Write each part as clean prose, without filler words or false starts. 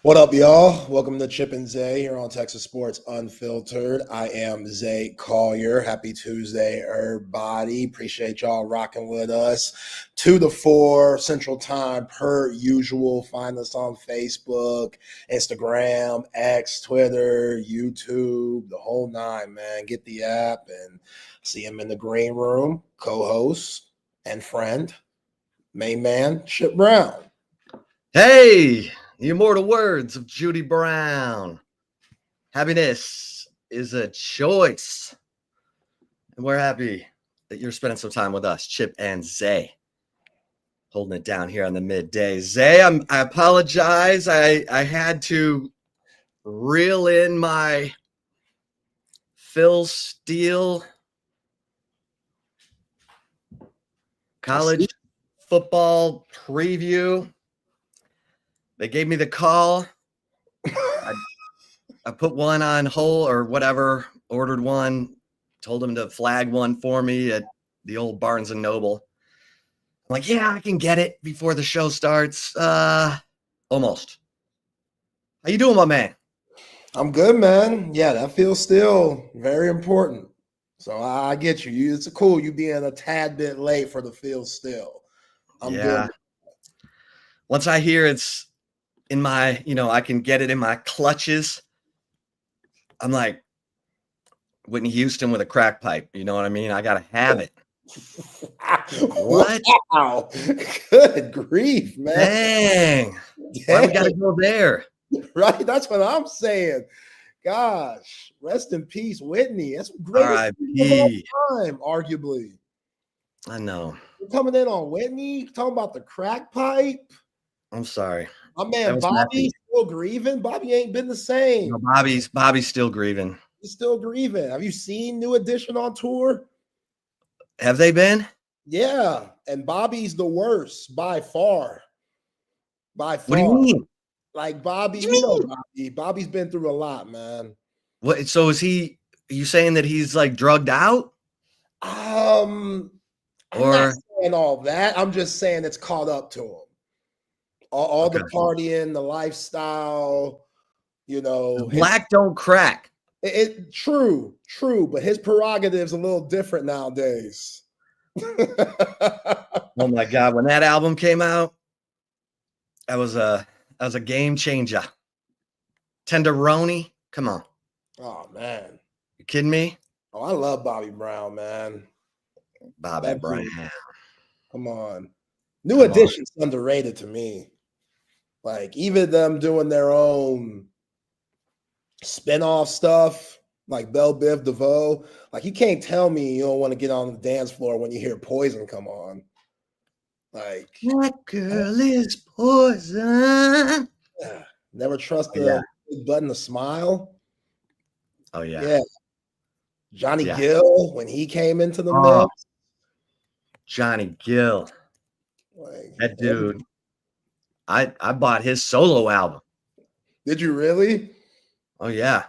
What up, y'all? Welcome to Chip and Zay here on Texas Sports Unfiltered. I am Zay Collier. Happy Tuesday, everybody. Appreciate y'all rocking with us. 2 to 4 Central Time per usual. Find us on Facebook, Instagram, X, Twitter, YouTube, the whole nine, man. Get the app and see him in the green room. Co-host and friend, main man, Chip Brown. Hey! The immortal words of Judy Brown. Happiness is a choice. And we're happy that you're spending some time with us, Chip and Zay. Holding it down here on the midday. Zay, I apologize. I had to reel in my Phil Steele college football preview. They gave me the call. I put one on hold or whatever, ordered one, told them to flag one for me at the old Barnes & Noble. I'm like, yeah, I can get it before the show starts. Almost. How you doing, my man? I'm good, man. Yeah, that feels still very important. So I get you. It's cool you being a tad bit late for the feel still. I'm good. Once I hear it's in my, I can get it in my clutches, I'm like Whitney Houston with a crack pipe. You know what I mean? I got to have it. What? Wow. Good grief, man. Dang. Why we got to go there? Right? That's what I'm saying. Gosh, rest in peace, Whitney. That's great time, arguably. I know. You're coming in on Whitney, talking about the crack pipe. I'm sorry. My man Bobby still grieving. Bobby ain't been the same. No, Bobby's still grieving. He's still grieving. Have you seen New Edition on tour? Have they been? Yeah, and Bobby's the worst by far. By far. What do you mean? Like Bobby, you know Bobby. Bobby's been through a lot, man. What? So is he? Are you saying that he's like drugged out? I'm not saying all that. I'm just saying it's caught up to him. All the partying, the lifestyle, Black don't crack. True, but his prerogative's a little different nowadays. Oh my God. When that album came out, that was a game changer. Tenderoni. Come on. Oh man. You kidding me? Oh, I love Bobby Brown, man. Bobby Brown. Come on. New Edition's underrated to me. Like, even them doing their own spinoff stuff, like Belle Biv DeVoe, like, you can't tell me you don't want to get on the dance floor when you hear Poison come on. Like, that girl is poison. Yeah. Never trust the big button to smile. Oh, yeah. Yeah. Johnny Gill, when he came into the mix. Johnny Gill. Like, that dude. I bought his solo album. Did you really? Oh, yeah.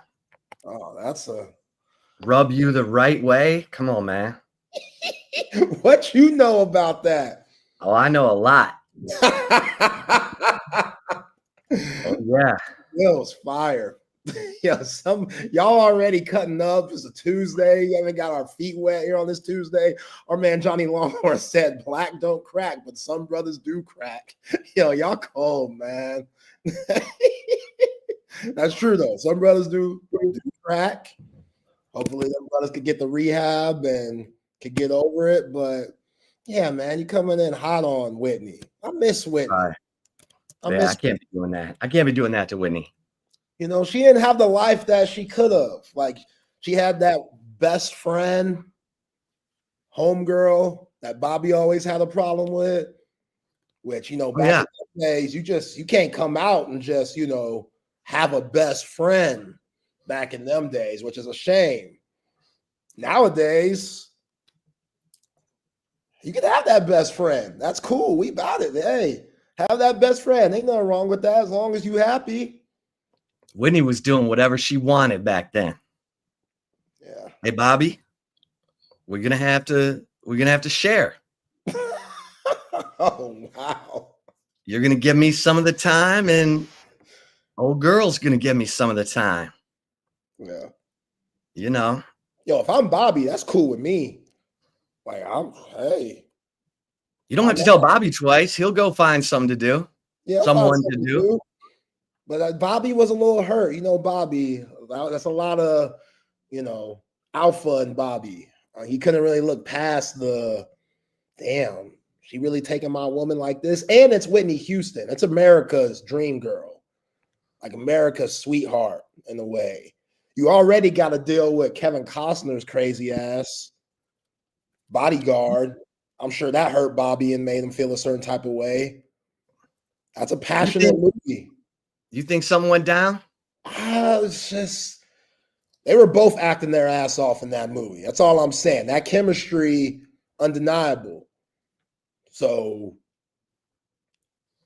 Oh, that's a Rub You the Right Way. Come on, man. What you know about that? Oh, I know a lot. Oh, yeah. It was fire. Yeah, y'all already cutting up. It's a Tuesday. We haven't got our feet wet here on this Tuesday. Our man Johnny Longhorn said black don't crack, but some brothers do crack. Y'all cold, man. That's true though. Some brothers do crack. Hopefully them brothers could get the rehab and could get over it. But yeah, man, you coming in hot on Whitney. I miss Whitney. I can't be doing that. I can't be doing that to Whitney. She didn't have the life that she could have. Like, she had that best friend, homegirl that Bobby always had a problem with, which, back in the days, you can't come out and just, have a best friend back in them days, which is a shame. Nowadays, you can have that best friend. That's cool. We about it. Hey, have that best friend. Ain't nothing wrong with that as long as you happy. Whitney was doing whatever she wanted back then. Yeah. Hey, Bobby, we're gonna have to share. Oh wow. You're gonna give me some of the time, and Old girl's gonna give me some of the time. Yeah. You know. Yo, if I'm Bobby, that's cool with me. Like, hey. You don't have to tell Bobby twice. He'll go find something to do. Yeah, Someone to do. But Bobby was a little hurt. You know, Bobby, that's a lot of, alpha in Bobby. He couldn't really look past damn, she really taking my woman like this? And it's Whitney Houston. It's America's dream girl. Like America's sweetheart in a way. You already got to deal with Kevin Costner's crazy ass bodyguard. I'm sure that hurt Bobby and made him feel a certain type of way. That's a passionate movie. You think something went down? It's just they were both acting their ass off in that movie. That's all I'm saying. That chemistry, undeniable. So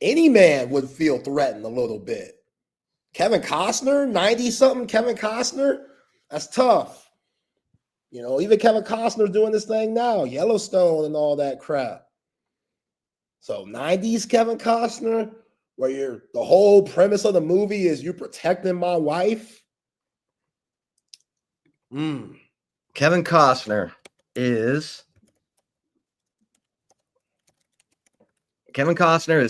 any man would feel threatened a little bit. Kevin Costner, 90-something Kevin Costner, that's tough. Even Kevin Costner's doing this thing now, Yellowstone and all that crap. So 90s Kevin Costner, where the whole premise of the movie is you protecting my wife. Kevin Costner is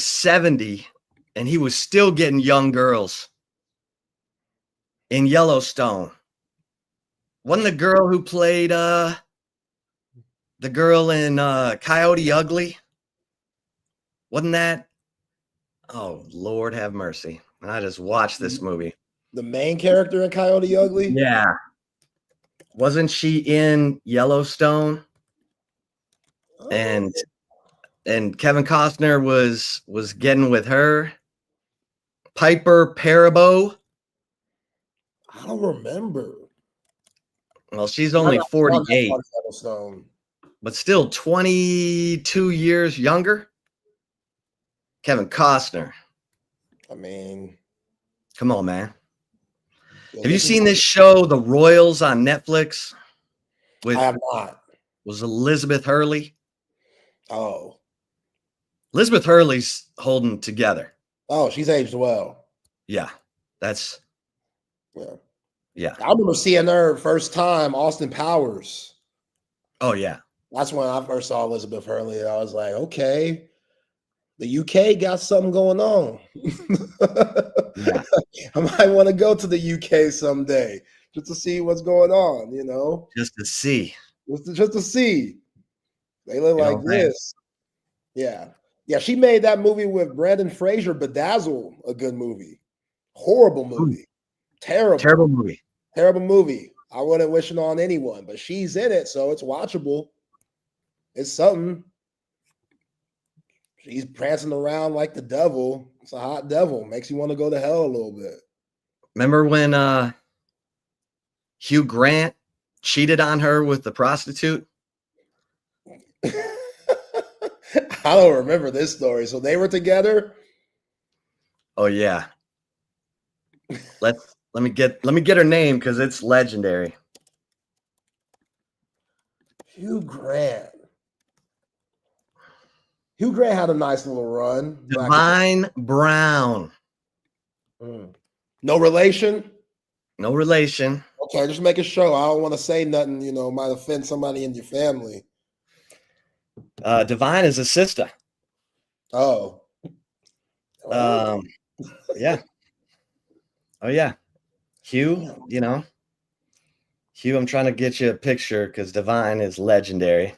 70, and he was still getting young girls in Yellowstone. Wasn't the girl who played the girl in Coyote Ugly? Wasn't that? Oh, Lord have mercy. And I just watched this movie. The main character in Coyote Ugly? Yeah. Wasn't she in Yellowstone? Oh. And Kevin Costner was getting with her. Piper Perabo. I don't remember. Well, she's only 48, but still 22 years younger. Kevin Costner. I mean, come on, man. Have you seen this show, The Royals, on Netflix? I have not. Was Elizabeth Hurley? Oh. Elizabeth Hurley's holding together. Oh, she's aged well. Yeah. Yeah. I remember seeing her first time, Austin Powers. Oh, yeah. That's when I first saw Elizabeth Hurley. I was like, okay, the UK got something going on. Yeah. I might want to go to the UK someday just to see what's going on, Just to see. Just to see. They look like this. Yeah. Yeah, she made that movie with Brendan Fraser, Bedazzled, a good movie. Horrible movie. Terrible movie. Terrible movie. I wouldn't wish it on anyone, but she's in it, so it's watchable. It's something. She's prancing around like the devil. It's a hot devil. Makes you want to go to hell a little bit. Remember when Hugh Grant cheated on her with the prostitute? I don't remember this story. So they were together? Oh yeah. Let me get her name because it's legendary. Hugh Grant. Hugh Grant had a nice little run. Divine Brown. No relation? No relation. Okay, just make a show. I don't want to say nothing, might offend somebody in your family. Divine is a sister. Oh. Yeah. Oh yeah. Hugh, Hugh, I'm trying to get you a picture because Divine is legendary.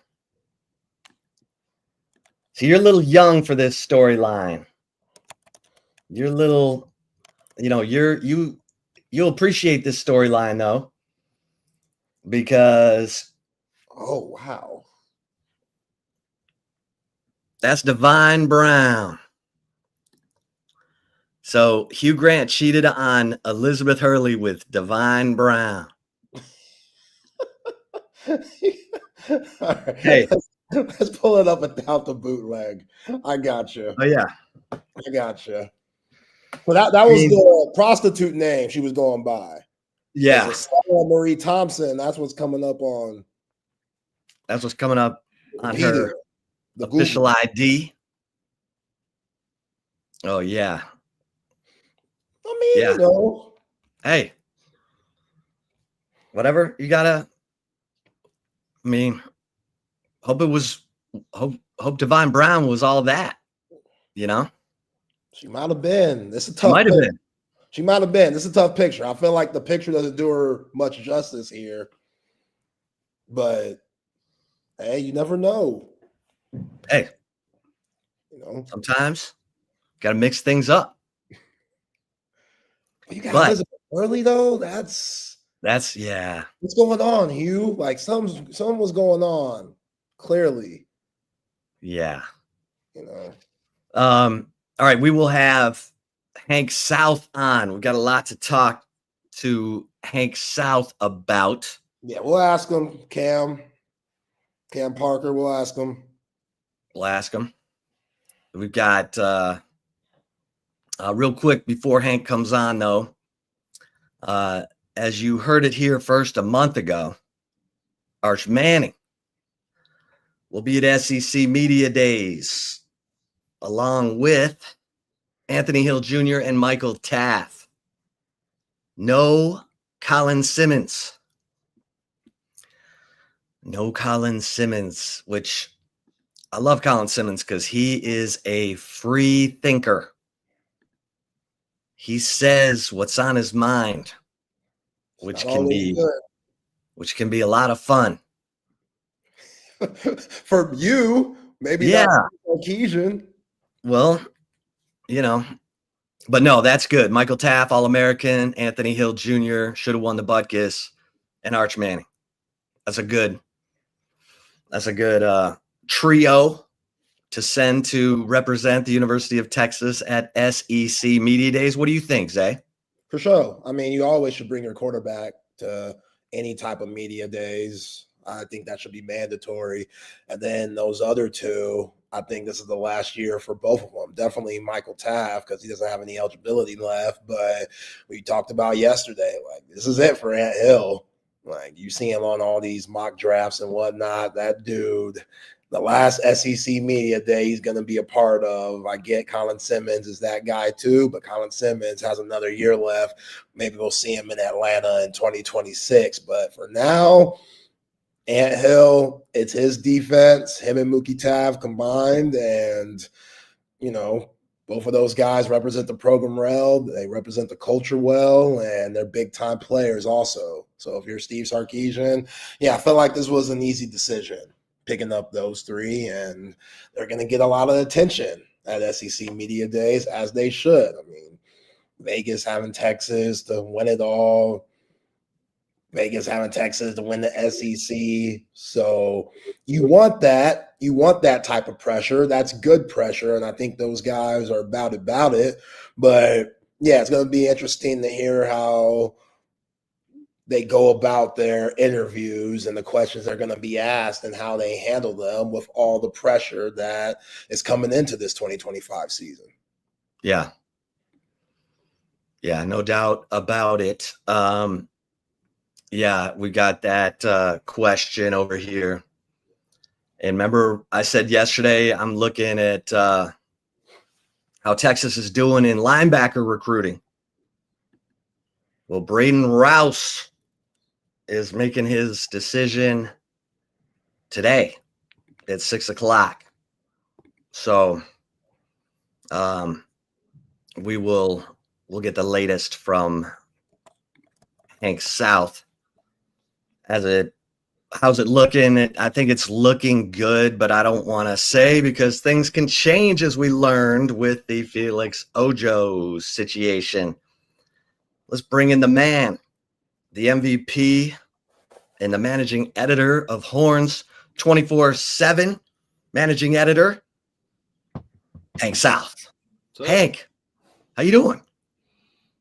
So you're a little young for this storyline. You're a little, you'll appreciate this storyline though, because oh wow, that's Divine Brown. So Hugh Grant cheated on Elizabeth Hurley with Divine Brown. Right. Hey, let's pull it up without the bootleg. I got you. Oh yeah, I got you. Well, that was the prostitute name she was going by. Yeah, Marie Thompson. That's what's coming up on. That's what's coming up on her official Google ID. Oh yeah. I mean, Yeah. you know. Hey, whatever you gotta. I mean, hope Divine Brown was all that. You know, She might have been. It's a she tough might have pick. been. She might have been. It's a tough picture. I feel like the picture doesn't do her much justice here. But hey, you never know. Hey, You know. sometimes got to mix things up. You got But Elizabeth early though. That's yeah. what's going on, Hugh. Like something was going on. Clearly, Yeah. you know. All right, we will have Hank South on. We've got a lot to talk to Hank South about. Yeah, we'll ask him, Cam Parker. We'll ask him. We'll ask him. We've got real quick before Hank comes on, though. As you heard it here first a month ago, Arch Manning will be at SEC Media Days along with Anthony Hill Jr. and Michael Taff. No Colin Simmons. No Colin Simmons, which I love Colin Simmons because he is a free thinker. He says what's on his mind, which can be a lot of fun. For you, maybe not Sarkisian. Well, you know, but no, that's good. Michael Taff, All-American, Anthony Hill Jr. should have won the Butkus, and Arch Manning. That's a good trio to send to represent the University of Texas at SEC Media Days. What do you think, Zay? For sure. I mean, you always should bring your quarterback to any type of media days. I think that should be mandatory. And then those other two, I think this is the last year for both of them. Definitely Michael Taff because he doesn't have any eligibility left. But we talked about yesterday, like this is it for Ant Hill. Like you see him on all these mock drafts and whatnot. That dude, the last SEC media day he's going to be a part of. I get Colin Simmons is that guy too, but Colin Simmons has another year left. Maybe we'll see him in Atlanta in 2026. But for now, Ant Hill, it's his defense, him and Mookie Tav combined. And, you know, both of those guys represent the program well. They represent the culture well, and they're big-time players also. So if you're Steve Sarkisian, yeah, I felt like this was an easy decision, picking up those three, and they're going to get a lot of attention at SEC Media Days, as they should. I mean, Vegas having Texas to win it all. Vegas having Texas to win the SEC. So you want that. You want that type of pressure. That's good pressure. And I think those guys are about it. But yeah, it's going to be interesting to hear how they go about their interviews and the questions they're going to be asked and how they handle them with all the pressure that is coming into this 2025 season. Yeah. Yeah, no doubt about it. Yeah, we got that question over here. And remember, I said yesterday, I'm looking at how Texas is doing in linebacker recruiting. Well, Braden Rouse is making his decision today at 6:00. So we'll get the latest from Hank South. How's it looking? I think it's looking good, but I don't want to say because things can change, as we learned with the Felix Ojo situation. Let's bring in the man, the MVP and the managing editor of Horns 24/7, managing editor, Hank South. Hank, how you doing?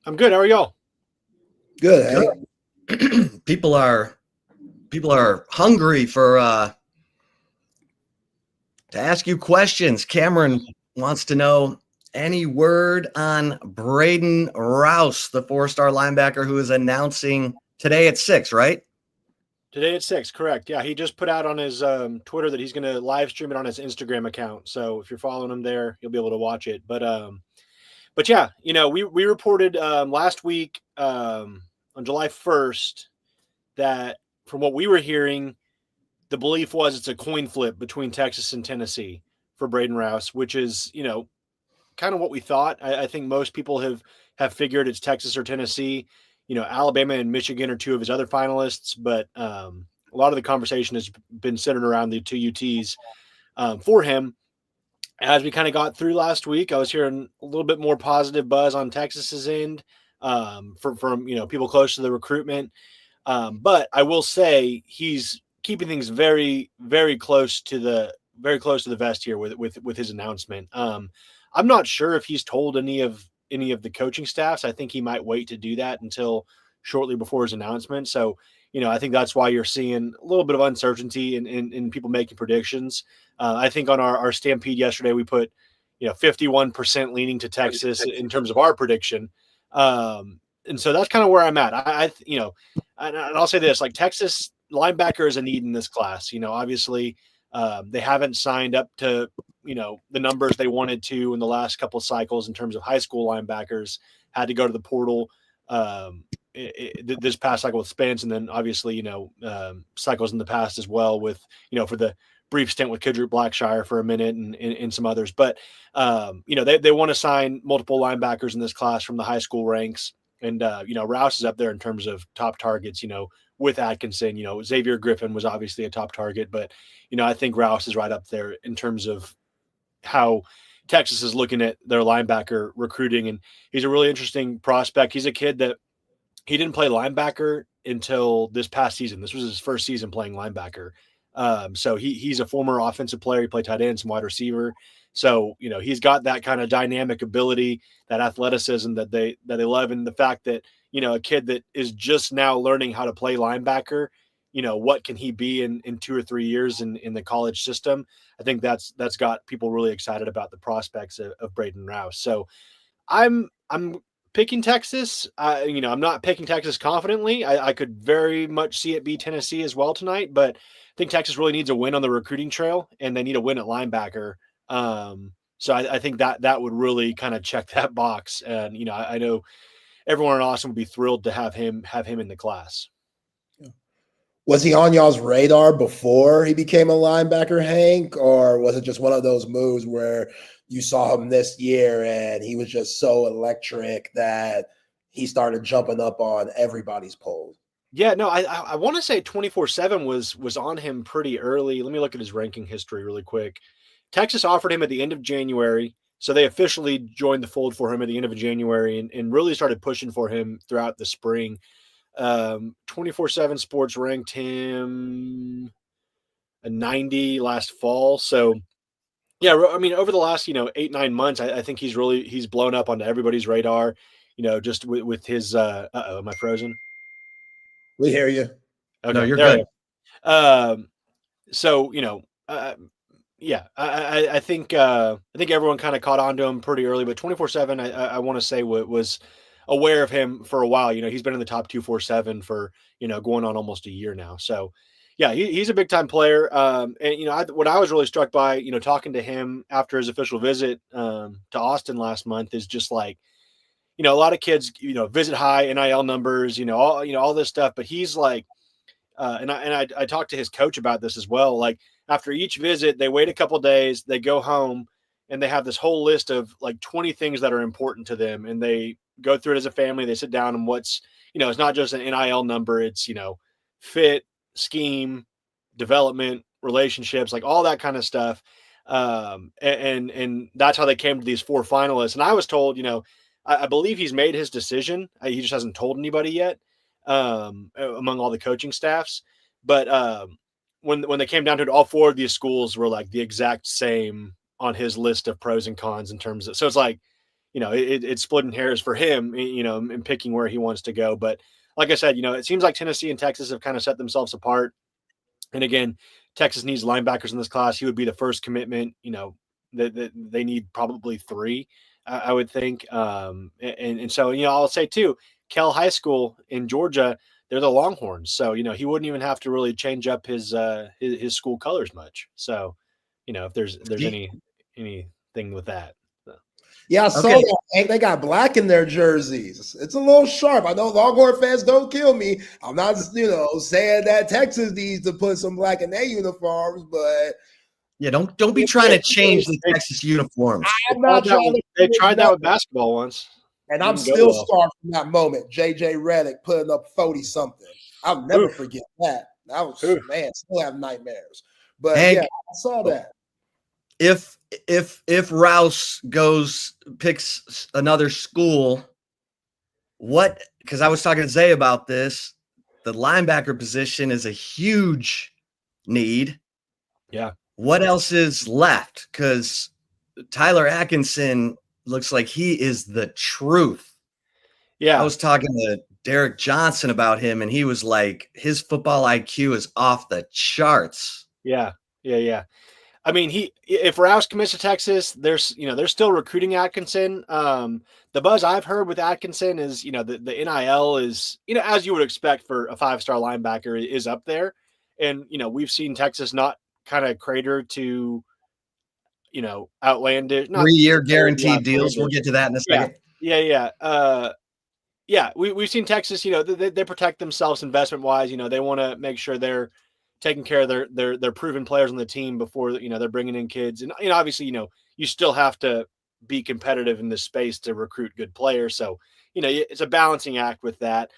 I'm good. How are y'all? Good. Hank. People are hungry for to ask you questions. Cameron wants to know any word on Braden Rouse, the 4-star linebacker who is announcing today at 6, right? Today at 6, correct. Yeah, he just put out on his Twitter that he's going to live stream it on his Instagram account. So if you're following him there, you'll be able to watch it. But But yeah, we reported last week on July 1st that from what we were hearing, the belief was it's a coin flip between Texas and Tennessee for Braden Rouse, which is, kind of what we thought. I think most people have figured it's Texas or Tennessee. Alabama and Michigan are two of his other finalists, but a lot of the conversation has been centered around the two UTs for him. As we kind of got through last week, I was hearing a little bit more positive buzz on Texas's end from people close to the recruitment. But I will say he's keeping things very, very close to the vest here with his announcement. I'm not sure if he's told any of the coaching staffs. I think he might wait to do that until shortly before his announcement. So, I think that's why you're seeing a little bit of uncertainty in people making predictions. I think on our Stampede yesterday, we put, 51% leaning to Texas in terms of our prediction. And so that's kind of where I'm at. And I'll say this, like Texas linebacker is a need in this class. Obviously they haven't signed up to, the numbers they wanted to in the last couple of cycles in terms of high school linebackers, had to go to the portal this past cycle with Spence. And then obviously, cycles in the past as well with, for the brief stint with Kidrick Blackshire for a minute and some others. But, they want to sign multiple linebackers in this class from the high school ranks. And, Rouse is up there in terms of top targets, with Atkinson. Xavier Griffin was obviously a top target, but, I think Rouse is right up there in terms of how Texas is looking at their linebacker recruiting. And he's a really interesting prospect. He's a kid that he didn't play linebacker until this past season. This was his first season playing linebacker. So he's a former offensive player. He played tight end, some wide receiver. So, he's got that kind of dynamic ability, that athleticism that they love. And the fact that, a kid that is just now learning how to play linebacker, what can he be in 2 or 3 years in the college system? I think that's got people really excited about the prospects of Braden Rouse. So I'm picking Texas. I'm not picking Texas confidently. I could very much see it be Tennessee as well tonight, but I think Texas really needs a win on the recruiting trail, and they need a win at linebacker. So I think that would really kind of check that box. And, I know everyone in Austin would be thrilled to have him in the class. Was he on y'all's radar before he became a linebacker, Hank, or was it just one of those moves where you saw him this year and he was just so electric that he started jumping up on everybody's polls? Yeah, no, I want to say 24/7 was on him pretty early. Let me look at his ranking history really quick. Texas offered him at the end of January, so they officially joined the fold for him at the end of January and really started pushing for him throughout the spring. 24/7 Sports ranked him a 90 last fall. So yeah, I mean, over the last, 8-9 months, I think he's blown up onto everybody's radar, just with his, am I frozen? We hear you. Okay. No, you're there good. So, yeah, I think everyone kind of caught on to him pretty early, but 24/7, I want to say was aware of him for a while. He's been in the top 247 for, going on almost a year now. So yeah, he's a big time player. And, what I was really struck by, talking to him after his official visit to Austin last month is just like, a lot of kids, visit high NIL numbers, all this stuff, but he's like, and I talked to his coach about this as well. Like after each visit, they wait a couple days, they go home, and they have this whole list of like 20 things that are important to them, and they go through it as a family. They sit down and it's not just an NIL number. It's fit, scheme, development, relationships, like all that kind of stuff. And that's how they came to these 4 finalists. And I was told, I believe he's made his decision. He just hasn't told anybody yet. Among all the coaching staffs. But when they came down to it, all 4 of these schools were like the exact same on his list of pros and cons in terms of, so it's like, it's splitting hairs for him, and picking where he wants to go. But like I said, it seems like Tennessee and Texas have kind of set themselves apart. And again, Texas needs linebackers in this class. He would be the first commitment, that they need probably 3, I would think. And so, I'll say too, Kell High School in Georgia, they're the Longhorns. So, he wouldn't even have to really change up his school colors much. So, if there's anything with that. So. Yeah, I saw Okay. that. Hank, they got black in their jerseys. It's a little sharp. I know Longhorn fans don't kill me. I'm not, saying that Texas needs to put some black in their uniforms, but Yeah, don't be trying to change the Texas uniforms. I'm not trying to. They tried that with basketball once. And I'm Didn't go still well. scarred from that moment. JJ Redick putting up 40 something. I'll never forget that. That was man, still have nightmares. But Hank, yeah, I saw that. If Rouse picks another school, because I was talking to Zay about this, the linebacker position is a huge need. Yeah. What else is left? Because Tyler Atkinson looks like he is the truth. Yeah. I was talking to Derek Johnson about him, and he was like, his football IQ is off the charts. Yeah. I mean, if Rouse commits to Texas, they're still recruiting Atkinson. The buzz I've heard with Atkinson is, the NIL is, as you would expect for a 5-star linebacker, is up there. And, we've seen Texas not kind of crater to, outlandish. 3-year guaranteed deals. We'll get to that in a second. Yeah. We've seen Texas, they protect themselves investment wise. They want to make sure they're taking care of their proven players on the team before, they're bringing in kids. And, obviously, you still have to be competitive in this space to recruit good players. So, it's a balancing act with that.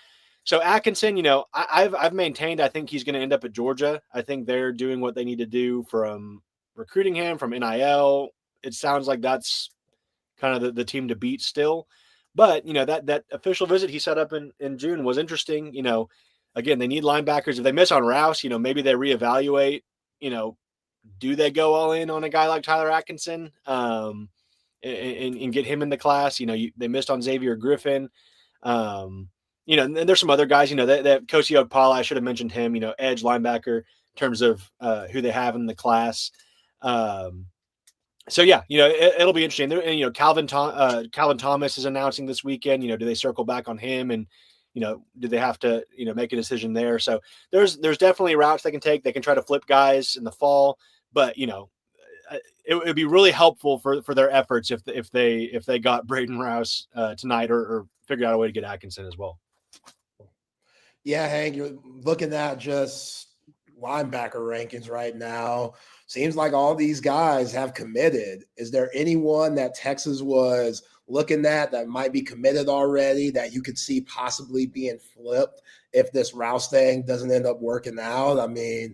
So Atkinson, I've maintained, I think he's going to end up at Georgia. I think they're doing what they need to do from recruiting him, from NIL. It sounds like that's kind of the team to beat still. But, that official visit he set up in June was interesting. Again, they need linebackers. If they miss on Rouse, maybe they reevaluate, do they go all in on a guy like Tyler Atkinson and get him in the class? They missed on Xavier Griffin. And there's some other guys, that Kosi Okpala, I should have mentioned him, edge linebacker in terms of who they have in the class. So yeah, it'll be interesting. And, Calvin Thomas is announcing this weekend. Do they circle back on him, and do they have to make a decision there? So there's definitely routes they can take. They can try to flip guys in the fall, but it would be really helpful for their efforts if they got Braden Rouse tonight or figured out a way to get Atkinson as well. Yeah, Hank, you're looking at just linebacker rankings right now. Seems like all these guys have committed. Is there anyone that Texas was looking at that might be committed already that you could see possibly being flipped if this Rouse thing doesn't end up working out? I mean,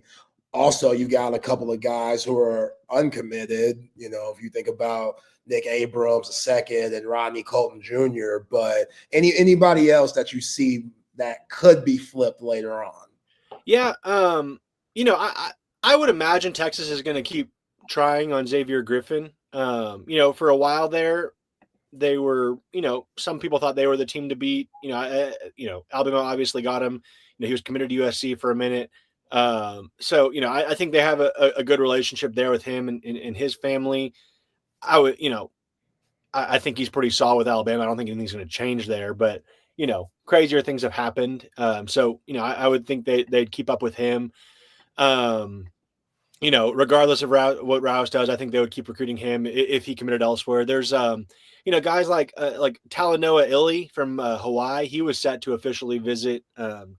also you got a couple of guys who are uncommitted. If you think about Nick Abrams II and Rodney Colton Jr., but anybody else that you see that could be flipped later on? Yeah, I would imagine Texas is going to keep trying on Xavier Griffin. For a while there, they were, some people thought they were the team to beat. Alabama obviously got him. He was committed to USC for a minute. So I think they have a good relationship there with him and his family. I think he's pretty solid with Alabama. I don't think anything's going to change there, but crazier things have happened. So I would think they'd keep up with him. Regardless of what Rouse does, I think they would keep recruiting him if he committed elsewhere. There's, guys like Talanoa Ili from Hawaii. He was set to officially visit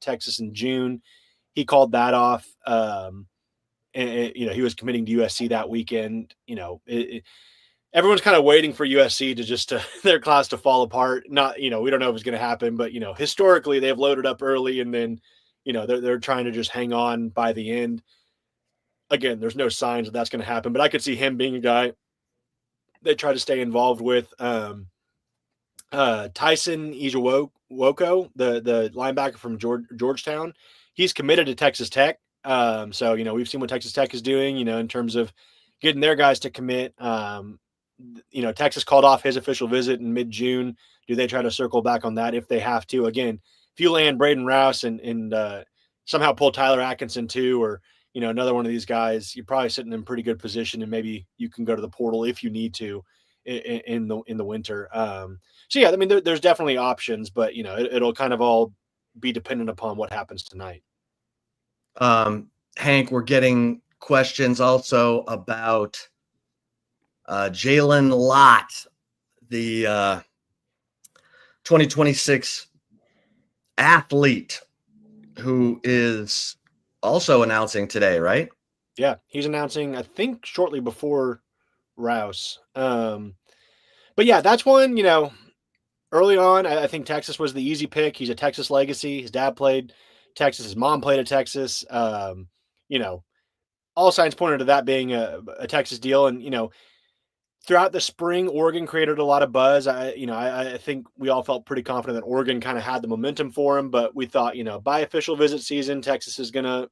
Texas in June. He called that off. And he was committing to USC that weekend. Everyone's kind of waiting for USC to their class to fall apart. Not, we don't know if it's going to happen, but historically they've loaded up early and then, they're trying to just hang on by the end. Again, there's no signs that that's going to happen, but I could see him being a guy they try to stay involved with. Tyson Ijawoko, the linebacker from Georgetown, he's committed to Texas Tech. So, we've seen what Texas Tech is doing, in terms of getting their guys to commit. Texas called off his official visit in mid-June. Do they try to circle back on that if they have to? Again, if you land Braden Rouse and somehow pull Tyler Atkinson too, or another one of these guys, you're probably sitting in pretty good position, and maybe you can go to the portal if you need to in the winter. So yeah, I mean, there's definitely options, but it'll kind of all be dependent upon what happens tonight. Hank, we're getting questions also about Jalen Lott, the 2026 athlete who is also announcing today, right? Yeah, he's announcing, I think, shortly before Rouse. But yeah, that's one, early on, I think Texas was the easy pick. He's a Texas legacy. His dad played Texas. His mom played at Texas. All signs pointed to that being a Texas deal. And, throughout the spring, Oregon created a lot of buzz. I think we all felt pretty confident that Oregon kind of had the momentum for him, but we thought, by official visit season, Texas is going to,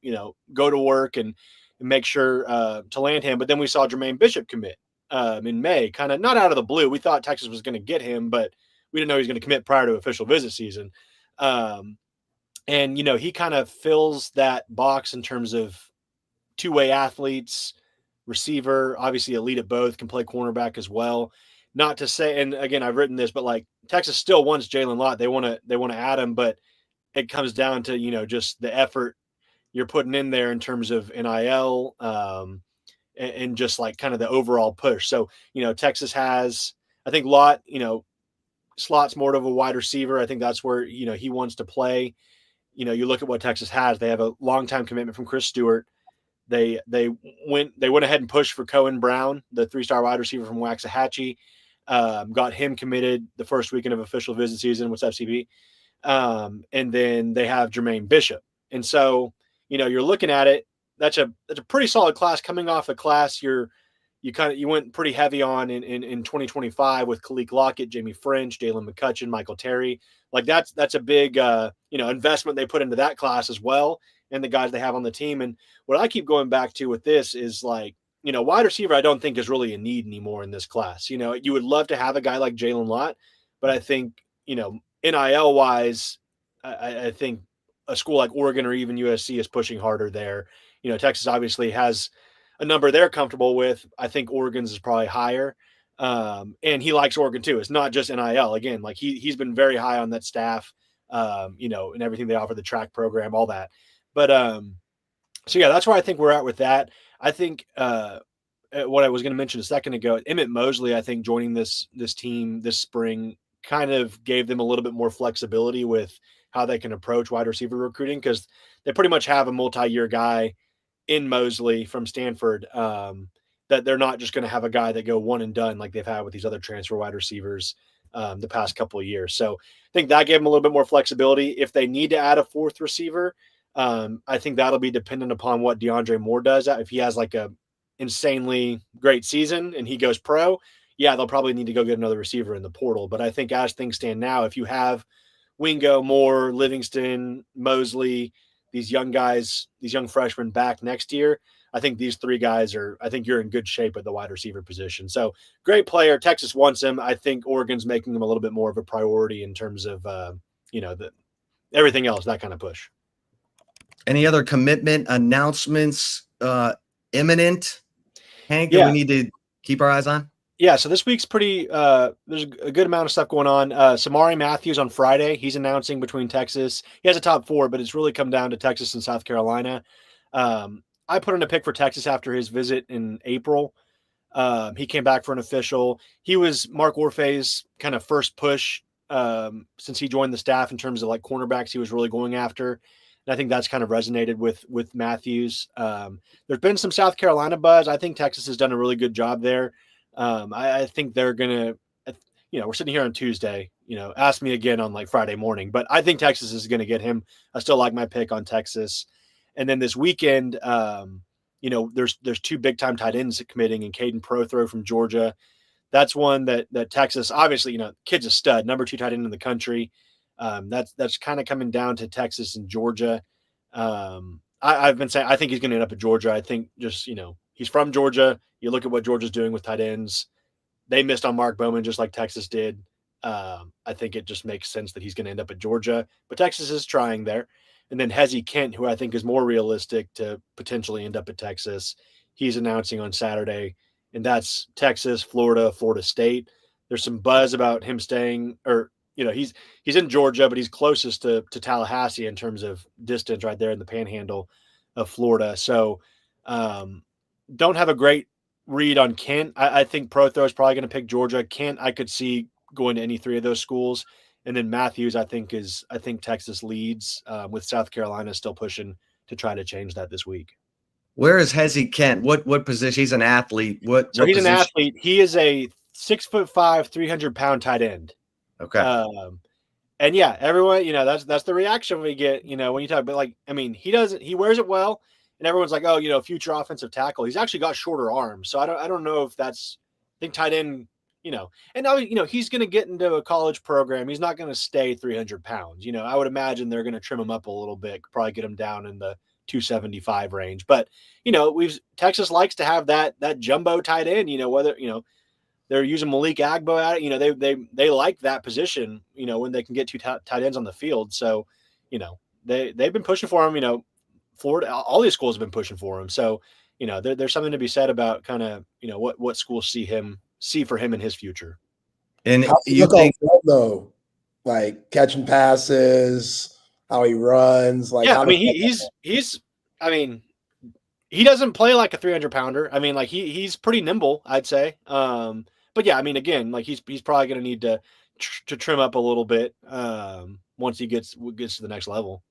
go to work and make sure to land him. But then we saw Jermaine Bishop commit in May, kind of not out of the blue. We thought Texas was going to get him, but we didn't know he was going to commit prior to official visit season. And he kind of fills that box in terms of two-way athletes, receiver, obviously elite at both, can play cornerback as well. Not to say, and again, I've written this, but like Texas still wants Jalen Lott. They want to add him, but it comes down to, just the effort you're putting in there in terms of NIL, and just like kind of the overall push. So, Texas has, I think Lott, slots more of a wide receiver. I think that's where, he wants to play. You look at what Texas has, they have a long-time commitment from Chris Stewart. They went ahead and pushed for Cohen Brown, the 3-star wide receiver from Waxahachie, got him committed the first weekend of official visit season with FCB. And then they have Jermaine Bishop. And so, you're looking at it, that's a pretty solid class coming off a class you went pretty heavy on in 2025 with Kalik Lockett, Jamie French, Jalen McCutcheon, Michael Terry. Like that's a big, investment they put into that class as well, and the guys they have on the team. And what I keep going back to with this is like, wide receiver, I don't think is really a need anymore in this class. You would love to have a guy like Jalen Lott, but I think, NIL wise, I think a school like Oregon or even USC is pushing harder there. Texas obviously has a number they're comfortable with. I think Oregon's is probably higher. And he likes Oregon too. It's not just NIL. Again, like he's been very high on that staff, and everything they offer, the track program, all that. But so yeah, that's where I think we're at with that. I think what I was going to mention a second ago, Emmett Mosley, I think joining this team this spring kind of gave them a little bit more flexibility with how they can approach wide receiver recruiting, because they pretty much have a multi-year guy in Mosley from Stanford, that they're not just going to have a guy that go one and done like they've had with these other transfer wide receivers the past couple of years. So I think that gave them a little bit more flexibility. If they need to add a fourth receiver, I think that'll be dependent upon what DeAndre Moore does. If he has like a insanely great season and he goes pro, yeah, they'll probably need to go get another receiver in the portal. But I think as things stand now, if you have Wingo, Moore, Livingston, Mosley, these young guys, these young freshmen back next year, I think these three guys I think you're in good shape at the wide receiver position. So great player. Texas wants him. I think Oregon's making him a little bit more of a priority in terms of, everything else, that kind of push. Any other commitment announcements imminent, Hank, that we need to keep our eyes on? Yeah, so this week's pretty there's a good amount of stuff going on. Samari Matthews on Friday, he's announcing between Texas. He has a top 4, but it's really come down to Texas and South Carolina. I put in a pick for Texas after his visit in April. He came back for an official. He was Mark Orfe's kind of first push since he joined the staff in terms of like cornerbacks he was really going after. And I think that's kind of resonated with Matthews. There's been some South Carolina buzz. I think Texas has done a really good job there. I think they're going to, we're sitting here on Tuesday, ask me again on like Friday morning, but I think Texas is going to get him. I still like my pick on Texas. And then this weekend, there's 2 big time tight ends committing, and Caden Prothro from Georgia. That's one that Texas, obviously, kid's a stud, number 2 tight end in the country. That's kind of coming down to Texas and Georgia. I've been saying, I think he's going to end up at Georgia. I think just, he's from Georgia. You look at what Georgia's doing with tight ends. They missed on Mark Bowman just like Texas did. I think it just makes sense that he's going to end up at Georgia. But Texas is trying there. And then Hezzy Kent, who I think is more realistic to potentially end up at Texas, he's announcing on Saturday. And that's Texas, Florida, Florida State. There's some buzz about him staying, or he's in Georgia, but he's closest to Tallahassee in terms of distance, right there in the panhandle of Florida. So don't have a great read on Kent. I think Prothro is probably going to pick Georgia. Kent, I could see going to any three of those schools. And then Matthews, I think Texas leads, with South Carolina still pushing to try to change that this week. Where is Hezzy Kent? What position? He's an athlete. What he's position? An athlete. He is a 6'5", 300-pound tight end. Okay. And yeah, everyone, that's the reaction we get, when you talk, but like, I mean, he wears it well, and everyone's like, oh, future offensive tackle. He's actually got shorter arms. So I don't know if that's, I think tight end, and now, he's going to get into a college program. He's not going to stay 300 pounds. I would imagine they're going to trim him up a little bit, probably get him down in the 275 range. But, Texas likes to have that jumbo tight end, whether, they're using Malik Agbo at it. They like that position, when they can get two tight ends on the field. So, they've been pushing for him, Florida, all these schools have been pushing for him. So, there's something to be said about kind of, what schools see for him in his future. And how you think though, like catching passes, how he runs, like, yeah, I mean, he doesn't play like a 300 pounder. I mean, like he's pretty nimble, I'd say. But yeah, I mean, again, like he's probably going to need to trim up a little bit once he gets to the next level.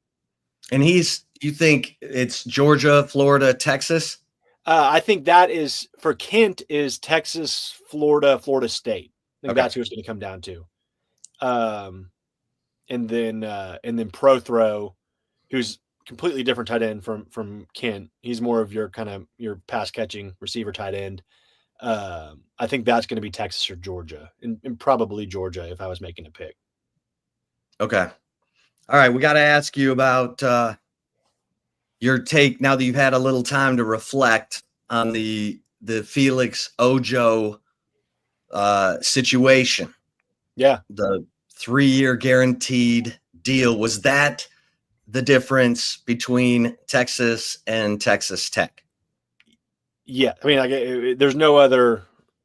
And you think it's Georgia, Florida, Texas? I think that is for Kent is Texas, Florida, Florida State. I think that's who it's going to come down to. And then Prothro, who's completely different tight end from Kent. He's more of your pass catching receiver tight end. I think that's going to be Texas or Georgia, and probably Georgia if I was making a pick. Okay. All right. We got to ask you about your take now that you've had a little time to reflect on the Felix Ojo situation. Yeah. The 3-year guaranteed deal. Was that the difference between Texas and Texas Tech? Yeah. I mean, there's no other,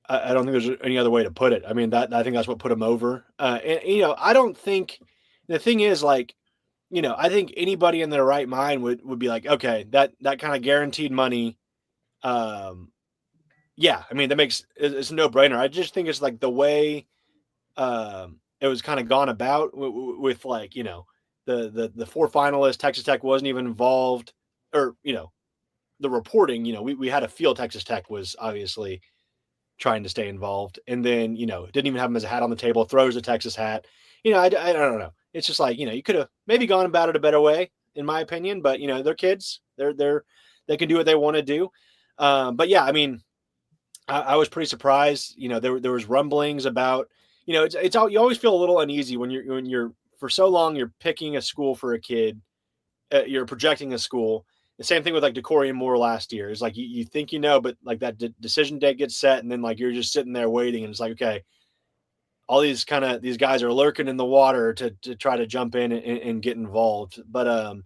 I don't think there's any other way to put it. I mean, I think that's what put him over. And, I don't think the thing is like, I think anybody in their right mind would be like, okay, that kind of guaranteed money. Yeah. I mean, it's a no brainer. I just think it's like the way, it was kind of gone about with like, the 4 finalists, Texas Tech wasn't even involved, or, the reporting, we had a feel Texas Tech was obviously trying to stay involved, and then, didn't even have him as a hat on the table, throws the Texas hat. I don't know. It's just like, you could have maybe gone about it a better way, in my opinion, but they're kids. They can do what they want to do. But yeah, I mean, I was pretty surprised. There was rumblings about, it's all, you always feel a little uneasy when you're for so long, you're picking a school for a kid, you're projecting a school. The same thing with like DeCorian Moore last year. It's like you think but like that decision date gets set, and then like you're just sitting there waiting, and it's like, okay, all these guys are lurking in the water to try to jump in and get involved. But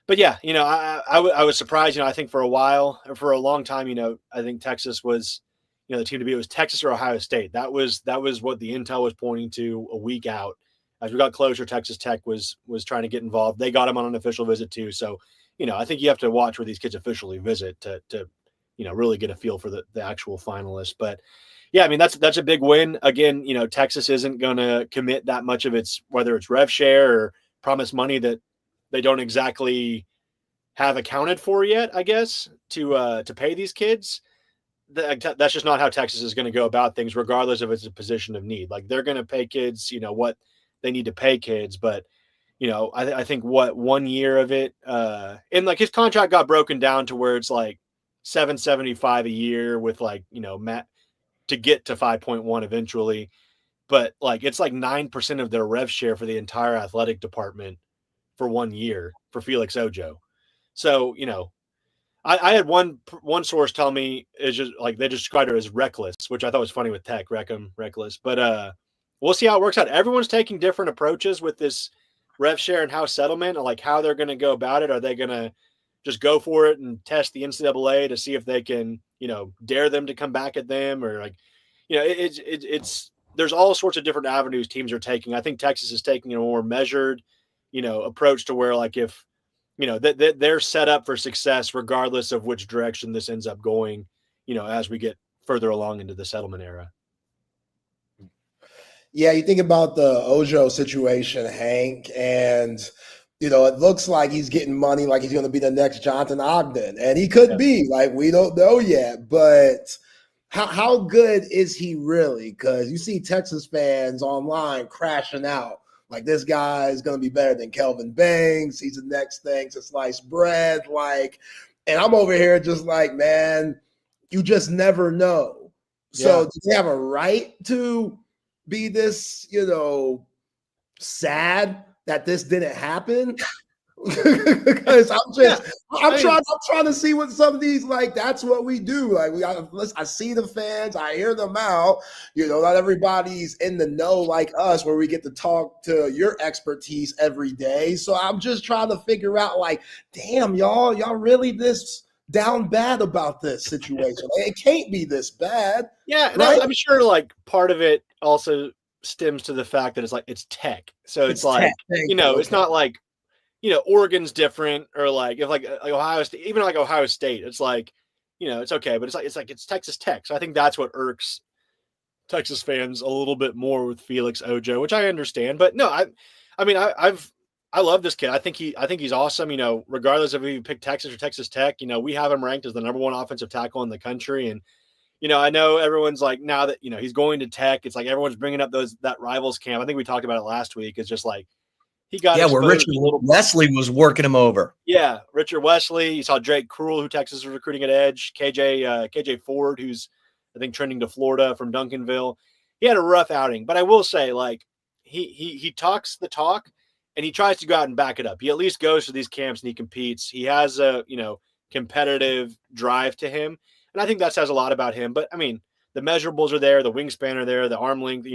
yeah, I was surprised. I think for a long time, I think Texas was, the team to beat. It was Texas or Ohio State. That was what the intel was pointing to a week out. As we got closer, Texas Tech was trying to get involved. They got him on an official visit too. So, I think you have to watch where these kids officially visit to really get a feel for the actual finalists. But yeah, I mean, that's a big win. Again, Texas isn't going to commit that much of whether it's rev share or promise money that they don't exactly have accounted for yet, I guess, to pay these kids. That's just not how Texas is going to go about things, regardless if it's a position of need. Like, they're going to pay kids, what they need to pay kids. But, I think 1 year of it, and like his contract got broken down to where it's like $775 a year with like, Matt to get to 5.1 eventually. But like, it's like 9% of their rev share for the entire athletic department for 1 year for Felix Ojo. So, I had one source tell me it's just like they described her as reckless, which I thought was funny with Tech, reckless. But we'll see how it works out. Everyone's taking different approaches with this rev share and house settlement, and like how they're going to go about it. Are they going to just go for it and test the NCAA to see if they can, dare them to come back at them, or like, it's there's all sorts of different avenues teams are taking. I think Texas is taking a more measured, approach to where like if, they're set up for success regardless of which direction this ends up going. as we get further along into the settlement era. Yeah, you think about the Ojo situation, Hank, and it looks like he's getting money, like he's going to be the next Jonathan Ogden, and he could be. Like, we don't know yet, but how good is he really? Because you see Texas fans online crashing out. Like, this guy is going to be better than Kelvin Banks. He's the next thing to slice bread. And I'm over here just like, man, you just never know. So do they have a right to be this, sad that this didn't happen? Because I'm trying to see what some of these, like, that's what we do. Like, I see the fans, I hear them out. Not everybody's in the know like us, where we get to talk to your expertise every day. So I'm just trying to figure out, like, damn, y'all really this down bad about this situation? It can't be this bad. Yeah, right? I'm sure like part of it also stems to the fact that it's tech. So it's like, it's not like, Oregon's different, or like if like Ohio State, even like Ohio State, it's like, it's okay, but it's Texas Tech. So I think that's what irks Texas fans a little bit more with Felix Ojo, which I understand. But no, I love this kid. I think he's awesome. Regardless of if you pick Texas or Texas Tech, we have him ranked as the number one offensive tackle in the country. And I know everyone's like, now that he's going to Tech, it's like everyone's bringing up that rivals camp. I think we talked about it last week. It's just like he got where Richard Wesley was working him over. Yeah, Richard Wesley. You saw Drake Cruel, who Texas is recruiting at edge. KJ Ford, who's I think trending to Florida from Duncanville. He had a rough outing, but I will say, like, he talks the talk and he tries to go out and back it up. He at least goes to these camps and he competes. He has a competitive drive to him, and I think that says a lot about him. But I mean, the measurables are there, the wingspan are there, the arm length.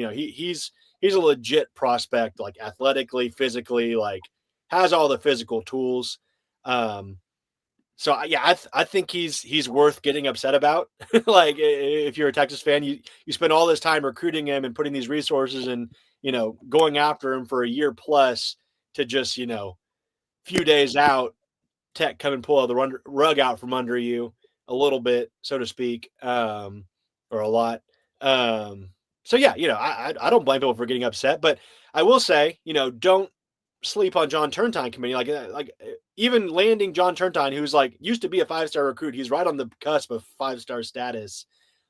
He's a legit prospect, like athletically, physically, like has all the physical tools. So I think he's worth getting upset about. Like, if you're a Texas fan, you spend all this time recruiting him and putting these resources and, going after him for a year plus to just, few days out, Tech come and pull the rug out from under you a little bit, so to speak, or a lot. So yeah, I don't blame people for getting upset, but I will say, don't sleep on John Turntine committee. Like even landing John Turntine, who's like used to be a 5-star recruit. He's right on the cusp of 5-star status.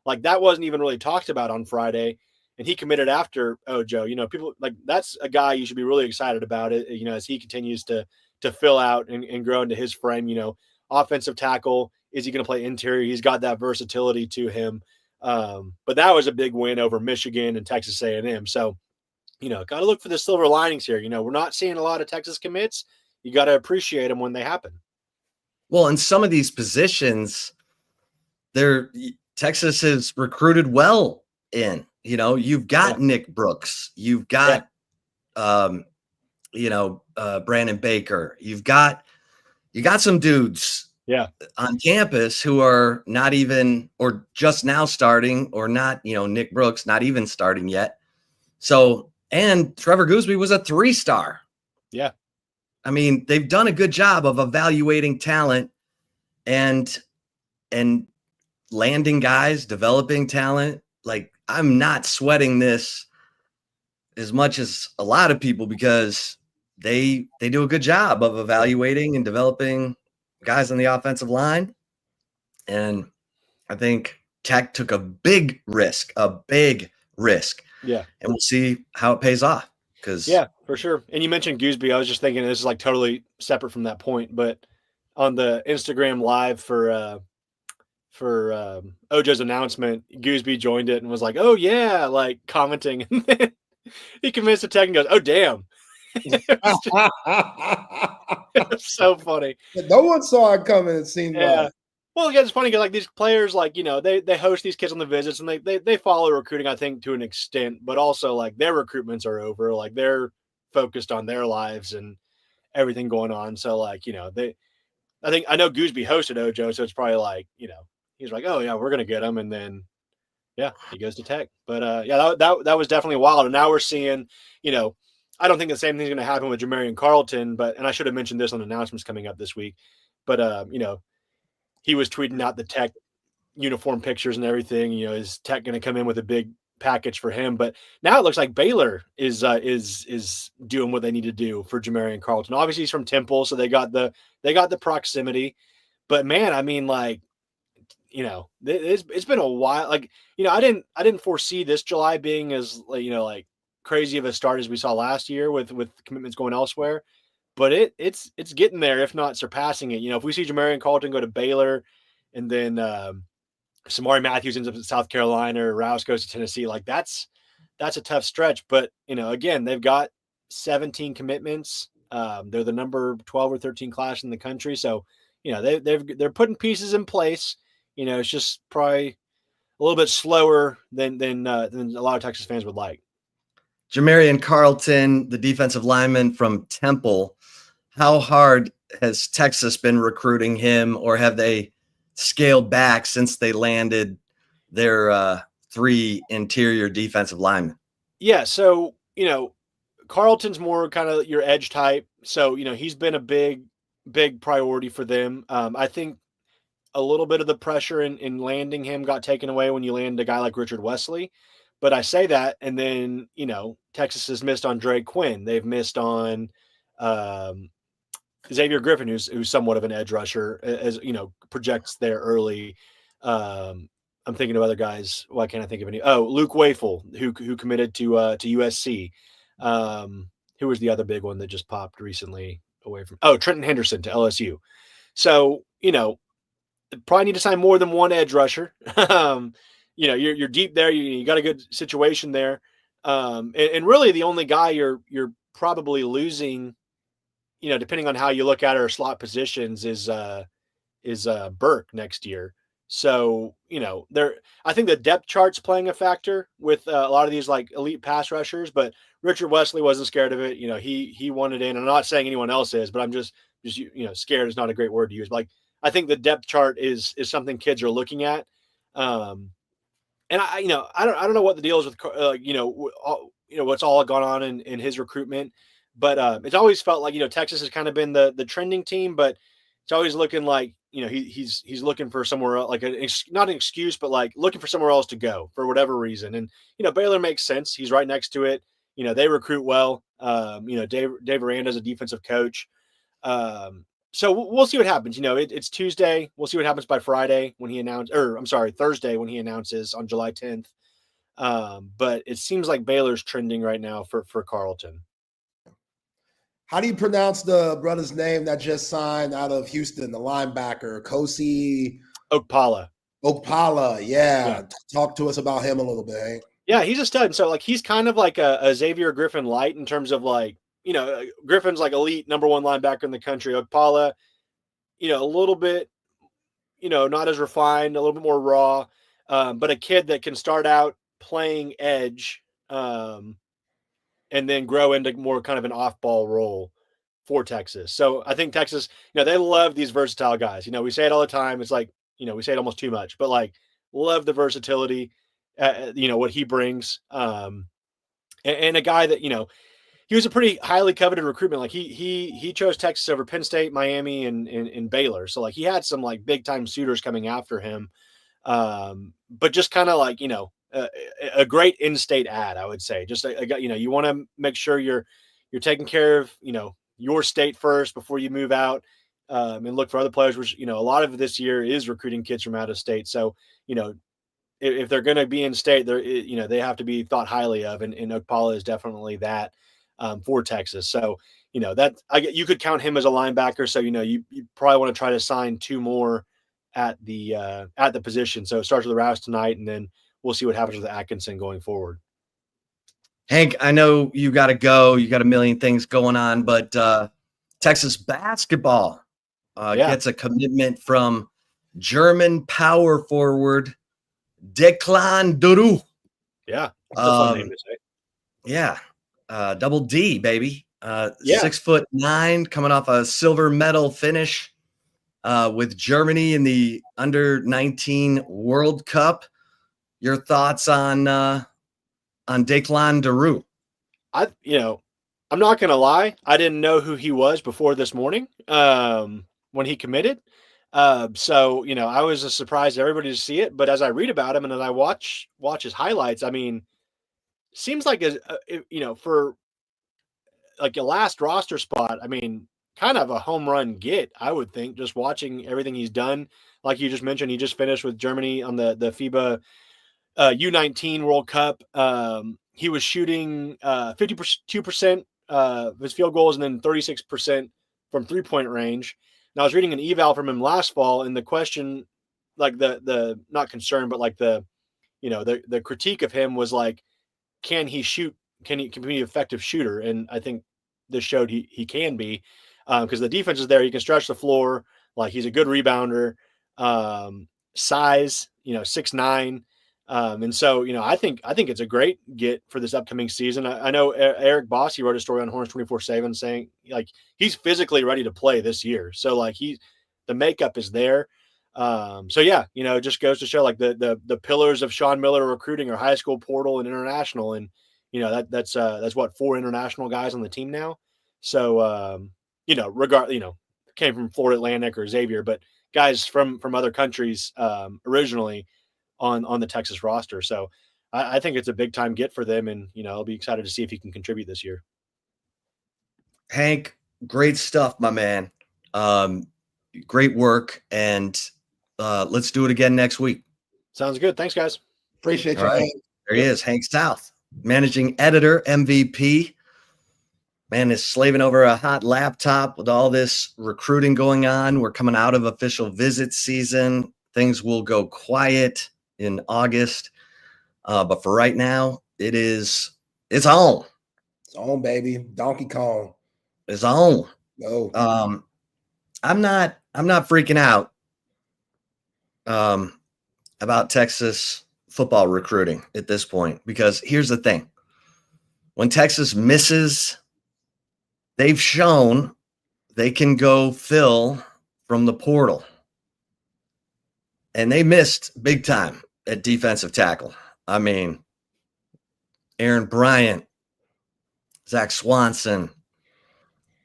Like, that wasn't even really talked about on Friday, and he committed after Ojo. People like, that's a guy you should be really excited about it. As he continues to fill out and grow into his frame. Offensive tackle. Is he going to play interior? He's got that versatility to him. But that was a big win over Michigan and Texas A&M. So, got to look for the silver linings here. We're not seeing a lot of Texas commits. You got to appreciate them when they happen. Well, in some of these positions, Texas has recruited well in. You've got Nick Brooks. You've got, Brandon Baker. You got some dudes on campus who are not even, or just now starting, or not, Nick Brooks, not even starting yet. So, and Trevor Gooseby was a 3-star. Yeah. I mean, they've done a good job of evaluating talent and landing guys, developing talent. Like, I'm not sweating this as much as a lot of people, because they do a good job of evaluating and developing guys on the offensive line. And I think Tech took a big risk. Yeah. And we'll see how it pays off. Yeah, for sure. And you mentioned Gooseby. I was just thinking this is like totally separate from that point, but on the Instagram live for Ojo's announcement, Gooseby joined it and was like, "Oh yeah," like commenting. And then he commits to Tech and goes, "Oh damn." It was so funny. No one saw it coming, it seemed like. Well, yeah, it's funny because like these players, like, they host these kids on the visits and they follow recruiting, I think, to an extent, but also like their recruitments are over. Like, they're focused on their lives and everything going on. So like, I know Gooseby hosted Ojo, so it's probably like, he's like, "Oh yeah, we're gonna get him," and then he goes to Tech. But that was definitely wild. And now we're seeing, I don't think the same thing's gonna happen with Jamarian Carlton, and I should have mentioned this on announcements coming up this week, but he was tweeting out the Tech, uniform pictures and everything. Is Tech going to come in with a big package for him? But now it looks like Baylor is doing what they need to do for Jamarian Carlton. Obviously, he's from Temple, so they got the proximity. But man, I mean, like, it's been a while. Like, I didn't foresee this July being as like crazy of a start as we saw last year with commitments going elsewhere. But it's getting there, if not surpassing it. If we see Jamarian Carlton go to Baylor, and then Samari Matthews ends up in South Carolina, or Rouse goes to Tennessee, like that's a tough stretch. But again, they've got 17 commitments. They're the number 12 or 13 class in the country, so they're putting pieces in place. It's just probably a little bit slower than a lot of Texas fans would like. Jamarian Carlton, the defensive lineman from Temple. How hard has Texas been recruiting him, or have they scaled back since they landed their 3 interior defensive linemen? Yeah, so Carlton's more kind of your edge type, so he's been a big priority for them. I think a little bit of the pressure in landing him got taken away when you land a guy like Richard Wesley. But I say that, and then Texas has missed on Drake Quinn. They've missed on Xavier Griffin, who's somewhat of an edge rusher, as projects there early. I'm thinking of other guys. Why can't I think of any? Oh, Luke Wafel, who committed to USC. Who was the other big one that just popped recently away from? Oh, Trenton Henderson to LSU. So probably need to sign more than one edge rusher. You're deep there. You got a good situation there. And really the only guy you're probably losing, depending on how you look at our slot positions, is Burke next year. So, I think the depth chart's playing a factor with a lot of these like elite pass rushers, but Richard Wesley wasn't scared of it. He wanted in. I'm not saying anyone else is, but I'm just scared is not a great word to use. But like, I think the depth chart is something kids are looking at. And I don't know what the deal is with, what's all gone on in his recruitment, but it's always felt like, Texas has kind of been the trending team, but it's always looking like, he's looking for somewhere else, like not an excuse, but like looking for somewhere else to go for whatever reason. And, Baylor makes sense. He's right next to it. They recruit well. Dave Aranda's a defensive coach. So we'll see what happens. It's Tuesday. We'll see what happens by Friday when he announced, Thursday when he announces on July 10th. But it seems like Baylor's trending right now for Carlton. How do you pronounce the brother's name that just signed out of Houston, the linebacker, Kosi Okpala? Yeah. Talk to us about him a little bit. Hank. Yeah, he's a stud. So like he's kind of like a Xavier Griffin light in terms of like, Griffin's like elite number 1 linebacker in the country. Okpala, a little bit, not as refined, a little bit more raw, but a kid that can start out playing edge and then grow into more kind of an off-ball role for Texas. So I think Texas, they love these versatile guys. We say it all the time. It's like, we say it almost too much, but like love the versatility, what he brings. And a guy that, he was a pretty highly coveted recruitment. Like he chose Texas over Penn State, Miami, and Baylor. So like he had some like big time suitors coming after him. But just kind of like, a great in-state ad, I would say. Just you want to make sure you're taking care of, your state first before you move out, and look for other players, which, a lot of this year is recruiting kids from out of state. So, if they're going to be in state, they have to be thought highly of. And Okpala is definitely that. For Texas. So, you could count him as a linebacker. So, you probably want to try to sign 2 more at the position. So it starts with the Rouse tonight, and then we'll see what happens with Atkinson going forward. Hank, I know you got to go. You got a million things going on, but Texas basketball gets a commitment from German power forward Declan Duru. Yeah. That's a fun name to say. Yeah. Double D, baby. 6'9", coming off a silver medal finish with Germany in the under-19 World Cup. Your thoughts on Declan Duru? I'm not going to lie. I didn't know who he was before this morning when he committed. So, I was a surprise to everybody to see it, but as I read about him and as I watch his highlights, I mean, seems like for like a last roster spot, I mean, kind of a home run get, I would think, just watching everything he's done. Like you just mentioned, he just finished with Germany on the FIBA U19 World Cup. He was shooting 52% of his field goals and then 36% from 3-point range. And I was reading an eval from him last fall, and the question, like the not concern, but like the critique of him was like, can he shoot? Can he be an effective shooter? And I think this showed he can be, because the defense is there. He can stretch the floor. Like, he's a good rebounder. Size, 6'9". And so, I think it's a great get for this upcoming season. I know Eric Bossy wrote a story on Horns 24/7 saying, like, he's physically ready to play this year. So, like, the makeup is there. So yeah, it just goes to show, like, the pillars of Sean Miller recruiting are high school, portal, and international. And, that's what, 4 international guys on the team now. So, came from Florida Atlantic or Xavier, but guys from other countries, originally on the Texas roster. So I think it's a big time get for them. And, I'll be excited to see if he can contribute this year. Hank, great stuff, my man. Great work. And let's do it again next week. Sounds good. Thanks, guys. Appreciate you. Right. There he is, Hank South, managing editor, MVP. Man is slaving over a hot laptop with all this recruiting going on. We're coming out of official visit season. Things will go quiet in August. But for right now, it's on. It's on, baby. Donkey Kong. It's on. No. I'm not freaking out about Texas football recruiting at this point, because here's the thing. When Texas misses, they've shown they can go fill from the portal. And they missed big time at defensive tackle. I mean, Aaron Bryant, Zach Swanson,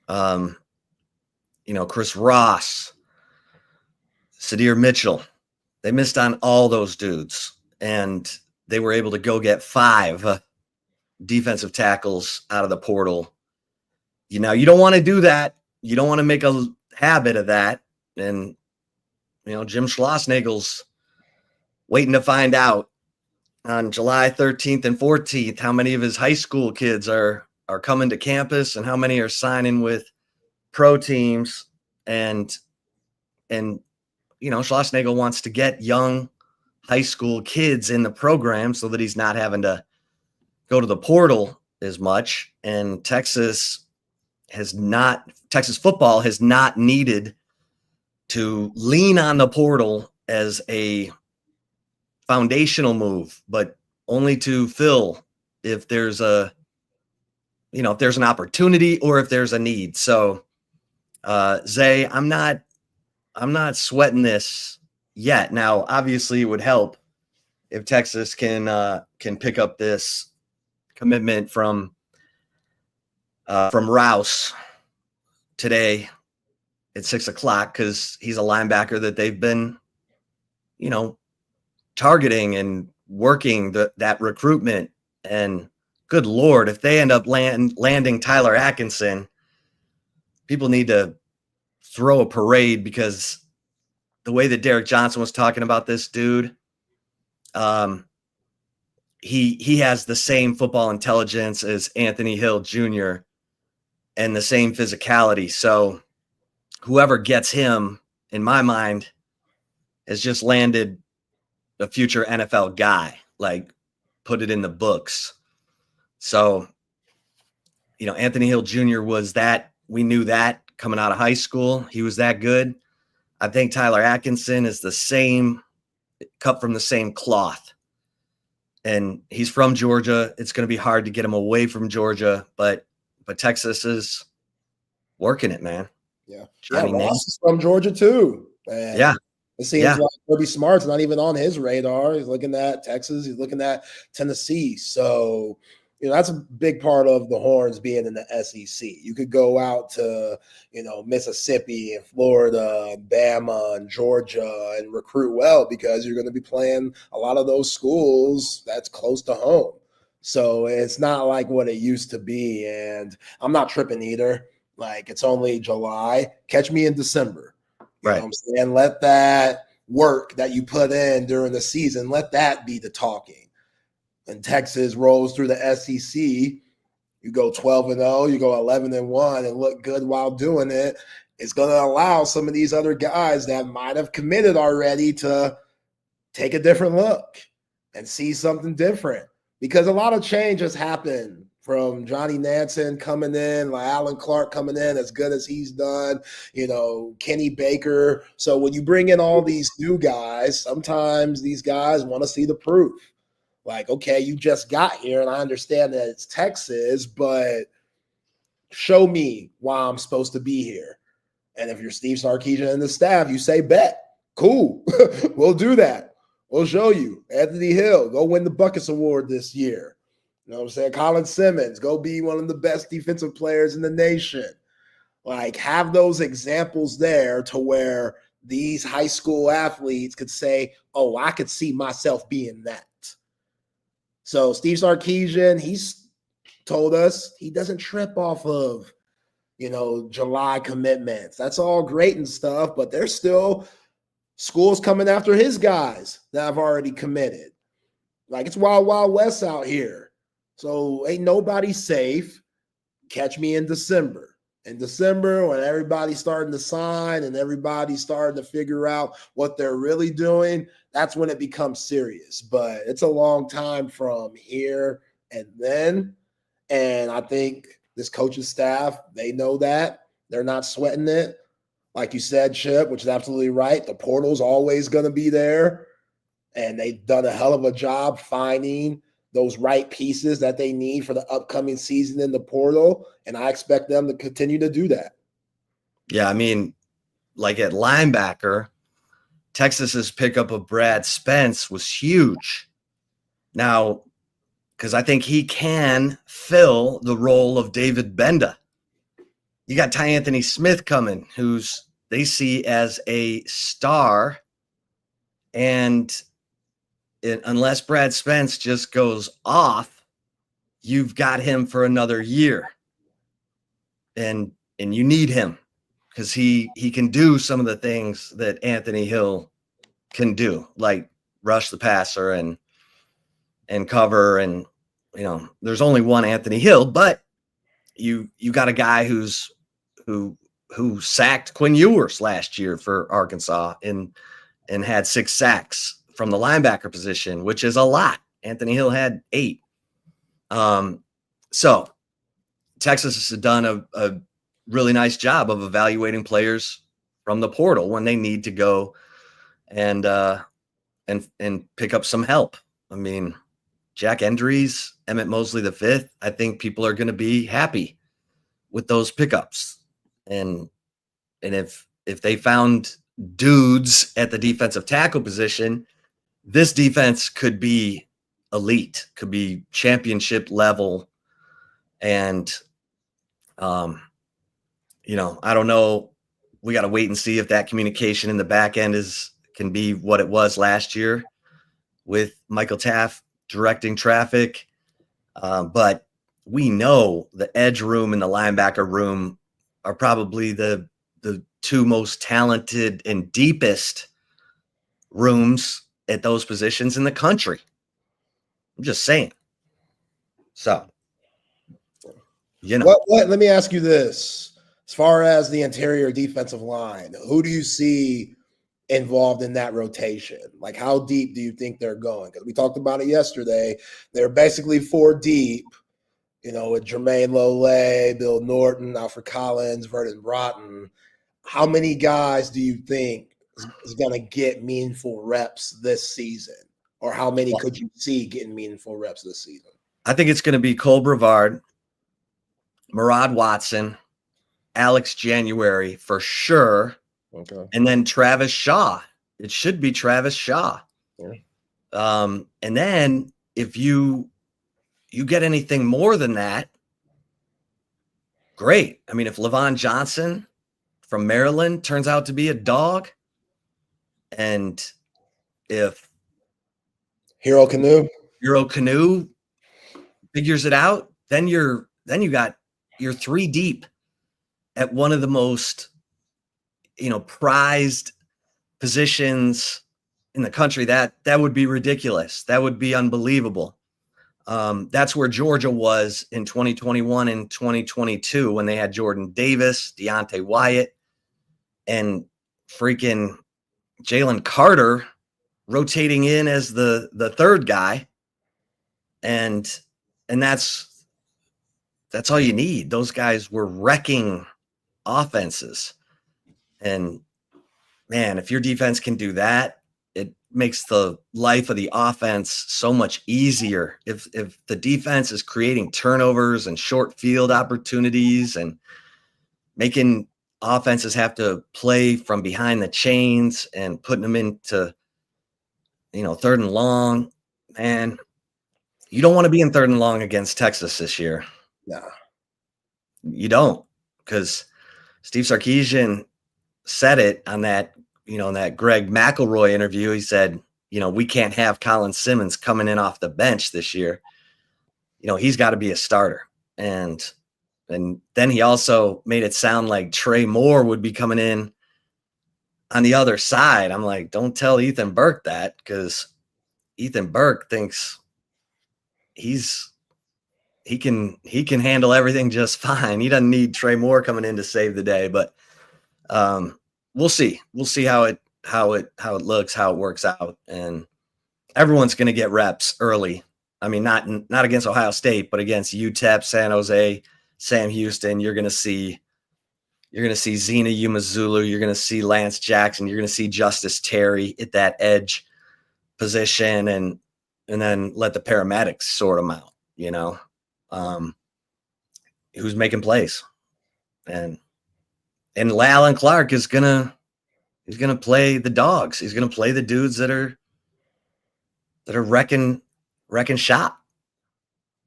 Chris Ross, Sadir Mitchell. They missed on all those dudes. And they were able to go get 5 defensive tackles out of the portal. You don't want to do that. You don't want to make a habit of that. And, Jim Schlossnagel's waiting to find out on July 13th and 14th how many of his high school kids are coming to campus and how many are signing with pro teams. And Schlossnagel wants to get young high school kids in the program so that he's not having to go to the portal as much. And Texas football has not needed to lean on the portal as a foundational move, but only to fill if there's an opportunity or if there's a need. So, Zay, I'm not sweating this yet. Now, obviously, it would help if Texas can pick up this commitment from Rouse today at 6:00, because he's a linebacker that they've been, targeting and working that recruitment. And good Lord, if they end up landing Tyler Atkinson, people need to throw a parade, because the way that Derek Johnson was talking about this dude, he has the same football intelligence as Anthony Hill Jr. and the same physicality. So whoever gets him, in my mind, has just landed a future NFL guy, like, put it in the books. So, Anthony Hill Jr. was that. We knew that coming out of high school. He was that good. I think Tyler Atkinson is the same, cut from the same cloth. And he's from Georgia. It's going to be hard to get him away from Georgia, but Texas is working it, man. Yeah. Johnny Ross is from Georgia too. Man. Yeah. It seems like Kirby Smart's not even on his radar. He's looking at Texas. He's looking at Tennessee. So, that's a big part of the Horns being in the SEC. You could go out to, Mississippi and Florida and Bama and Georgia and recruit well because you're going to be playing a lot of those schools that's close to home. So it's not like what it used to be. And I'm not tripping either. Like, it's only July. Catch me in December. You know what I'm saying? Let that work that you put in during the season, let that be the talking. And Texas rolls through the SEC. You go 12-0, you go 11-1, and look good while doing it. It's going to allow some of these other guys that might have committed already to take a different look and see something different. Because a lot of change has happened from Johnny Nansen coming in, like Alan Clark coming in as good as he's done, Kenny Baker. So when you bring in all these new guys, sometimes these guys want to see the proof. Like, okay, you just got here, and I understand that it's Texas, but show me why I'm supposed to be here. And if you're Steve Sarkisian and the staff, you say, bet. Cool. We'll do that. We'll show you. Anthony Hill, go win the Buckets Award this year. You know what I'm saying? Colin Simmons, go be one of the best defensive players in the nation. Like, have those examples there to where these high school athletes could say, oh, I could see myself being that. So Steve Sarkisian, he's told us he doesn't trip off of, July commitments. That's all great and stuff, but there's still schools coming after his guys that have already committed. Like, it's wild, wild west out here. So ain't nobody safe. Catch me in December. In December, when everybody's starting to sign and everybody's starting to figure out what they're really doing, that's when it becomes serious. But it's a long time from here and then. And I think this coaching staff, they know that. They're not sweating it. Like you said, Chip, which is absolutely right. The portal's always going to be there. And they've done a hell of a job finding those right pieces that they need for the upcoming season in the portal. And I expect them to continue to do that. Yeah, I mean, like at linebacker, Texas's pickup of Brad Spence was huge. Now, because I think he can fill the role of David Benda. You got Ty Anthony Smith coming, who's they see as a star. And unless Brad Spence just goes off, you've got him for another year. And you need him because he can do some of the things that Anthony Hill can do, like rush the passer and cover. And, there's only one Anthony Hill, but you got a guy who sacked Quinn Ewers last year for Arkansas and had 6 sacks from the linebacker position, which is a lot. Anthony Hill had 8. So Texas has done a really nice job of evaluating players from the portal when they need to go and pick up some help. I mean, Jack Endries, Emmett Mosley V, I think people are going to be happy with those pickups. And if they found dudes at the defensive tackle position, this defense could be elite, could be championship level. And, I don't know. We got to wait and see if that communication in the back end can be what it was last year with Michael Taft directing traffic. But we know the edge room and the linebacker room are probably the 2 most talented and deepest rooms at those positions in the country. I'm just saying. So, let me ask you this. As far as the interior defensive line, who do you see involved in that rotation? Like, how deep do you think they're going? Because we talked about it yesterday. They're basically 4 deep, with Jermaine Lole, Bill Norton, Alfred Collins, Vernon Broughton. How many guys do you think is going to get meaningful reps this season? Or how many could you see getting meaningful reps this season? I think it's going to be Cole Brevard, Murad Watson, Alex January for sure. Okay. And then Travis Shaw. It should be Travis Shaw. Yeah. And then if you you get anything more than that, great. I mean, if Levon Johnson from Maryland turns out to be a dog, and if Hero Canoe figures it out, then you're 3 deep at one of the most, prized positions in the country. That would be ridiculous. That would be unbelievable. That's where Georgia was in 2021 and 2022 when they had Jordan Davis, Deontay Wyatt, and freaking Jalen Carter rotating in as the third guy. And that's all you need. Those guys were wrecking offenses. And man, if your defense can do that, it makes the life of the offense so much easier. If the defense is creating turnovers and short field opportunities and making offenses have to play from behind the chains and putting them into, third and long, man, you don't want to be in third and long against Texas this year. No. You don't, because Steve Sarkisian said it on that, that Greg McElroy interview. He said, we can't have Colin Simmons coming in off the bench this year. He's got to be a starter. And then he also made it sound like Trey Moore would be coming in on the other side. I'm like, don't tell Ethan Burke that, because Ethan Burke thinks he can handle everything just fine. He doesn't need Trey Moore coming in to save the day, but we'll see. We'll see how it looks, how it works out. And everyone's going to get reps early. I mean, not against Ohio State, but against UTEP, San Jose, Sam Houston. You're going to see Zena Umazulu. You're going to see Lance Jackson. You're going to see Justice Terry at that edge position, and then let the paramedics sort them out, who's making plays. And Lallin Clark is he's gonna play the dogs. He's gonna play the dudes that are wrecking shop.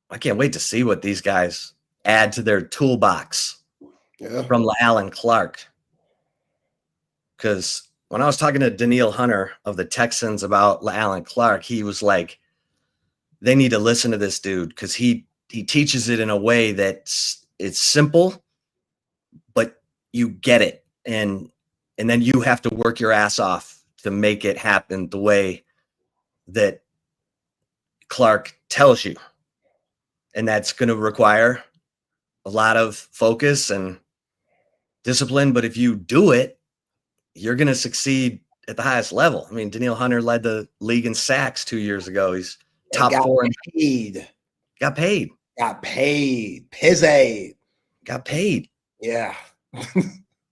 I can't wait to see what these guys add to their toolbox from Lallin Clark. Because when I was talking to Daniil Hunter of the Texans about Lallin Clark, he was like, they need to listen to this dude, because he teaches it in a way that it's simple, but you get it. And then you have to work your ass off to make it happen the way that Clark tells you. And that's going to require a lot of focus and discipline. But if you do it, you're going to succeed at the highest level. I mean, Daniil Hunter led the league in sacks 2 years ago. He's top 4. Got paid. Pizzade. Got paid. Yeah.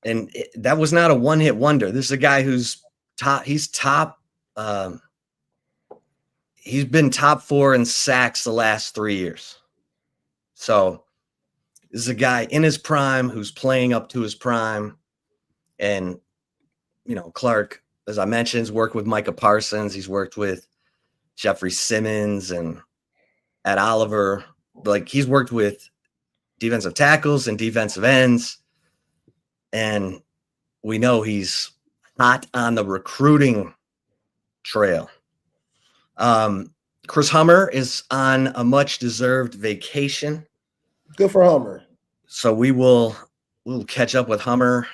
And that was not a one-hit wonder. This is a guy who's top. He's top. He's been top 4 in sacks the last 3 years. So this is a guy in his prime who's playing up to his prime. And, Clark, as I mentioned, has worked with Micah Parsons. He's worked with Jeffrey Simmons and Ed Oliver. Like, he's worked with defensive tackles and defensive ends. And we know he's hot on the recruiting trail. Chris Hummer is on a much-deserved vacation. Good for Hummer. So we'll catch up with Hummer.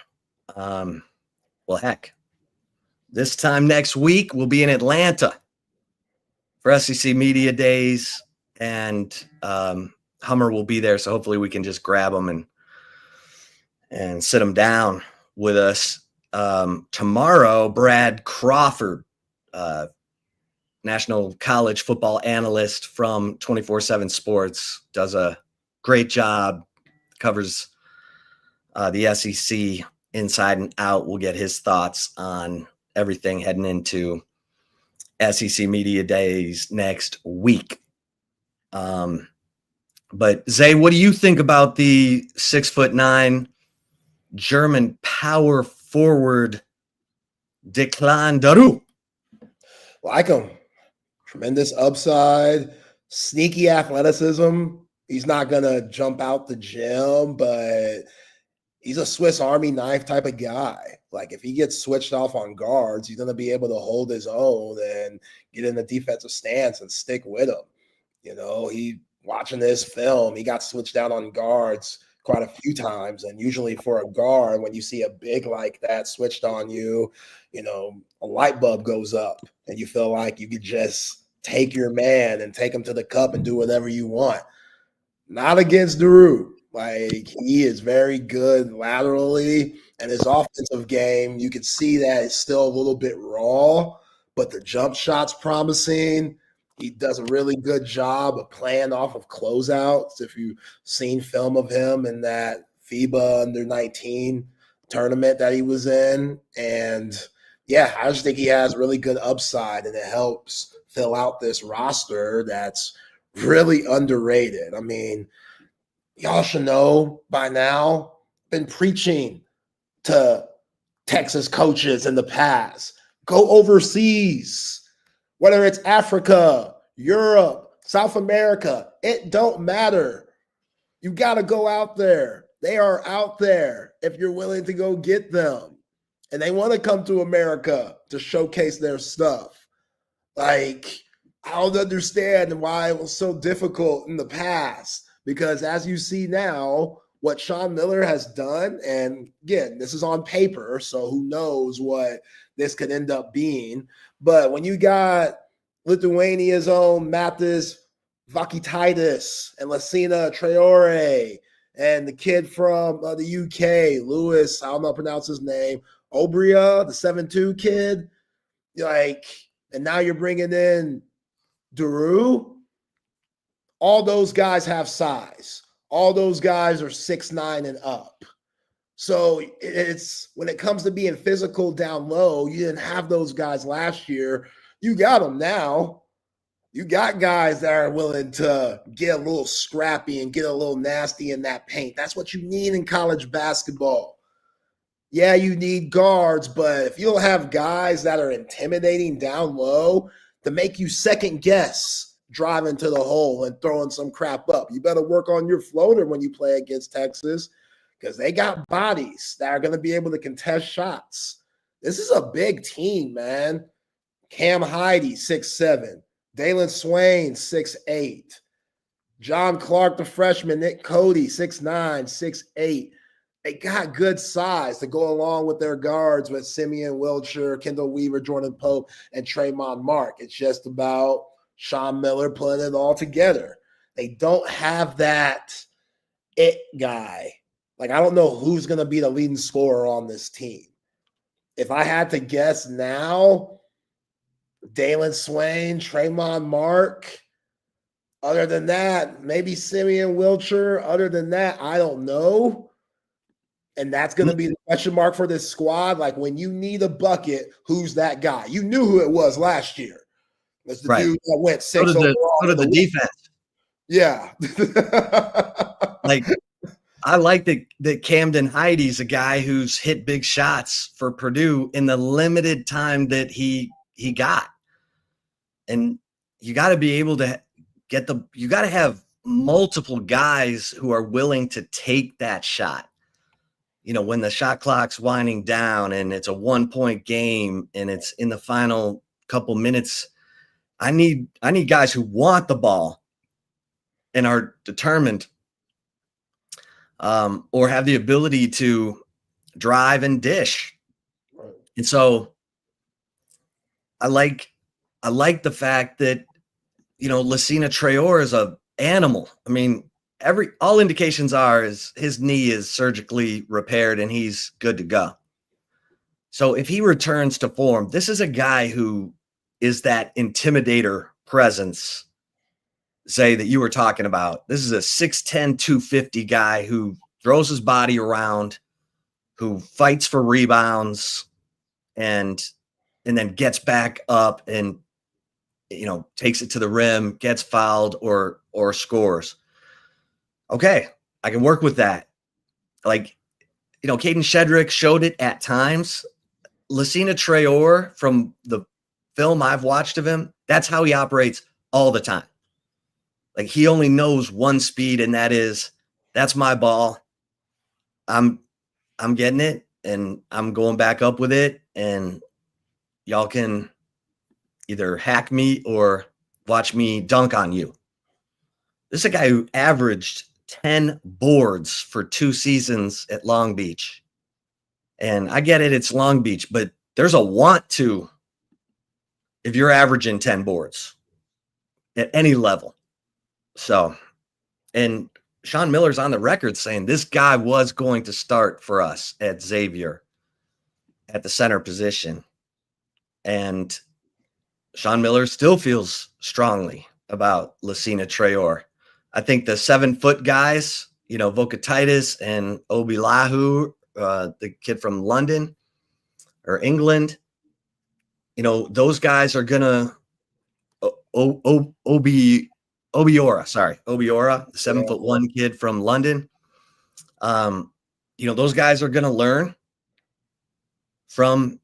Heck, this time next week we'll be in Atlanta for SEC Media Days, and Hummer will be there. So hopefully we can just grab him and sit him down with us. Tomorrow, Brad Crawford, national college football analyst from 24/7 Sports, does a great job, covers the SEC inside and out. We'll get his thoughts on everything heading into SEC Media Days next week. But Zay, what do you think about the 6'9" German power forward Declan Daru? Like him. Tremendous upside. sneaky athleticism. He's not going to jump out the gym, but he's a Swiss Army knife type of guy. Like if he gets switched off on guards, he's going to be able to hold his own and get in the defensive stance and stick with him. You know, he watching this film, he got switched out on guards quite a few times. And usually for a guard, when you see a big like that switched on you, you know, a light bulb goes up and you feel like you could just take your man and take him to the cup and do whatever you want. Not against Drew. Like he is very good laterally, and his offensive game, you can see that it's still a little bit raw, but the jump shot's promising. He does a really good job of playing off of closeouts. If you've seen film of him in that FIBA under-19 tournament that he was in. And yeah, I just think he has really good upside, and it helps fill out this roster that's really underrated. I mean, y'all should know by now, been preaching to Texas coaches in the past. Go overseas, whether it's Africa, Europe, South America, it don't matter. You got to go out there. They are out there if you're willing to go get them. And they want to come to America to showcase their stuff. Like, I don't understand why it was so difficult in the past, because as you see now, what Sean Miller has done, and again, this is on paper, so who knows what this could end up being. But when you got Lithuania's own Matis Vakitaitis and Lassina Traore and the kid from the UK, Lewis, I don't know how to pronounce his name, Obria, the 7'2" kid, like, and now you're bringing in Drew. All those guys have size. All those guys are 6'9" and up. So it's when it comes to being physical down low, you didn't have those guys last year. You got them now. You got guys that are willing to get a little scrappy and get a little nasty in that paint. That's what you need in college basketball. Yeah, you need guards, but if you don't have guys that are intimidating down low to make you second guess driving to the hole and throwing some crap up, you better work on your floater when you play against Texas, because they got bodies that are going to be able to contest shots. This is a big team, man. Cam Heide, 6'7". Dalen Swain, 6'8". John Clark, the freshman. Nick Cody, 6'9", 6'8". They got good size to go along with their guards with Simeon Wilcher, Kendall Weaver, Jordan Pope, and Tremont Mark. It's just about Sean Miller putting it all together. They don't have that it guy. Like, I don't know who's going to be the leading scorer on this team. If I had to guess now, Dalen Swain, Tremont Mark. Other than that, maybe Simeon Wilcher. Other than that, I don't know. And that's going to be the question mark for this squad. Like, when you need a bucket, who's that guy? You knew who it was last year. It's the dude that went 6 overall. So did the defense. Yeah. Like, I like that Camden Heidi's a guy who's hit big shots for Purdue in the limited time that he got. And you got to be able to you got to have multiple guys who are willing to take that shot. You know, when the shot clock's winding down and it's a 1-point game and it's in the final couple minutes, I need guys who want the ball and are determined, or have the ability to drive and dish. And so I like the fact that, you know, Lassina Traore is an animal. I mean, all indications are is his knee is surgically repaired and he's good to go. So if he returns to form, this is a guy who is that intimidator presence, Zay, that you were talking about. This is a 6'10", 250 guy who throws his body around, who fights for rebounds, and then gets back up and, you know, takes it to the rim, gets fouled or scores. Okay, I can work with that. Like, you know, Caden Shedrick showed it at times. Lassina Traore, from the film I've watched of him, that's how he operates all the time. Like, he only knows one speed, and that's my ball. I'm getting it, and I'm going back up with it, and y'all can either hack me or watch me dunk on you. This is a guy who averaged 10 boards for 2 seasons at Long Beach. And I get it, it's Long Beach, but there's a want to if you're averaging 10 boards at any level. So, and Sean Miller's on the record saying this guy was going to start for us at Xavier at the center position. And Sean Miller still feels strongly about Lacina Traore. I think the 7-foot guys, Vocatitis and Obilahu, the kid from London or England, those guys are going to Obiora, the 7'1" kid from London. Those guys are going to learn from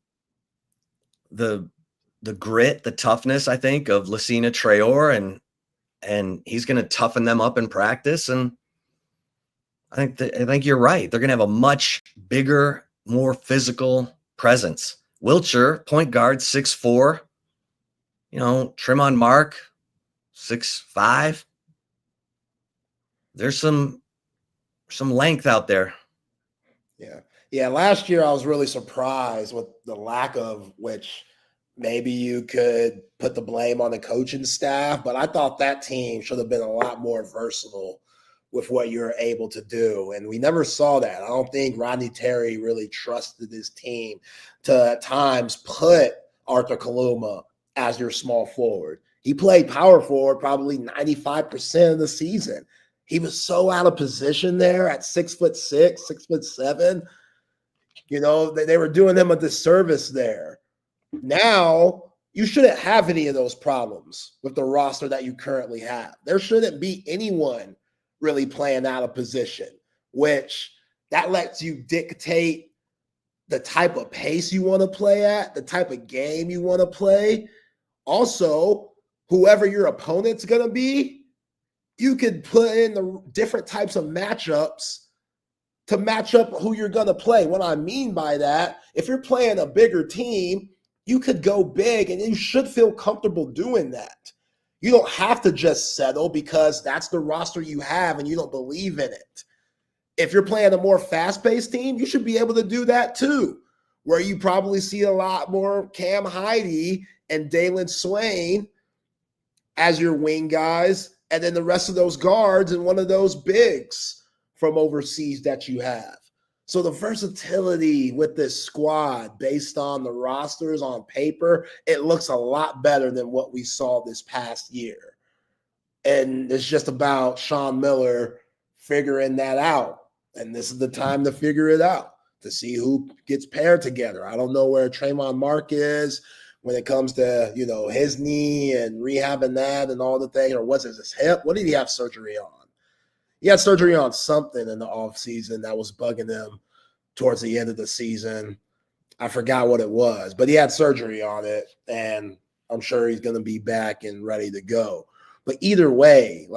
the grit, the toughness, I think, of Lacina Traore, and he's going to toughen them up in practice. And I think you're right. They're going to have a much bigger, more physical presence. Wiltshire, point guard, 6'4", Tremont Mark, 6'5". There's some length out there. Yeah. Last year I was really surprised with the lack of which. Maybe you could put the blame on the coaching staff, but I thought that team should have been a lot more versatile with what you're able to do. And we never saw that. I don't think Rodney Terry really trusted his team to at times put Arthur Kaluma as your small forward. He played power forward probably 95% of the season. He was so out of position there at 6'6", 6'7". They were doing him a disservice there. Now, you shouldn't have any of those problems with the roster that you currently have. There shouldn't be anyone really playing out of position, which that lets you dictate the type of pace you want to play at, the type of game you want to play. Also, whoever your opponent's going to be, you could put in the different types of matchups to match up who you're going to play. What I mean by that, if you're playing a bigger team, you could go big, and you should feel comfortable doing that. You don't have to just settle because that's the roster you have and you don't believe in it. If you're playing a more fast-paced team, you should be able to do that too, where you probably see a lot more Cam Heide and Dalen Swain as your wing guys, and then the rest of those guards and one of those bigs from overseas that you have. So the versatility with this squad based on the rosters on paper, it looks a lot better than what we saw this past year. And it's just about Sean Miller figuring that out. And this is the time to figure it out, to see who gets paired together. I don't know where Tremont Mark is when it comes to, his knee and rehabbing that and all the things, or was it his hip? What did he have surgery on? He had surgery on something in the offseason that was bugging him towards the end of the season. I forgot what it was, but he had surgery on it, and I'm sure he's going to be back and ready to go. But either way,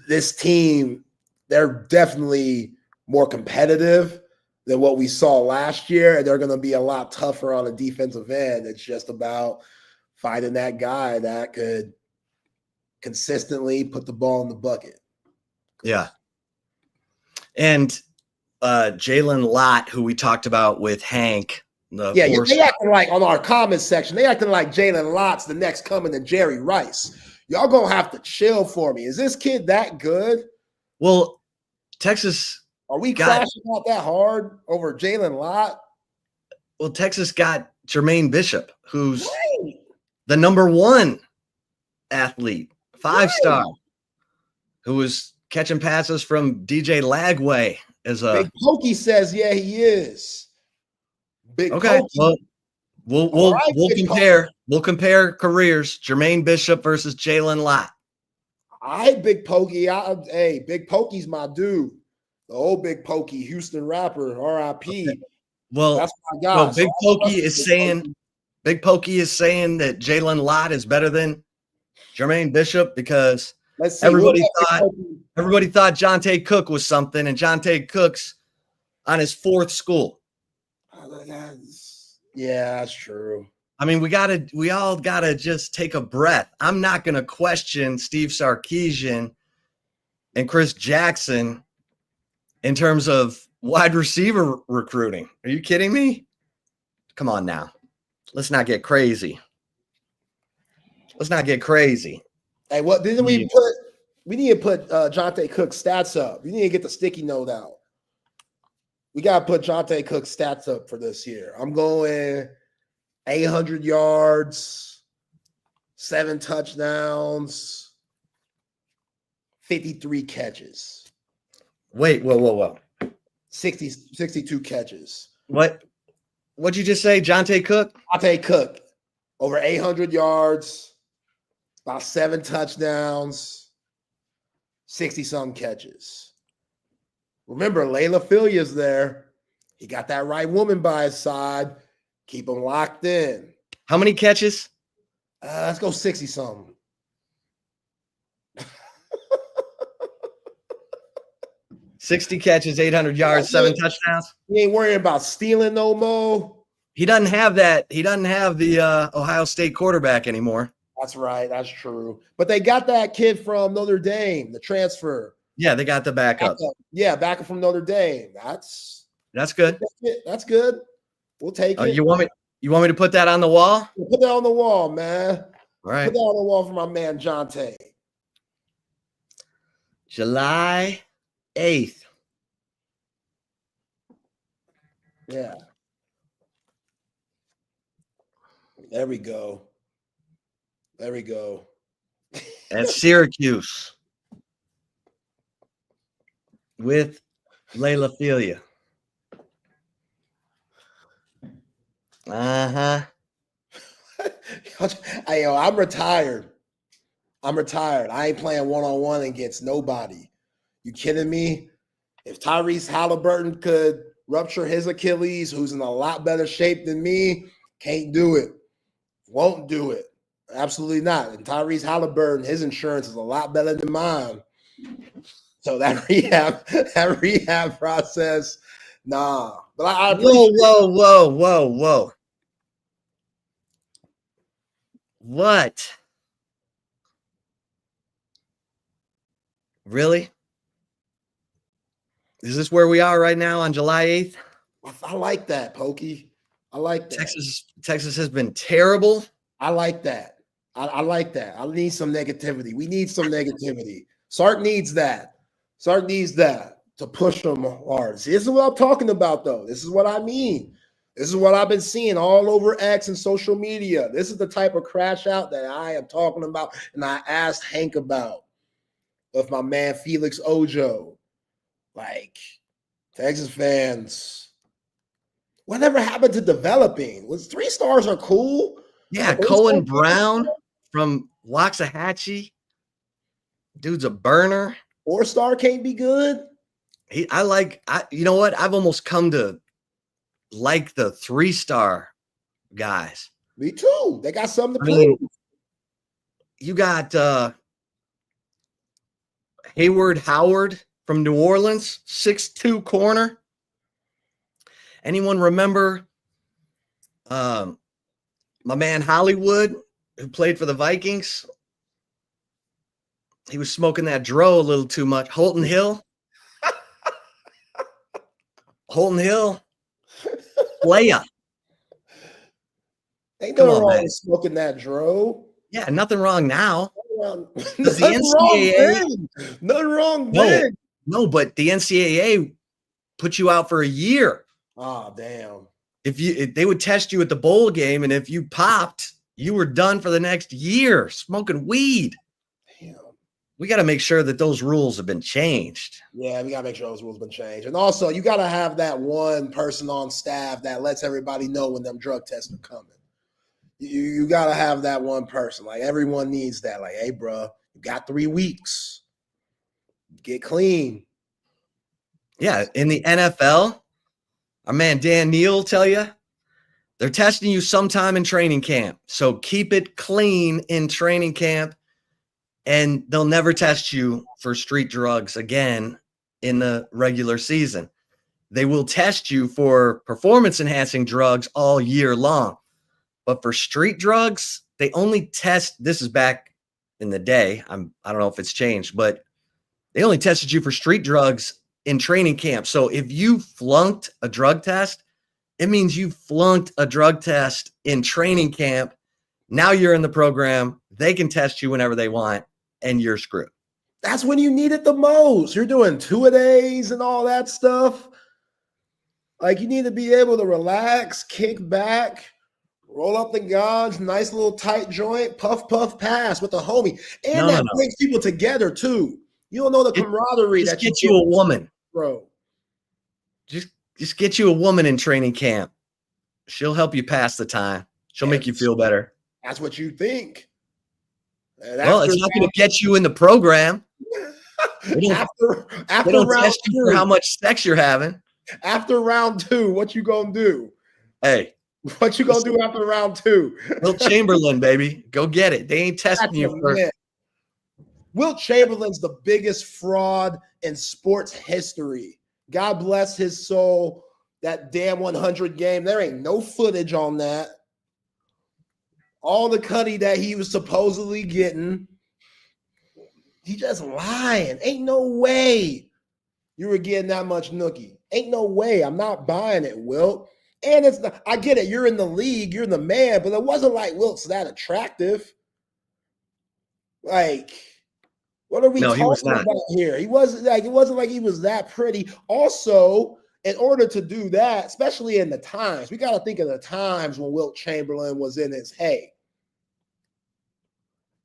this team, they're definitely more competitive than what we saw last year, and they're going to be a lot tougher on the defensive end. It's just about finding that guy that could consistently put the ball in the bucket. Yeah. And Jalen Lott, who we talked about with Hank. They acting like on our comments section, they acting like Jalen Lott's the next coming to Jerry Rice. Y'all going to have to chill for me. Is this kid that good? Well, Texas. Are we crashing out that hard over Jalen Lott? Well, Texas got Jermaine Bishop, who's the number 1 athlete, 5-star, who was catching passes from DJ Lagway Big Pokey says, yeah, he is. Big okay, Pokey. Well, we'll compare. Pokey. We'll compare careers. Jermaine Bishop versus Jalen Lott. All right, Big Pokey. Hey, Big Pokey's my dude. The old Big Pokey, Houston rapper, R.I.P. Okay. Well, that's my guy. Well, Big Pokey is saying that Jalen Lott is better than Jermaine Bishop, because Let's see. everybody thought Jonte Cook was something, and Jonte Cook's on his 4th school. Yeah, that's true. I mean, we all gotta just take a breath. I'm not gonna question Steve Sarkisian and Chris Jackson in terms of wide receiver recruiting. Are you kidding me? Come on now. Let's not get crazy. Hey, what didn't we put? We need to put Jonte Cook's stats up. We need to get the sticky note out. We got to put Jonte Cook's stats up for this year. I'm going 800 yards, 7 touchdowns, 53 catches. Wait, whoa. 62 catches. What'd you just say, Jonte Cook? Jonte Cook, over 800 yards, about 7 touchdowns, 60-some catches. Remember, Layla Filia's there. He got that right woman by his side. Keep him locked in. How many catches? Let's go 60-something. 60 catches, 800 yards, 7 touchdowns. He ain't worrying about stealing no more. He doesn't have that. He doesn't have the Ohio State quarterback anymore. That's right. That's true. But they got that kid from Notre Dame, the transfer. Yeah, they got the backup. Yeah, backup from Notre Dame. That's good. That's good. We'll take it. You want me to put that on the wall? Put that on the wall, man. All right. Put that on the wall for my man Jonte. July 8th. Yeah. There we go. At Syracuse with Layla Filia. I'm retired. I ain't playing one-on-one against nobody. You kidding me? If Tyrese Halliburton could rupture his Achilles, who's in a lot better shape than me, can't do it. Won't do it. Absolutely not. And Tyrese Halliburton, his insurance is a lot better than mine. So that rehab process, nah. But I Whoa. What? Really? Is this where we are right now on July 8th? I like that, Pokey. I like that. Texas has been terrible. I like that. I like that. I need some negativity. We need some negativity. Sark needs that. Sark needs that to push them hard. See, this is what I'm talking about, though. This is what I mean. This is what I've been seeing all over X and social media. This is the type of crash out that I am talking about, and I asked Hank about with my man Felix Ojo. Like, Texas fans, whatever happened to developing? Was 3 stars are cool? Yeah, Cohen Brown from Waxahachie. Dude's a burner. 4-star can't be good. You know what? I've almost come to like the 3-star guys. Me too. They got something to prove. You got Hayward Howard from New Orleans, 6'2" corner. Anyone remember my man Hollywood, who played for the Vikings? He was smoking that dro a little too much. Holton Hill. Playa. Ain't nothing wrong with smoking that dro. Yeah, nothing wrong now. Nothing wrong then. No, but the NCAA put you out for a year. Oh, damn. If they would test you at the bowl game, and if you popped, you were done for the next year smoking weed. Damn. We got to make sure that those rules have been changed. Yeah, we got to make sure those rules have been changed. And also, you got to have that one person on staff that lets everybody know when them drug tests are coming. You got to have that one person. Like, everyone needs that. Like, hey, bro, you got 3 weeks. Get clean. Yeah, in the NFL, our man Dan Neal will tell you, they're testing you sometime in training camp. So keep it clean in training camp and they'll never test you for street drugs again in the regular season. They will test you for performance-enhancing drugs all year long. But for street drugs, they only test, this is back in the day, I don't know if it's changed, but they only tested you for street drugs in training camp. So if you flunked a drug test, it means you flunked a drug test in training camp. Now you're in the program. They can test you whenever they want, and you're screwed. That's when you need it the most. You're doing two-a-days and all that stuff. Like, you need to be able to relax, kick back, roll up the guns, nice little tight joint, puff, puff, pass with a homie. And that brings people together, too. You don't know the camaraderie that you get you a woman. Bro. Just get you a woman in training camp. She'll help you pass the time. She'll make you feel better. That's what you think. Well, it's not going to get you in the program. After they don't round test you for how much sex you're having. After round 2, what you gonna do? Hey, what you gonna do after round 2? Wilt Chamberlain, baby, go get it. They ain't testing you first. Wilt Chamberlain's the biggest fraud in sports history. God bless his soul. That damn 100 game, there ain't no footage on that. All the cutty that he was supposedly getting, he just lying. Ain't no way you were getting that much nookie. Ain't no way. I'm not buying it, Wilt. And it's not, I get it. You're in the league. You're the man. But it wasn't like Wilt's that attractive. Like, what are we talking about here? He wasn't like, it wasn't like he was that pretty. Also, in order to do that, especially in the times, we got to think of the times when Wilt Chamberlain was in his hey.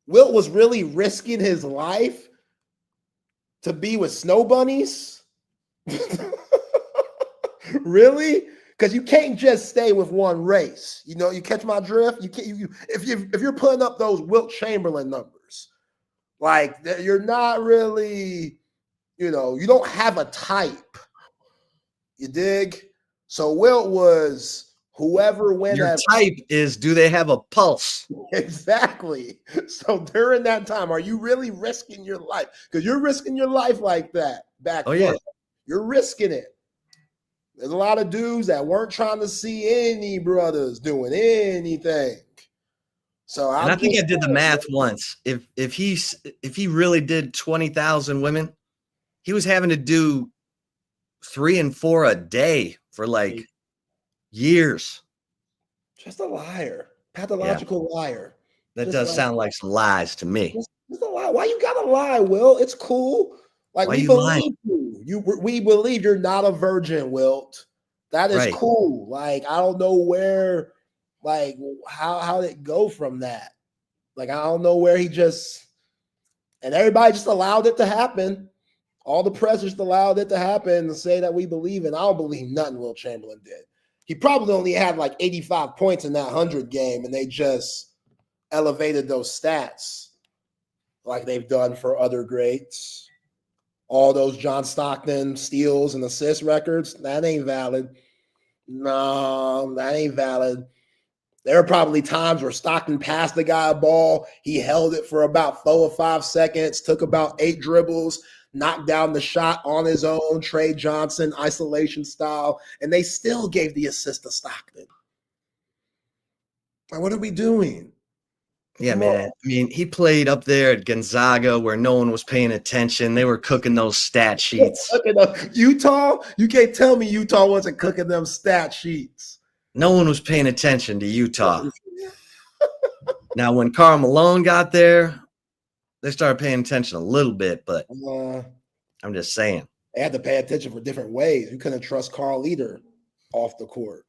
Wilt was really risking his life to be with snow bunnies. Really? Because you can't just stay with one race. You know, you catch my drift. You can't. If you're putting up those Wilt Chamberlain numbers, like you're not really, you know, you don't have a type. You dig? So Wilt was whoever went. Your type is, do they have a pulse? Exactly. So during that time, are you really risking your life? Because you're risking your life like that back then. Yeah. You're risking it. There's a lot of dudes that weren't trying to see any brothers doing anything. So I think I did the math once. If he really did 20,000 women, he was having to do 3 and 4 a day for like years. Just a liar, pathological liar. That just does sound like some lies to me. Just a lie. Why you gotta lie, Will? It's cool. Like, we believe you. We believe you're not a virgin, Wilt. That is cool. Like, I don't know where, like, how did it go from that? Like, I don't know where he just, and everybody just allowed it to happen. All the press just allowed it to happen and say that we believe it. I don't believe nothing Wilt Chamberlain did. He probably only had like 85 points in that 100 game, and they just elevated those stats like they've done for other greats. All those John Stockton steals and assist records, that ain't valid. No, that ain't valid. There are probably times where Stockton passed the guy a ball. He held it for about 4 or 5 seconds, took about 8 dribbles, knocked down the shot on his own, Trey Johnson, isolation style, and they still gave the assist to Stockton. Like, what are we doing? Yeah, man. I mean, he played up there at Gonzaga where no one was paying attention. They were cooking those stat sheets. Utah? You can't tell me Utah wasn't cooking them stat sheets. No one was paying attention to Utah. Now, when Karl Malone got there, they started paying attention a little bit, but I'm just saying. They had to pay attention for different ways. You couldn't trust Carl either off the court.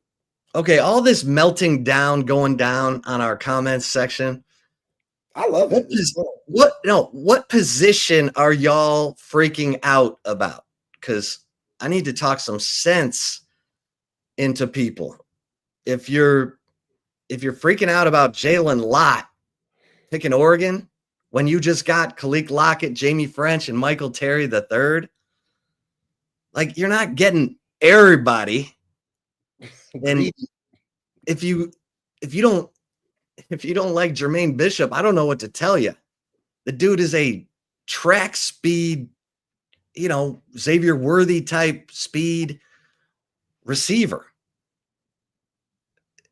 Okay, all this melting down, going down on our comments section. I love it. What position are y'all freaking out about? Because I need to talk some sense into people. If you're freaking out about Jalen Lott picking Oregon when you just got Kalik Lockett, Jamie French, and Michael Terry III, like, you're not getting everybody. And if you don't like Jermaine Bishop, I don't know what to tell you. The dude is a track speed, Xavier Worthy type speed receiver.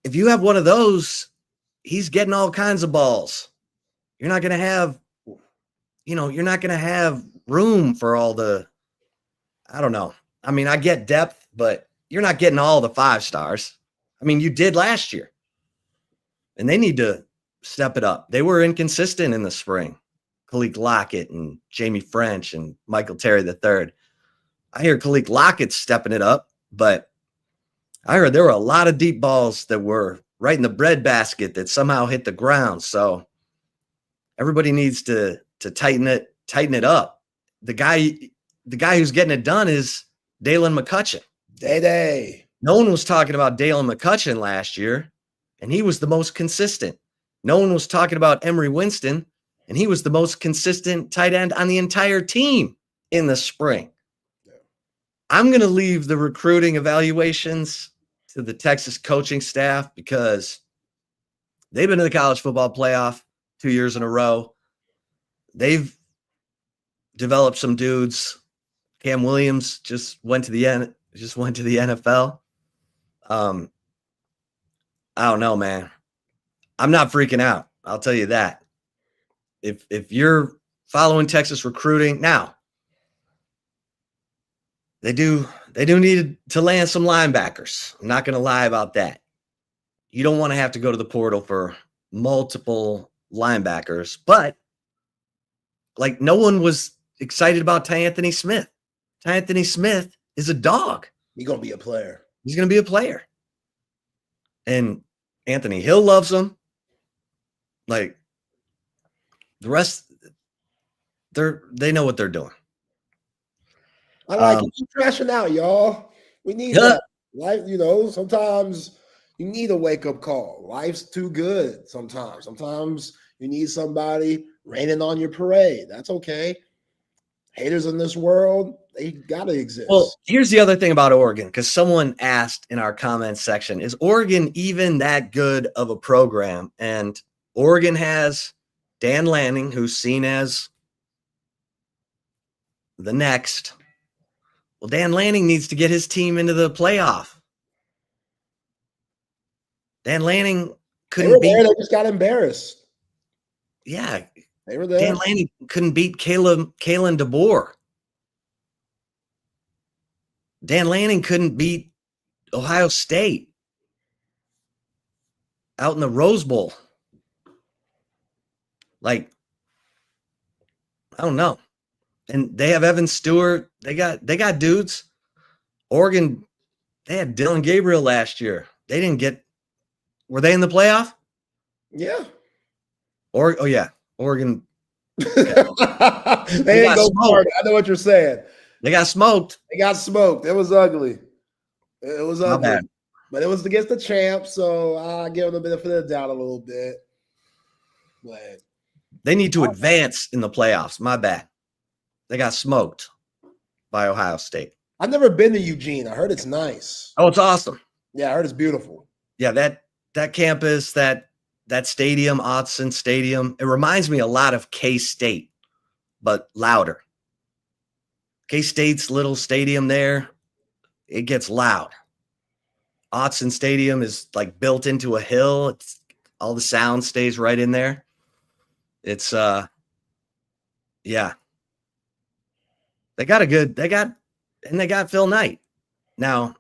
If you have one of those, he's getting all kinds of balls. You're not going to have, you're not going to have room for all the, I don't know. I mean, I get depth, but you're not getting all the 5 stars. I mean, you did last year. And they need to step it up. They were inconsistent in the spring. Khalil Lockett and Jamie French and Michael Terry III. I hear Khalil Lockett's stepping it up, but I heard there were a lot of deep balls that were right in the breadbasket that somehow hit the ground. So everybody needs to tighten it up. The guy who's getting it done is Dalen McCutcheon. Day. No one was talking about Dalen McCutcheon last year, and he was the most consistent. No one was talking about Emery Winston, and he was the most consistent tight end on the entire team in the spring. I'm going to leave the recruiting evaluations to the Texas coaching staff because they've been to the college football playoff 2 years in a row. They've developed some dudes. Cam Williams just went to the NFL. I don't know, man. I'm not freaking out. I'll tell you that. If you're following Texas recruiting now, they do need to land some linebackers. I'm not going to lie about that. You don't want to have to go to the portal for multiple linebackers, but like no one was excited about T'Anthony Smith. T'Anthony Smith is a dog. He's going to be a player. He's going to be a player. And Anthony Hill loves him. Like the rest, they know what they're doing. I like it. Keep trashing out, y'all. We need that. Life, sometimes you need a wake-up call. Life's too good sometimes. Sometimes you need somebody raining on your parade. That's okay. Haters in this world, they got to exist. Well, here's the other thing about Oregon, because someone asked in our comments section, is Oregon even that good of a program? And Oregon has Dan Lanning, who's seen as the next. Well, Dan Lanning needs to get his team into the playoff. Dan Lanning couldn't beat. They just got embarrassed. Yeah, they were there. Dan Lanning couldn't beat Kalen DeBoer. Dan Lanning couldn't beat Ohio State out in the Rose Bowl. Like, I don't know. And they have Evan Stewart. They got dudes. Oregon, they had Dylan Gabriel last year. They didn't get. Were they in the playoff? Yeah. Oregon. They didn't go hard. I know what you're saying. They got smoked. It was ugly. It was ugly. Bad. But it was against the champ, so I give them the benefit of the doubt a little bit. But they need to advance in the playoffs. My bad. They got smoked by Ohio State. I've never been to Eugene. I heard it's nice. Oh, it's awesome. Yeah, I heard it's beautiful. Yeah, that campus, that stadium, Autzen Stadium, it reminds me a lot of K-State, but louder. K-State's little stadium there, it gets loud. Autzen Stadium is like built into a hill. All the sound stays right in there. It's yeah. They got Phil Knight. Now,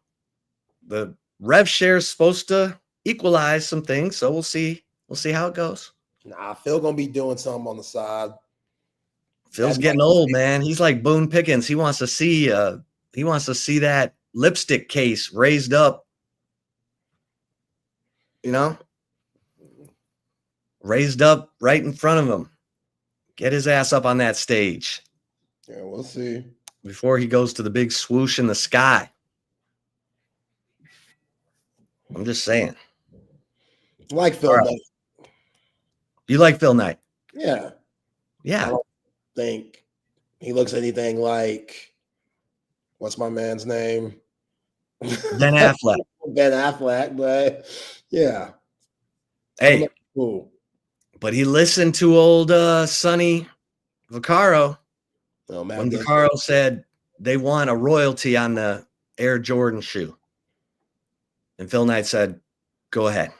the rev share is supposed to equalize some things, so we'll see how it goes. Nah, Phil gonna be doing something on the side. Phil's getting old, man. He's like Boone Pickens. He wants to see that lipstick case raised up. Raised up right in front of him. Get his ass up on that stage. Yeah, we'll see. Before he goes to the big swoosh in the sky. I'm just saying. I like Phil Knight. You like Phil Knight? Yeah. Yeah. I don't think he looks anything like, what's my man's name? Ben Affleck. Ben Affleck, but yeah. Hey. Cool. But he listened to old Sonny Vaccaro, Oh, man, when Vaccaro said they want a royalty on the Air Jordan shoe. And Phil Knight said, go ahead.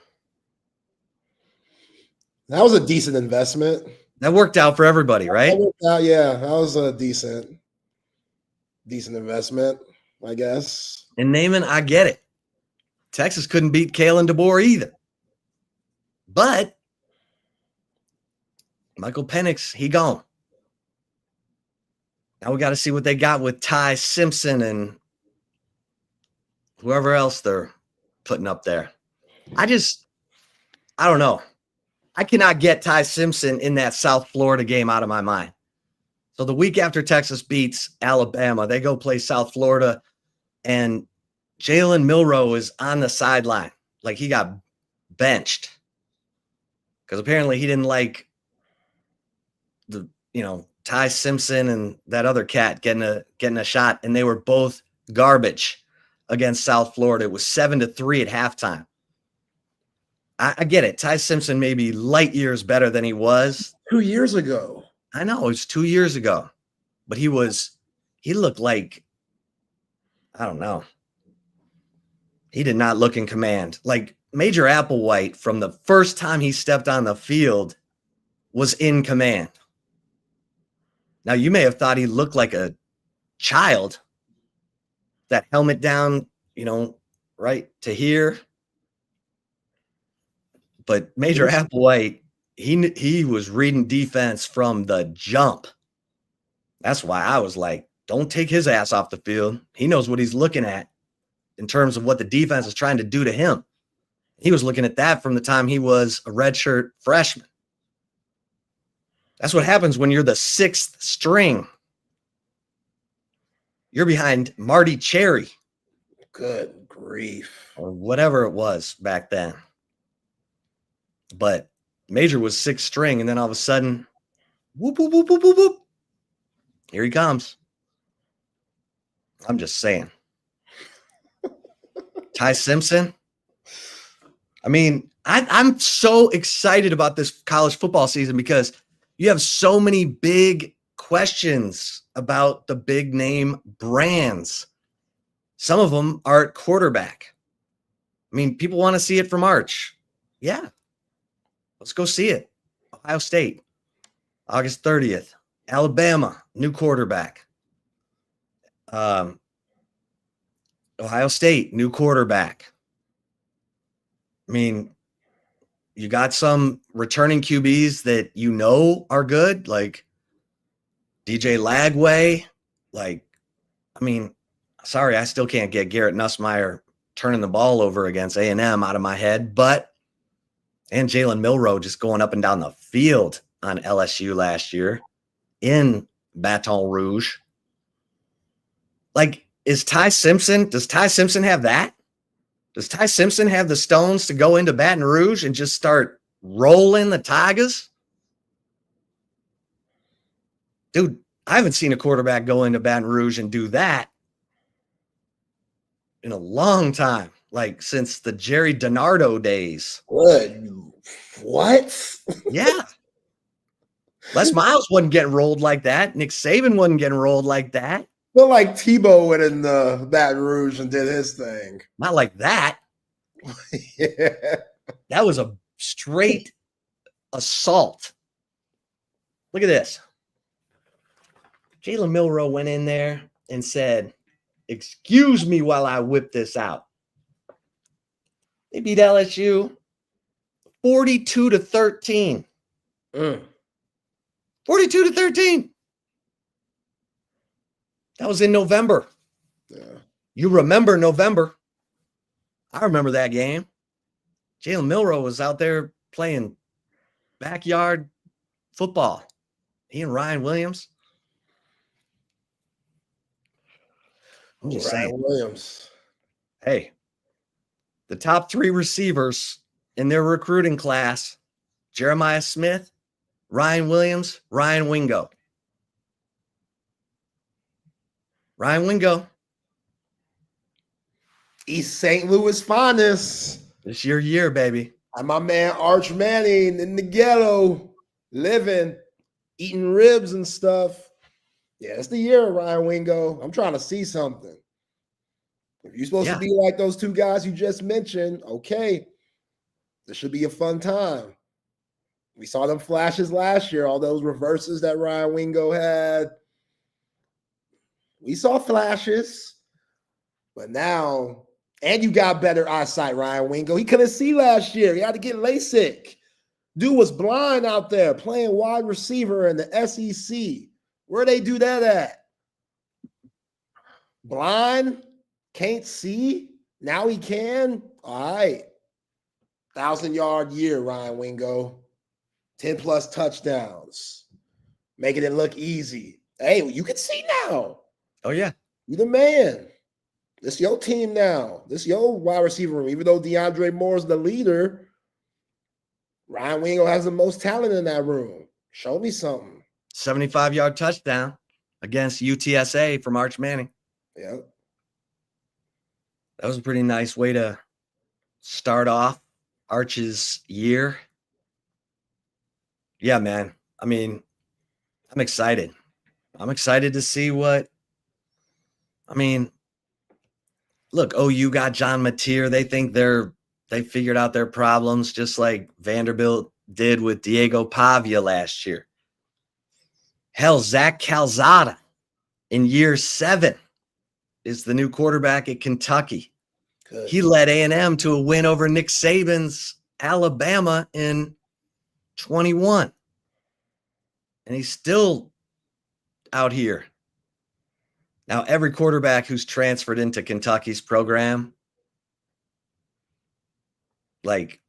that was a decent investment. That worked out for everybody, right? Yeah, that was a decent investment, I guess. And Naaman, I get it. Texas couldn't beat Kalen DeBoer either. But Michael Penix, he gone. Now we got to see what they got with Ty Simpson and whoever else they're putting up there. I don't know. I cannot get Ty Simpson in that South Florida game out of my mind. So the week after Texas beats Alabama, they go play South Florida, and Jalen Milroe is on the sideline. Like, he got benched because apparently he didn't like Ty Simpson and that other cat getting a shot, and they were both garbage against South Florida. It was 7-3 at halftime. I get it. Ty Simpson may be light years better than he was 2 years ago. I know, it was 2 years ago, but he looked like, I don't know. He did not look in command. Like, Major Applewhite, from the first time he stepped on the field, was in command. Now, you may have thought he looked like a child. That helmet down, right to here. But Major Applewhite, he was reading defense from the jump. That's why I was like, don't take his ass off the field. He knows what he's looking at in terms of what the defense is trying to do to him. He was looking at that from the time he was a redshirt freshman. That's what happens when you're the sixth string. You're behind Marty Cherry. Good grief. Or whatever it was back then. But Major was sixth string, and then all of a sudden, whoop, whoop, whoop, whoop, whoop, whoop. Here he comes. I'm just saying. Ty Simpson. I mean, I'm so excited about this college football season because you have so many big questions about the big name brands. Some of them are at quarterback. I mean, people want to see it for March. Yeah. Let's go see it. Ohio State, August 30th. Alabama, new quarterback. Ohio State, new quarterback. I mean, you got some returning QBs that are good, like DJ Lagway. Sorry, I still can't get Garrett Nussmeier turning the ball over against A&M out of my head, and Jalen Milroe just going up and down the field on LSU last year in Baton Rouge. Like, does Ty Simpson have that? Does Ty Simpson have the stones to go into Baton Rouge and just start rolling the Tigers? Dude, I haven't seen a quarterback go into Baton Rouge and do that in a long time. Like, since the Jerry DiNardo days. What? Yeah. Les Miles wasn't getting rolled like that. Nick Saban wasn't getting rolled like that. But like Tebow went in the Baton Rouge and did his thing. Not like that. Yeah. That was a straight assault. Look at this. Jalen Milroe went in there and said, "Excuse me while I whip this out." They beat LSU 42-13. 42-13. That was in November. Yeah. You remember November. I remember that game. Jalen Milroe was out there playing backyard football. He and Ryan Williams. I'm just saying. Williams. Hey, the top three receivers in their recruiting class, Jeremiah Smith, Ryan Williams, Ryan Wingo. Ryan Wingo. East St. Louis finest. It's your year, baby. And my man Arch Manning in the ghetto living. eating ribs and stuff. Yeah, it's the year, Ryan Wingo. I'm trying to see something. If you're supposed to be like those two guys you just mentioned, okay, this should be a fun time. We saw them flashes last year, all those reverses that Ryan Wingo had. We saw flashes, but now, and you got better eyesight, Ryan Wingo. He couldn't see last year. He had to get LASIK. Dude was blind out there playing wide receiver in the SEC. Where they do that at? Blind? Can't see? Now he can? All right. 1,000-yard year, Ryan Wingo. 10-plus touchdowns. Making it look easy. Hey, you can see now. Oh, yeah. You the man. This your team now. This your wide receiver room. Even though DeAndre Moore's the leader, Ryan Wingo has the most talent in that room. Show me something. 75-yard touchdown against UTSA from Arch Manning. Yeah. That was a pretty nice way to start off Arch's year. Yeah, man. I mean, I'm excited. I'm excited to see what – I mean, look, OU got John Mateer. They think they figured out their problems just like Vanderbilt did with Diego Pavia last year. Hell, Zach Calzada in year 7 is the new quarterback at Kentucky. Good. He led A&M to a win over Nick Saban's Alabama in 21. And he's still out here. Now, every quarterback who's transferred into Kentucky's program, like,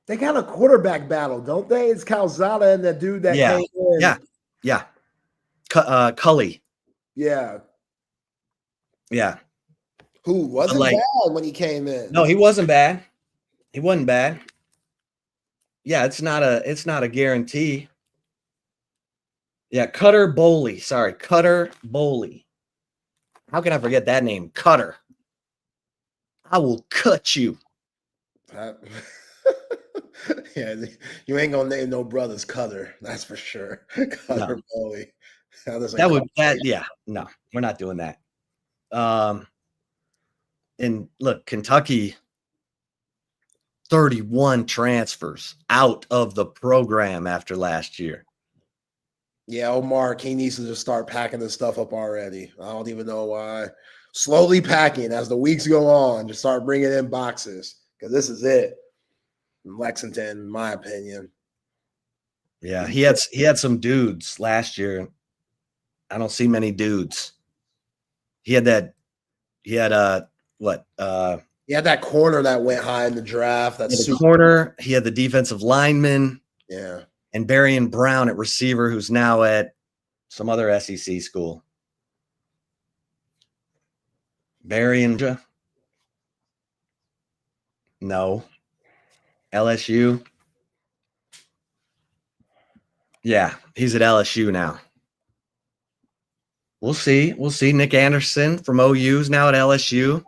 they got a quarterback battle, don't they? It's Calzada and the dude that came in. Yeah. Collier. Yeah. Yeah. Who wasn't bad when he came in. No, he wasn't bad. He wasn't bad. Yeah, it's not a guarantee. Yeah, Cutter Boley. Sorry, Cutter Boley. How can I forget that name? Cutter. I will cut you. Yeah, you ain't gonna name no brothers Cutter. That's for sure. Cutter Boley. No, we're not doing that. And look, Kentucky, 31 transfers out of the program after last year. Yeah, Omar, he needs to just start packing this stuff up already. I don't even know why. Slowly packing as the weeks go on. Just start bringing in boxes because this is it. In Lexington, in my opinion. Yeah, he had some dudes last year. I don't see many dudes. He had that corner that went high in the draft. That's the corner. He had the defensive lineman. Yeah. And Berrien Brown at receiver, who's now at some other SEC school. Berrien. No. LSU. Yeah, he's at LSU now. We'll see. Nick Anderson from OU's now at LSU.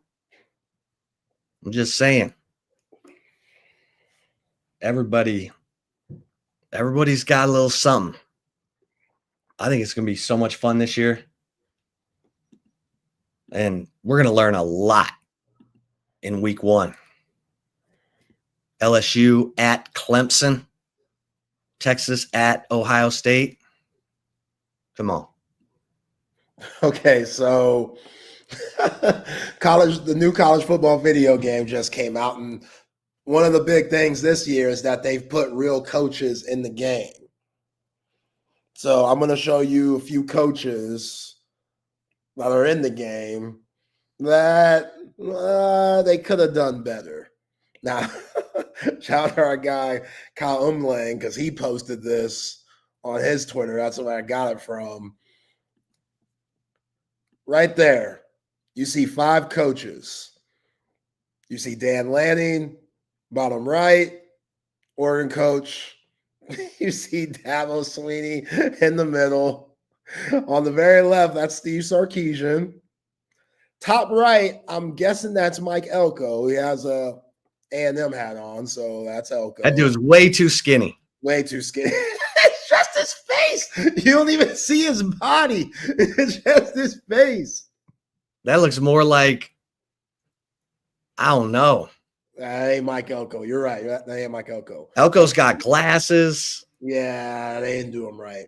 I'm just saying. Everybody's got a little something. I think it's going to be so much fun this year. And we're going to learn a lot in week 1. LSU at Clemson. Texas at Ohio State. Come on. Okay, so the new college football video game just came out, and one of the big things this year is that they've put real coaches in the game. So I'm going to show you a few coaches that are in the game that they could have done better. Now, shout out to our guy, Kyle Umlang, because he posted this on his Twitter. That's where I got it from. Right there, you see 5 coaches. You see Dan Lanning, bottom right, Oregon coach. You see Dabo Sweeney in the middle. On the very left, that's Steve Sarkisian. Top right, I'm guessing that's Mike Elko. He has a A&M hat on, so that's Elko. That dude's way too skinny. Way too skinny. It's just his face. You don't even see his body. It's just his face. That looks more like, I don't know. That ain't Mike Elko. You're right. That ain't Mike Elko. Elko's got glasses. Yeah, they didn't do him right.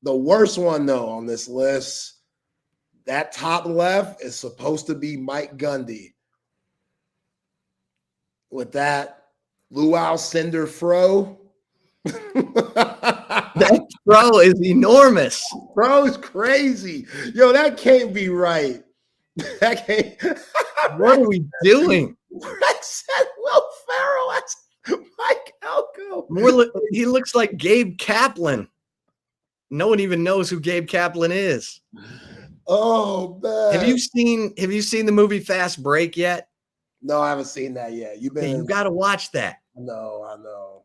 The worst one, though, on this list, that top left is supposed to be Mike Gundy. With that luau cinder fro. That throw is enormous. Bro, it's crazy. Yo, that can't be right. That can't. What are we doing? I said Will Ferrell. That's Mike Elko. He looks like Gabe Kaplan. No one even knows who Gabe Kaplan is. Oh man. Have you seen the movie Fast Break yet? No, I haven't seen that yet. You got to watch that. No, I know.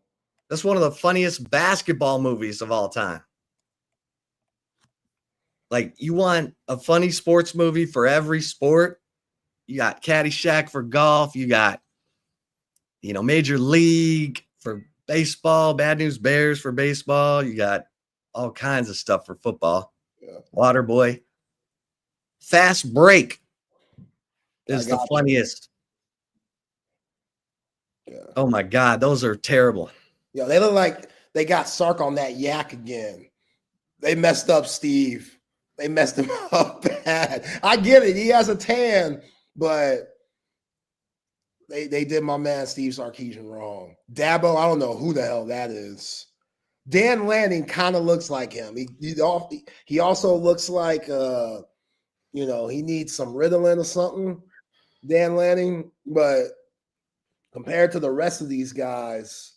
That's one of the funniest basketball movies of all time. Like, you want a funny sports movie for every sport? You got Caddyshack for golf. You got, Major League for baseball, Bad News Bears for baseball. You got all kinds of stuff for football. Yeah. Waterboy. Fast Break is the funniest. Yeah. Oh my God, those are terrible. Yo, they look like they got Sark on that yak again. They messed up Steve. They messed him up bad. I get it. He has a tan, but they did my man Steve Sarkisian wrong. Dabo, I don't know who the hell that is. Dan Lanning kind of looks like him. He also looks like he needs some Ritalin or something. Dan Lanning, but compared to the rest of these guys,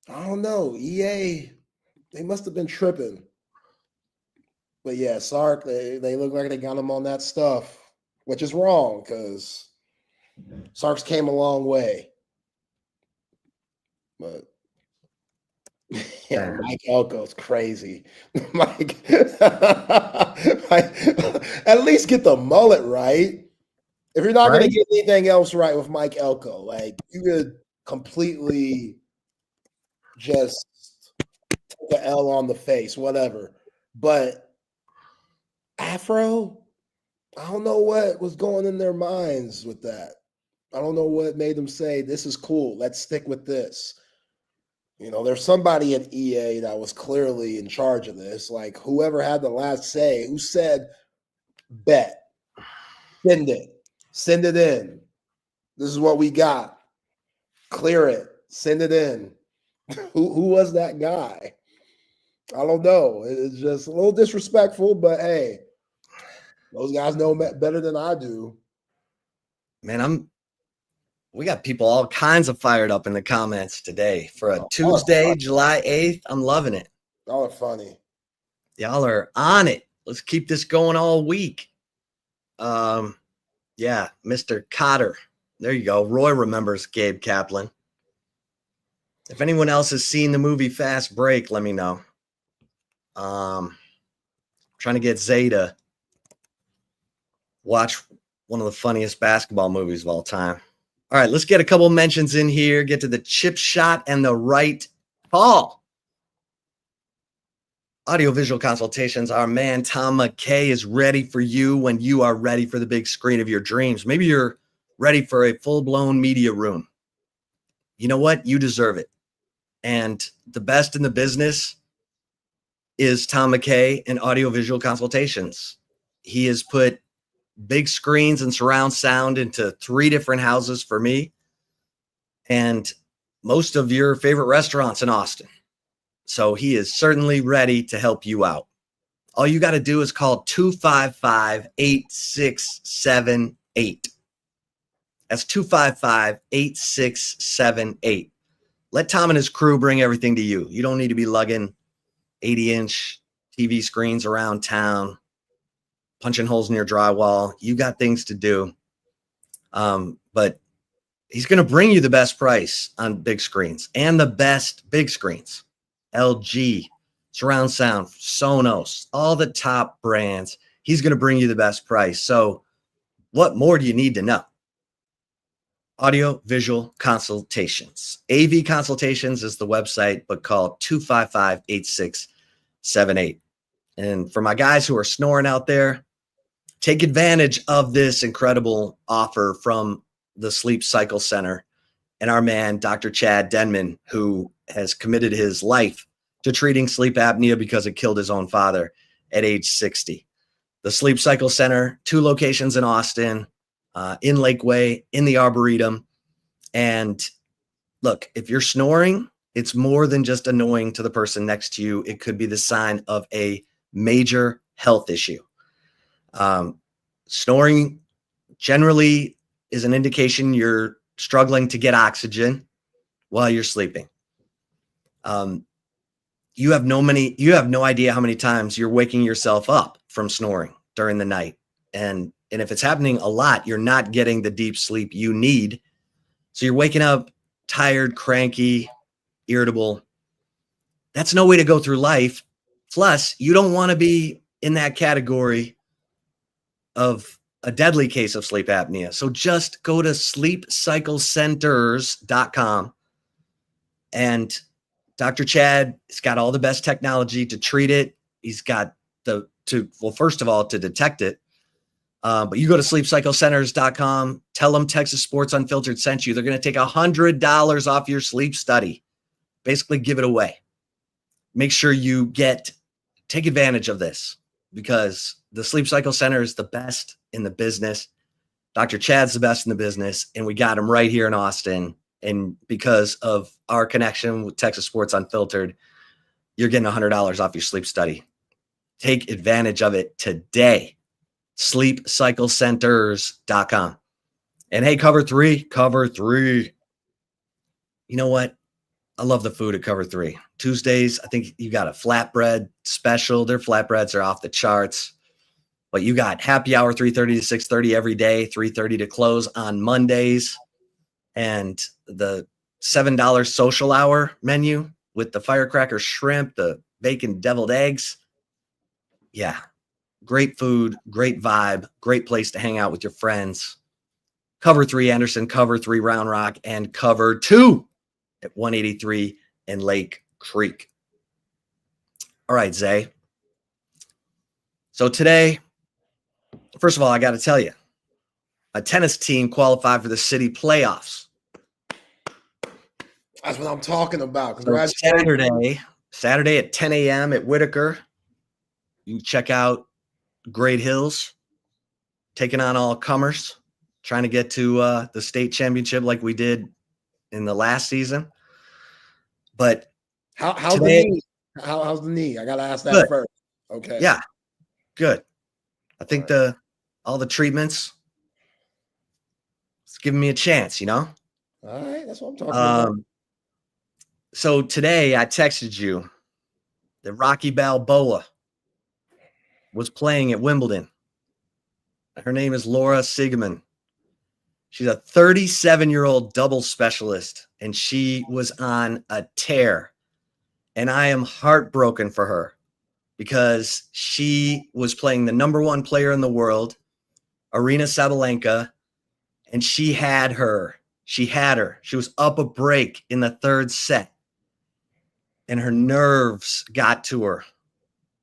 I don't know. EA, they must have been tripping. But yeah, Sark, they look like they got him on that stuff, which is wrong because Sark's came a long way. But yeah, Mike Elko's crazy. Mike, at least get the mullet right. If you're not going to get anything else right with Mike Elko, like you could completely just take the L on the face, whatever. But Afro, I don't know what was going in their minds with that. I don't know what made them say, this is cool. Let's stick with this. There's somebody in EA that was clearly in charge of this. Like whoever had the last say, who said, bet, send it in. This is what we got. Clear it. Send it in. Who was that guy? I don't know. It's just a little disrespectful, but hey, those guys know better than I do. Man, we got people all kinds of fired up in the comments today for a Tuesday, July 8th. I'm loving it. Y'all are funny. Y'all are on it. Let's keep this going all week. Yeah, Mr. Cotter. There you go. Roy remembers Gabe Kaplan. If anyone else has seen the movie Fast Break, let me know. Trying to get Zay to watch one of the funniest basketball movies of all time. All right, let's get a couple mentions in here. Get to the chip shot and the right call. Audiovisual consultations. Our man Tom McKay is ready for you when you are ready for the big screen of your dreams. Maybe you're ready for a full-blown media room. You know what? You deserve it. And the best in the business is Tom McKay in audiovisual consultations. He has put big screens and surround sound into 3 different houses for me and most of your favorite restaurants in Austin. So he is certainly ready to help you out. All you got to do is call 255-8678. That's 255-8678. Let Tom and his crew bring everything to you. You don't need to be lugging 80-inch TV screens around town, punching holes in your drywall. You got things to do. But he's going to bring you the best price on big screens and the best big screens. LG, surround sound, Sonos, all the top brands. He's going to bring you the best price. So what more do you need to know? audio visual consultations. AV Consultations is the website, but call 255-8678. And for my guys who are snoring out there, take advantage of this incredible offer from the Sleep Cycle Center and our man, Dr. Chad Denman, who has committed his life to treating sleep apnea because it killed his own father at age 60. The Sleep Cycle Center, 2 locations in Austin, in Lakeway, in the Arboretum. And look, if you're snoring, it's more than just annoying to the person next to you. It could be the sign of a major health issue. Snoring generally is an indication you're struggling to get oxygen while you're sleeping. You have no idea how many times you're waking yourself up from snoring during the night. And if it's happening a lot, you're not getting the deep sleep you need. So you're waking up tired, cranky, irritable. That's no way to go through life. Plus, you don't want to be in that category of a deadly case of sleep apnea. So just go to sleepcyclecenters.com, and Dr. Chad has got all the best technology to treat it. He's got first of all, to detect it. But you go to sleepcyclecenters.com, tell them Texas Sports Unfiltered sent you. They're going to take $100 off your sleep study. Basically, give it away. Make sure you take advantage of this, because the Sleep Cycle Center is the best in the business. Dr. Chad's the best in the business, and we got him right here in Austin. And because of our connection with Texas Sports Unfiltered, you're getting $100 off your sleep study. Take advantage of it today. sleepcyclecenters.com. And hey, Cover 3. You know what? I love the food at Cover 3. Tuesdays, I think you got a flatbread special. Their flatbreads are off the charts. But you got happy hour 3:30 to 6:30 every day, 3:30 to close on Mondays. And the $7 social hour menu with the firecracker shrimp, the bacon deviled eggs. Yeah. Great food, great vibe, great place to hang out with your friends. Cover 3 Anderson, Cover 3 Round Rock, and Cover 2 at 183 in Lake Creek. All right, Zay. So today, first of all, I got to tell you, a tennis team qualified for the city playoffs. That's what I'm talking about. So Saturday at 10 a.m. at Whitaker. You can check out Great Hills taking on all comers, trying to get to the state championship like we did in the last season. But how's today, the knee? How's the knee? I gotta ask that good. first. Okay. Yeah, good. I think all the treatments, it's giving me a chance, you know? All right, that's what I'm talking about. So today I texted you that Rocky Balboa was playing at Wimbledon. Her name is Laura Siegemund. She's a 37-year-old double specialist, and she was on a tear. And I am heartbroken for her because she was playing the number 1 player in the world, Aryna Sabalenka, and she had her. She was up a break in the 3rd set, and her nerves got to her.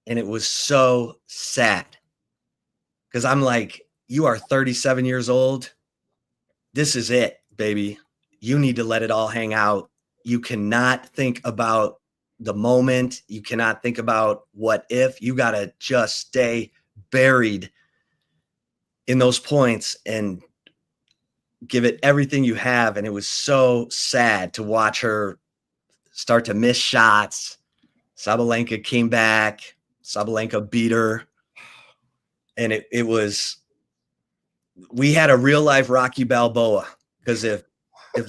And it was so sad because I'm like, you are 37 years old. This is it, baby. You need to let it all hang out. You cannot think about the moment. You cannot think about what if. You got to just stay buried in those points and give it everything you have. And it was so sad to watch her start to miss shots. Sabalenka came back. Sabalenka beat her. And it was, we had a real life Rocky Balboa, because if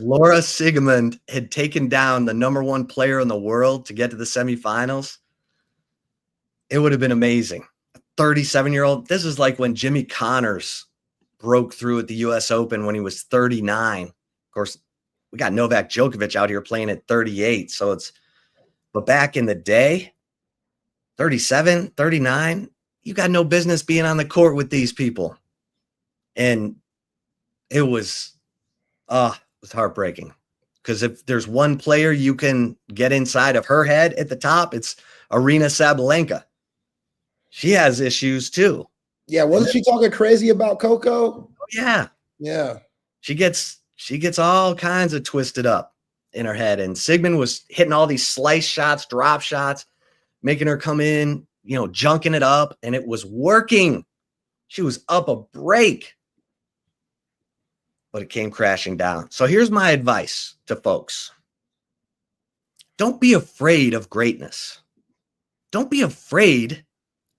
Laura Siegemund had taken down the number 1 player in the world to get to the semifinals, it would have been amazing. A 37-year-old. This is like when Jimmy Connors broke through at the US Open when he was 39. Of course, we got Novak Djokovic out here playing at 38. But back in the day, 37, 39, you got no business being on the court with these people. And it was it was heartbreaking. Because if there's one player you can get inside of her head at the top, it's Arena Sabalenka. She has issues too. Yeah, wasn't she talking crazy about Coco? Yeah. Yeah. She gets all kinds of twisted up in her head. And Sigmund was hitting all these slice shots, drop shots, making her come in, junking it up, and it was working. She was up a break. But it came crashing down. So here's my advice to folks. Don't be afraid of greatness. Don't be afraid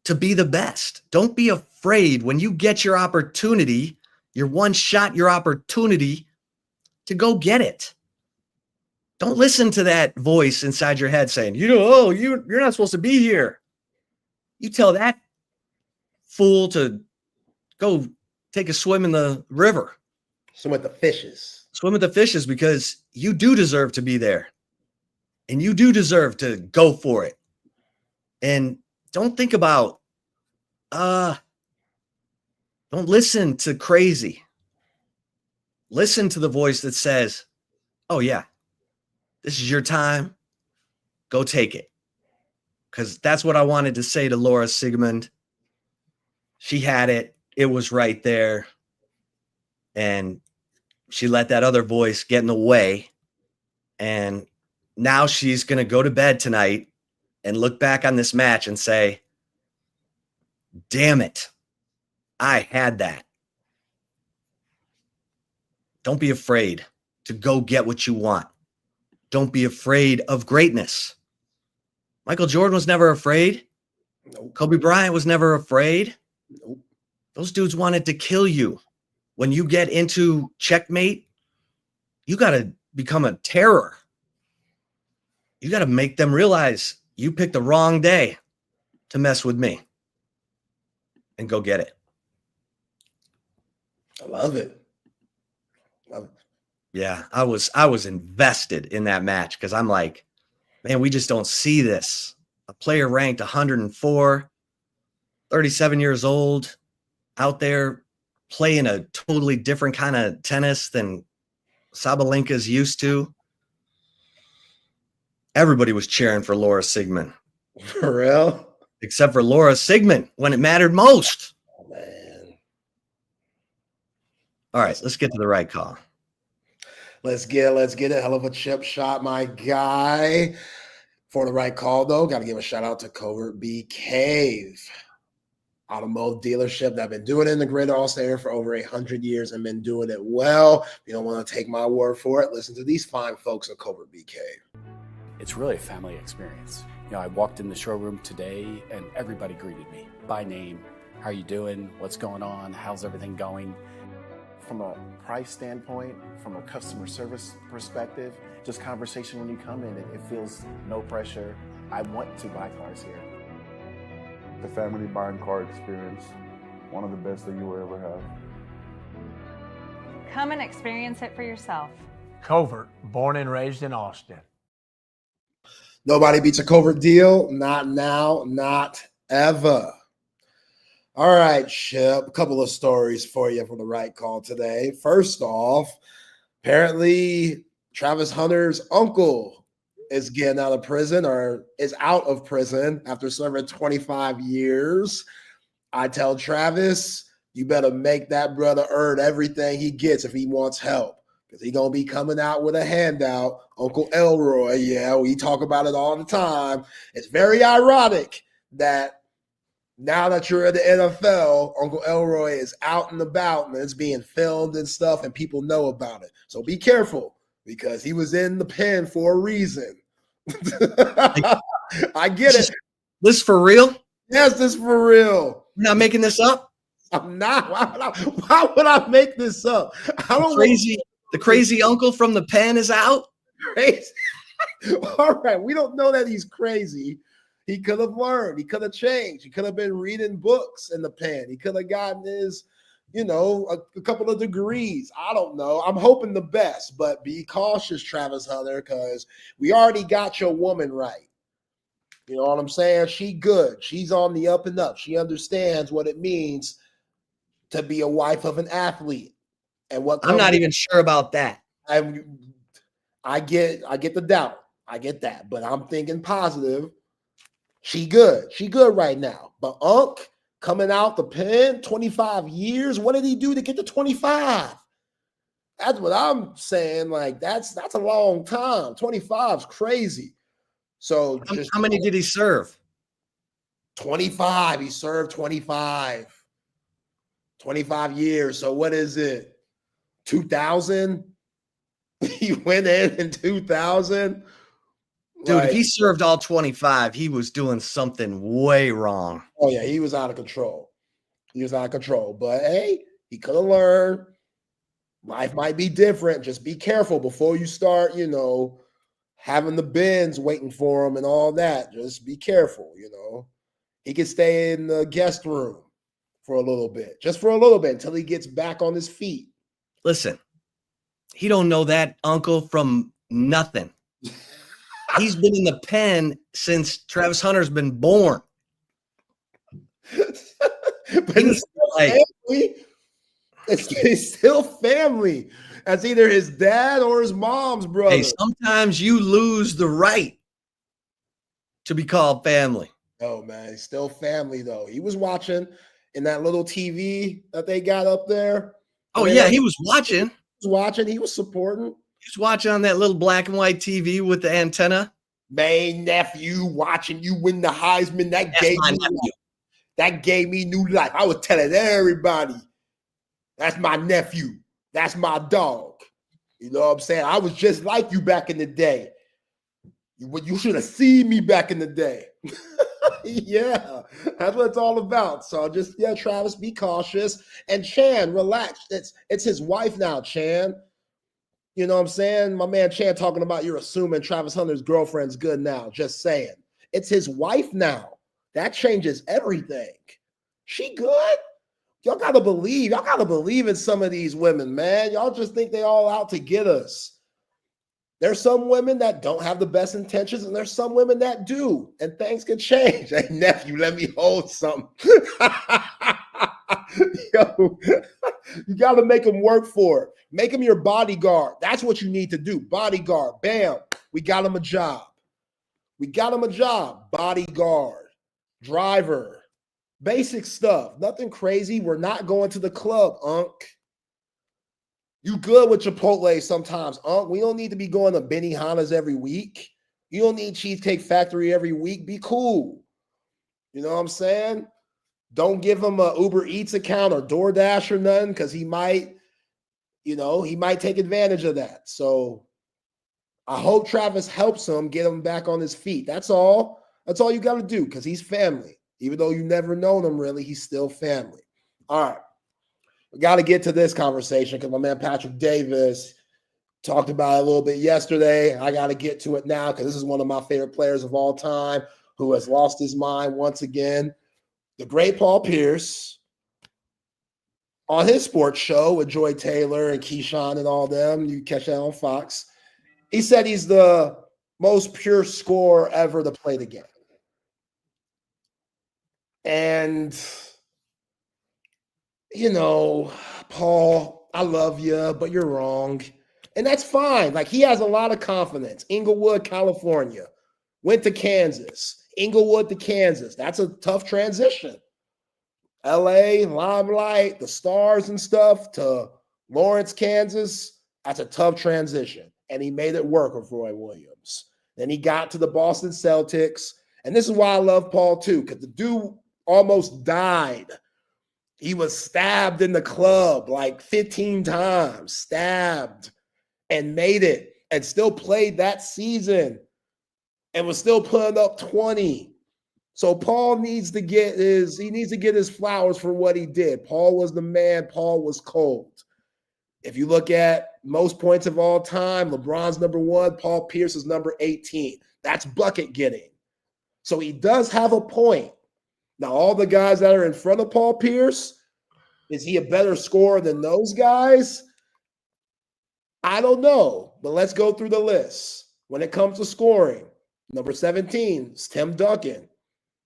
to be the best. Don't be afraid when you get your opportunity, your one shot, your opportunity to go get it. Don't listen to that voice inside your head saying, you're not supposed to be here. You tell that fool to go take a swim in the river. Swim with the fishes. Swim with the fishes, because you do deserve to be there. And you do deserve to go for it. And don't think about, don't listen to crazy. Listen to the voice that says, oh yeah, this is your time. Go take it. Because that's what I wanted to say to Laura Sigmund. She had it. It was right there. And she let that other voice get in the way. And now she's going to go to bed tonight and look back on this match and say, damn it, I had that. Don't be afraid to go get what you want. Don't be afraid of greatness. Michael Jordan was never afraid. Nope. Kobe Bryant was never afraid. Nope. Those dudes wanted to kill you. When you get into checkmate, you got to become a terror. You got to make them realize you picked the wrong day to mess with me, and go get it. I love it. Love it. Yeah, I was invested in that match because I'm like, man, we just don't see this. A player ranked 104, 37 years old, out there playing a totally different kind of tennis than Sabalenka's used to. Everybody was cheering for Laura Sigmund. For real? Except for Laura Sigmund when it mattered most. Oh, man. All right, let's get to the right call. Let's get a hell of a chip shot, my guy. For the right call, though, got to give a shout out to Covert B Cave. Automotive dealership that have been doing it in the greater Austin area for over 100 years and been doing it well. If you don't want to take my word for it, listen to these fine folks at Covert B Cave. It's really a family experience. I walked in the showroom today and everybody greeted me by name. How are you doing? What's going on? How's everything going? From a price standpoint, from a customer service perspective, just conversation when you come in, it feels no pressure. I want to buy cars here. The family buying car experience, one of the best that you will ever have. Come and experience it for yourself. Covert, born and raised in Austin. Nobody beats a Covert deal. Not now, not ever. All right, Chip, a couple of stories for you for the right call today. First off, apparently Travis Hunter's uncle is getting out of prison, or is out of prison after serving 25 years. I tell Travis, you better make that brother earn everything he gets if he wants help, because he's going to be coming out with a handout. Uncle Elroy, yeah, we talk about it all the time. It's very ironic that now that you're in the NFL, Uncle Elroy is out and about and it's being filmed and stuff, and people know about it. So be careful, because he was in the pen for a reason. I get it. This for real? Yes, this is for real. You're not making this up? I'm not. Why would I make this up? I don't The crazy uncle from the pen is out? Crazy. All right. We don't know that he's crazy. He could have learned. He could have changed. He could have been reading books in the pen. He could have gotten his, a couple of degrees. I don't know. I'm hoping the best, but be cautious, Travis Hunter, because we already got your woman right. You know what I'm saying? She good. She's on the up and up. She understands what it means to be a wife of an athlete. And what I'm not even sure about that. I get that. I get the doubt. I get that. But I'm thinking positive. She good. She good right now. But Unc coming out the pen, 25 years. What did he do to get to 25? That's what I'm saying. Like, that's a long time. 25 is crazy. So how many did he serve? 25. He served 25 years. So what is it? 2000? He went in 2000. Dude, if he served all 25, he was doing something way wrong. Oh, yeah, he was out of control. But, hey, he could have learned. Life might be different. Just be careful before you start, having the bins waiting for him and all that. Just be careful, He could stay in the guest room for a little bit. Just for a little bit until he gets back on his feet. Listen, he don't know that uncle from nothing. He's been in the pen since Travis Hunter's been born. But it's still family. That's either his dad or his mom's brother. Hey, sometimes you lose the right to be called family. Oh, man, it's still family, though. He was watching in that little TV that they got up there. Oh, yeah, he was watching. He was supporting. He was watching on that little black and white TV with the antenna. Man, nephew, watching you win the Heisman. That gave me new life. I was telling everybody, that's my nephew. That's my dog. You know what I'm saying? I was just like you back in the day. You should have seen me back in the day. Yeah, that's what it's all about. So Travis, be cautious. And Chan, relax. It's his wife now, Chan. You know what I'm saying? My man Chan talking about you're assuming Travis Hunter's girlfriend's good now. Just saying. It's his wife now. That changes everything. She good? Y'all gotta believe. Y'all gotta believe in some of these women, man. Y'all just think they all out to get us. There's some women that don't have the best intentions, and there's some women that do, and things can change. Hey, nephew, let me hold something. Yo, you got to make him work for it. Make him your bodyguard. That's what you need to do. Bodyguard. Bam. We got him a job. Bodyguard. Driver. Basic stuff. Nothing crazy. We're not going to the club, Unc. You good with Chipotle sometimes, Unc. We don't need to be going to Benihana's every week. You don't need Cheesecake Factory every week. Be cool. You know what I'm saying? Don't give him a Uber Eats account or DoorDash or nothing, because he might take advantage of that. So I hope Travis helps him get him back on his feet. That's all. That's all you got to do, because he's family. Even though you never known him really, he's still family. All right. We got to get to this conversation because my man Patrick Davis talked about it a little bit yesterday. I got to get to it now because this is one of my favorite players of all time who has lost his mind once again. The great Paul Pierce, on his sports show with Joy Taylor and Keyshawn and all them, you catch that on Fox, he said he's the most pure scorer ever to play the game. And, Paul, I love you, but you're wrong. And that's fine. Like, he has a lot of confidence. Inglewood, California. Went to Kansas. Inglewood to Kansas. That's a tough transition. LA, Limelight, the Stars and stuff, to Lawrence, Kansas. That's a tough transition. And he made it work with Roy Williams. Then he got to the Boston Celtics. And this is why I love Paul, too, because the dude almost died. He was stabbed in the club like 15 times, stabbed, and made it, and still played that season, and was still putting up 20. So Paul needs to get his flowers for what he did. Paul was the man. Paul was cold. If you look at most points of all time, LeBron's number 1, Paul Pierce is number 18. That's bucket getting. So he does have a point. Now, all the guys that are in front of Paul Pierce, is he a better scorer than those guys? I don't know, but let's go through the list. When it comes to scoring, number 17 is Tim Duncan.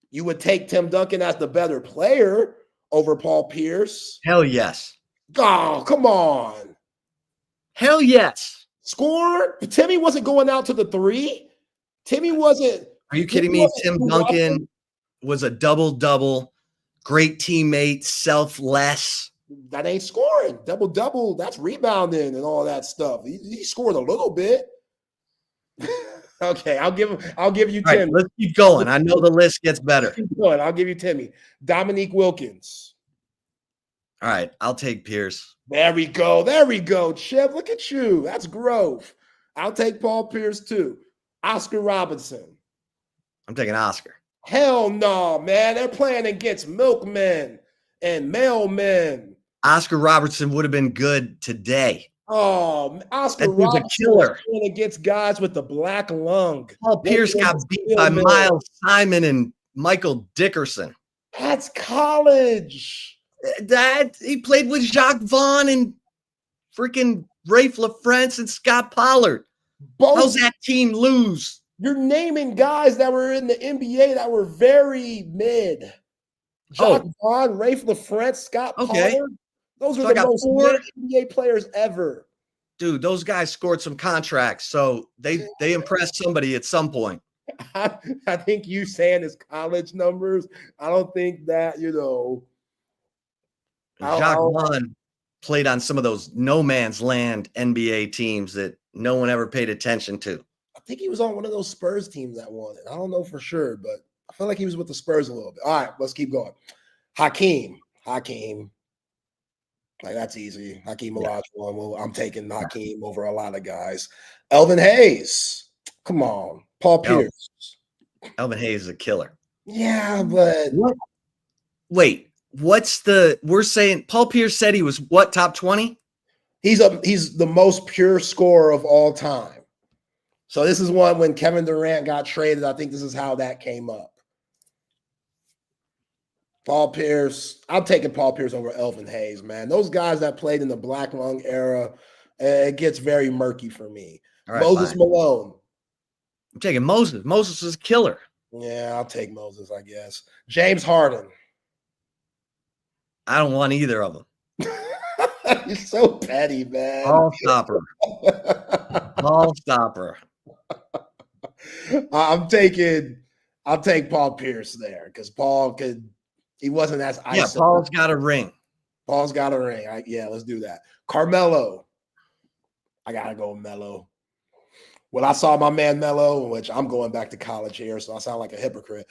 You would take Tim Duncan as the better player over Paul Pierce. Hell yes. Oh, come on. Hell yes. Scored. Timmy wasn't going out to the 3. Timmy wasn't. Are you kidding me? Tim Duncan was a double-double, great teammate, selfless. That ain't scoring. Double-double, that's rebounding and all that stuff. He scored a little bit. Okay, I'll give you Timmy. Right, let's keep going. I know the list gets better. I'll give you Timmy. Dominique Wilkins. All right, I'll take Pierce. There we go. Chip, look at you. That's growth. I'll take Paul Pierce too. Oscar Robinson. I'm taking Oscar. Hell no, man. They're playing against milkmen and mailmen. Oscar Robertson would have been good today. Oh, Oscar That dude's Robinson a killer. playing against guys with the black lung. Paul Pierce got beat by Miles Simon and Michael Dickerson. That's college. That he played with Jacques Vaughn and freaking Rafe LaFrance and Scott Pollard. How's that team lose? You're naming guys that were in the NBA that were very mid. Jacques Vaughn, Rafe LaFrance, Scott Pollard. Those are the most NBA players ever. Dude, those guys scored some contracts, so they impressed somebody at some point. I think you saying his college numbers. I don't think that, Jacques Vaughn played on some of those no man's land NBA teams that no one ever paid attention to. I think he was on one of those Spurs teams that won it. I don't know for sure, but I feel like he was with the Spurs a little bit. All right, let's keep going. Hakeem. Like, that's easy. Hakeem Olajuwon. Well, I'm taking Hakeem over a lot of guys. Elvin Hayes. Come on. Paul Pierce. Elvin Hayes is a killer. Yeah, but wait, we're saying Paul Pierce said he was what, top 20? He's the most pure scorer of all time. So this is one when Kevin Durant got traded. I think this is how that came up. Paul Pierce. I'm taking Paul Pierce over Elvin Hayes, man. Those guys that played in the Black Lung era, it gets very murky for me. Right, Moses Malone. I'm taking Moses. Moses is a killer. Yeah, I'll take Moses, I guess. James Harden. I don't want either of them. You're so petty, man. Ball stopper. I'll take Paul Pierce there because he wasn't as isolated. Yeah, Paul's got a ring. Let's do that. Carmelo. I gotta go Melo. When I saw my man Melo, which I'm going back to college here, so I sound like a hypocrite.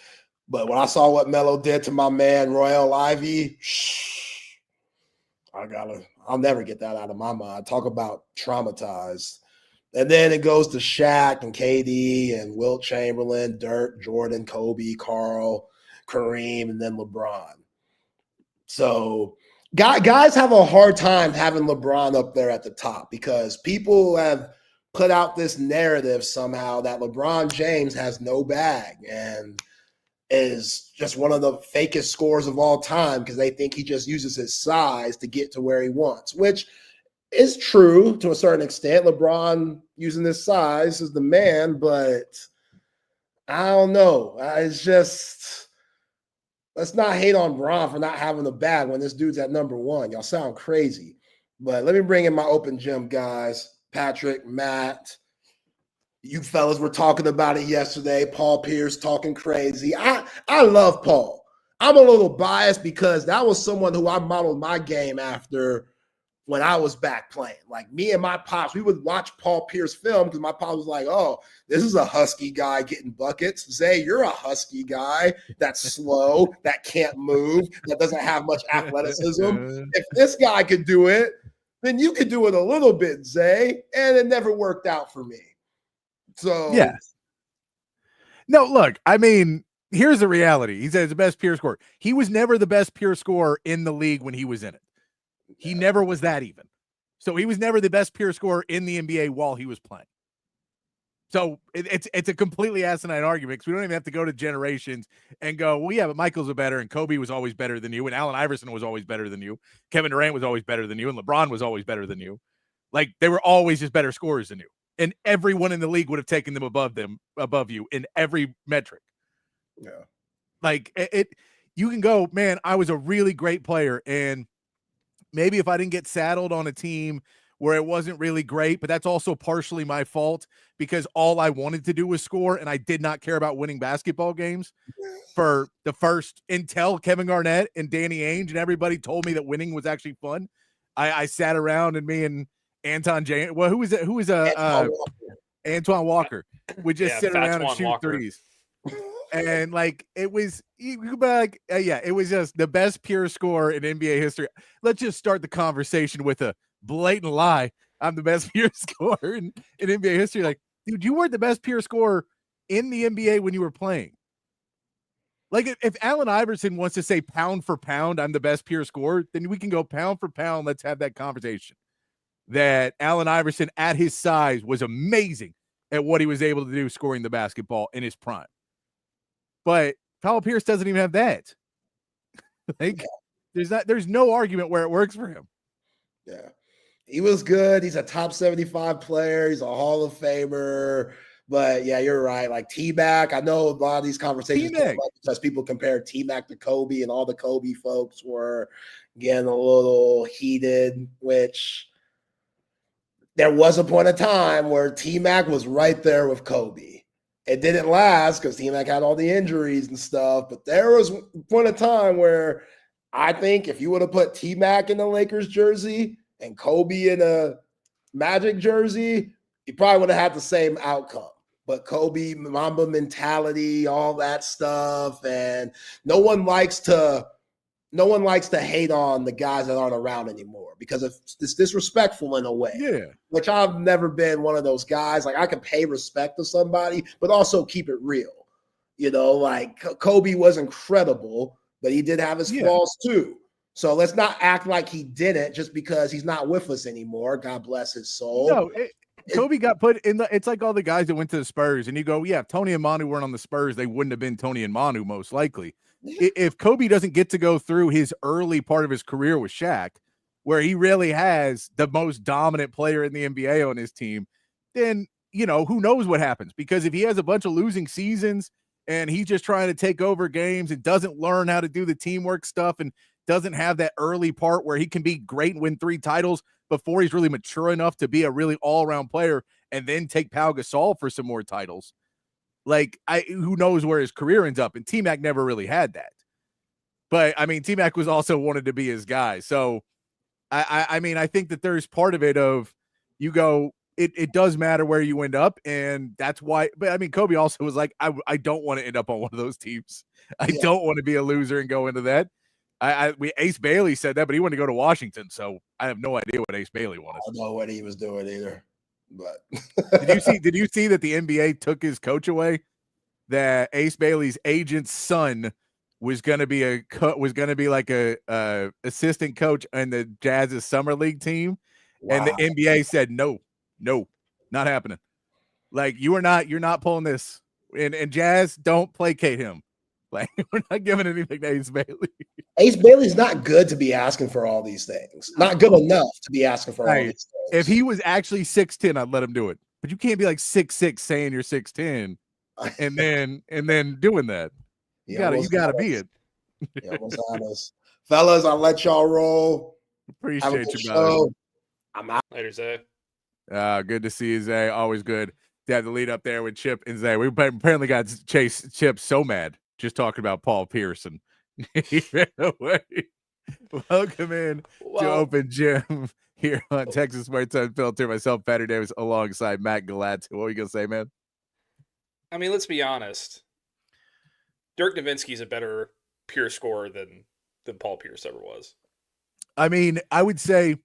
But when I saw what Melo did to my man Royal Ivy, I'll never get that out of my mind. Talk about traumatized. And then it goes to Shaq and KD and Wilt Chamberlain, Dirk, Jordan, Kobe, Karl, Kareem, and then LeBron. So guys have a hard time having LeBron up there at the top because people have put out this narrative somehow that LeBron James has no bag and is just one of the fakest scorers of all time because they think he just uses his size to get to where he wants, which is true to a certain extent. LeBron using his size is the man, but I don't know. It's just, let's not hate on Bron for not having a bag when this dude's at number 1. Y'all sound crazy. But let me bring in my open gym guys. Patrick, Matt, you fellas were talking about it yesterday. Paul Pierce talking crazy. I love Paul. I'm a little biased because that was someone who I modeled my game after when I was back playing. Like me and my pops, we would watch Paul Pierce film because my pops was like, oh, this is a husky guy getting buckets. Zay, you're a husky guy that's slow, that can't move, that doesn't have much athleticism. If this guy could do it, then you could do it a little bit, Zay. And it never worked out for me. So yes. No, look, I mean, here's the reality. He said he's the best pure scorer. He was never the best pure scorer in the league when he was in it. He never was that even. So he was never the best pure scorer in the NBA while he was playing. So it's a completely asinine argument because we don't even have to go to generations and go, well, yeah, but Michael's a better and Kobe was always better than you and Allen Iverson was always better than you. Kevin Durant was always better than you and LeBron was always better than you. Like they were always just better scorers than you. And everyone in the league would have taken them above you in every metric. Yeah. Like you can go, man, I was a really great player. And maybe if I didn't get saddled on a team where it wasn't really great, but that's also partially my fault because all I wanted to do was score, and I did not care about winning basketball games for the first until Kevin Garnett and Danny Ainge and everybody told me that winning was actually fun. I sat around and me and Anton J. Well, who was it? Who was Antoine Walker? We just sit around and shoot threes. And like it was, it was just the best pure score in NBA history. Let's just start the conversation with a blatant lie. I'm the best pure scorer in NBA history. Like, dude, you weren't the best pure scorer in the NBA when you were playing. Like, if Allen Iverson wants to say pound for pound, I'm the best pure scorer, then we can go pound for pound. Let's have that conversation. That Allen Iverson at his size was amazing at what he was able to do scoring the basketball in his prime. But Paul Pierce doesn't even have that. Like, there's no argument where it works for him. Yeah. He was good. He's a top 75 player. He's a Hall of Famer. But yeah, you're right. Like T-Mac, I know a lot of these conversations because people compare T-Mac to Kobe, and all the Kobe folks were getting a little heated, which there was a point of time where T-Mac was right there with Kobe. It didn't last because T-Mac had all the injuries and stuff, but there was a point of time where I think if you would have put T-Mac in the Lakers jersey and Kobe in a Magic jersey, you probably would have had the same outcome. But Kobe, Mamba mentality, all that stuff, and no one likes to hate on the guys that aren't around anymore because it's disrespectful in a way. Yeah. Which I've never been one of those guys. Like I can pay respect to somebody, but also keep it real. You know, like Kobe was incredible, but he did have his flaws too. So let's not act like he didn't just because he's not with us anymore. God bless his soul. No, Kobe got put in it's like all the guys that went to the Spurs, and you go, yeah, if Tony and Manu weren't on the Spurs, they wouldn't have been Tony and Manu most likely. If Kobe doesn't get to go through his early part of his career with Shaq, where he really has the most dominant player in the NBA on his team, then, you know, who knows what happens? Because if he has a bunch of losing seasons and he's just trying to take over games and doesn't learn how to do the teamwork stuff and doesn't have that early part where he can be great and win 3 titles before he's really mature enough to be a really all-around player and then take Pau Gasol for some more titles. Like, who knows where his career ends up? And T-Mac never really had that. But, I mean, T-Mac was also wanted to be his guy. So, I mean, I think that there's part of it of you go, it does matter where you end up, and that's why. But, I mean, Kobe also was like, I don't want to end up on one of those teams. I don't want to be a loser and go into that. Ace Bailey said that, but he wanted to go to Washington, so I have no idea what Ace Bailey wanted. I don't know what he was doing either. But did you see that the NBA took his coach away? That Ace Bailey's agent's son was going to be like a assistant coach in the Jazz's summer league team, and the NBA said no, not happening. Like you're not pulling this, and Jazz don't placate him. Like we're not giving anything to Ace Bailey. Ace Bailey's not good to be asking for all these things. Not good enough to be asking for all these things. If he was actually 6'10", I'd let him do it. But you can't be like 6'6", saying you're 6'10", and then doing that. You gotta be it. Yeah, honest. Fellas, I'll let y'all roll. Appreciate you, brother. I'm out. Later, Zay. Good to see you, Zay. Always good to have the lead up there with Chip and Zay. We apparently got Chip so mad just talking about Paul Pierce, and he ran away. Welcome in to Open Gym here on Texas Sports Unfiltered. Myself, Patty Davis, alongside Matt Galatzan. What were you gonna say, man? I mean, let's be honest. Dirk Nowitzki's a better pure scorer than Paul Pierce ever was. I mean, I would say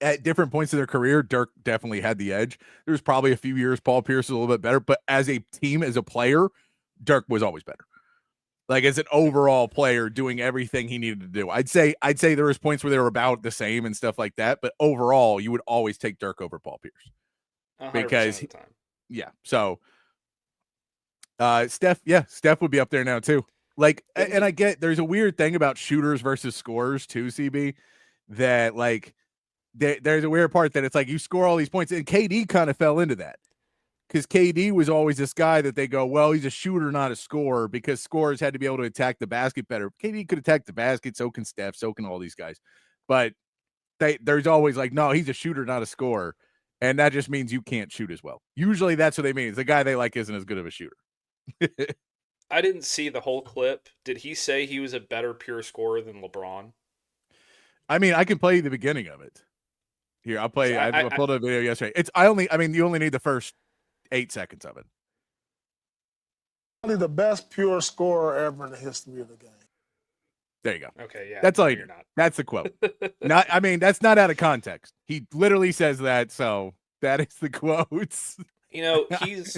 at different points of their career, Dirk definitely had the edge. There's probably a few years Paul Pierce was a little bit better, but as a team, as a player, Dirk was always better. Like as an overall player doing everything he needed to do. I'd say there was points where they were about the same and stuff like that, but overall you would always take Dirk over Paul Pierce. Because of the time. Yeah. So Steph would be up there now too. Like, and I get there's a weird thing about shooters versus scorers too, CB, that like there's a weird part that it's like you score all these points, and KD kind of fell into that. Because KD was always this guy that they go, well, he's a shooter, not a scorer, because scorers had to be able to attack the basket better. KD could attack the basket, so can Steph, so can all these guys. But there's always like, no, he's a shooter, not a scorer. And that just means you can't shoot as well. Usually that's what they mean. Is the guy they like isn't as good of a shooter. I didn't see the whole clip. Did he say he was a better pure scorer than LeBron? I mean, I can play the beginning of it. Here, I'll play. I pulled a video yesterday. You only need the first 8 seconds of it. Probably the best pure scorer ever in the history of the game. There you go. Okay, yeah. That's all you you're need. not. That's the quote. That's not out of context. He literally says that, so that is the quotes. He's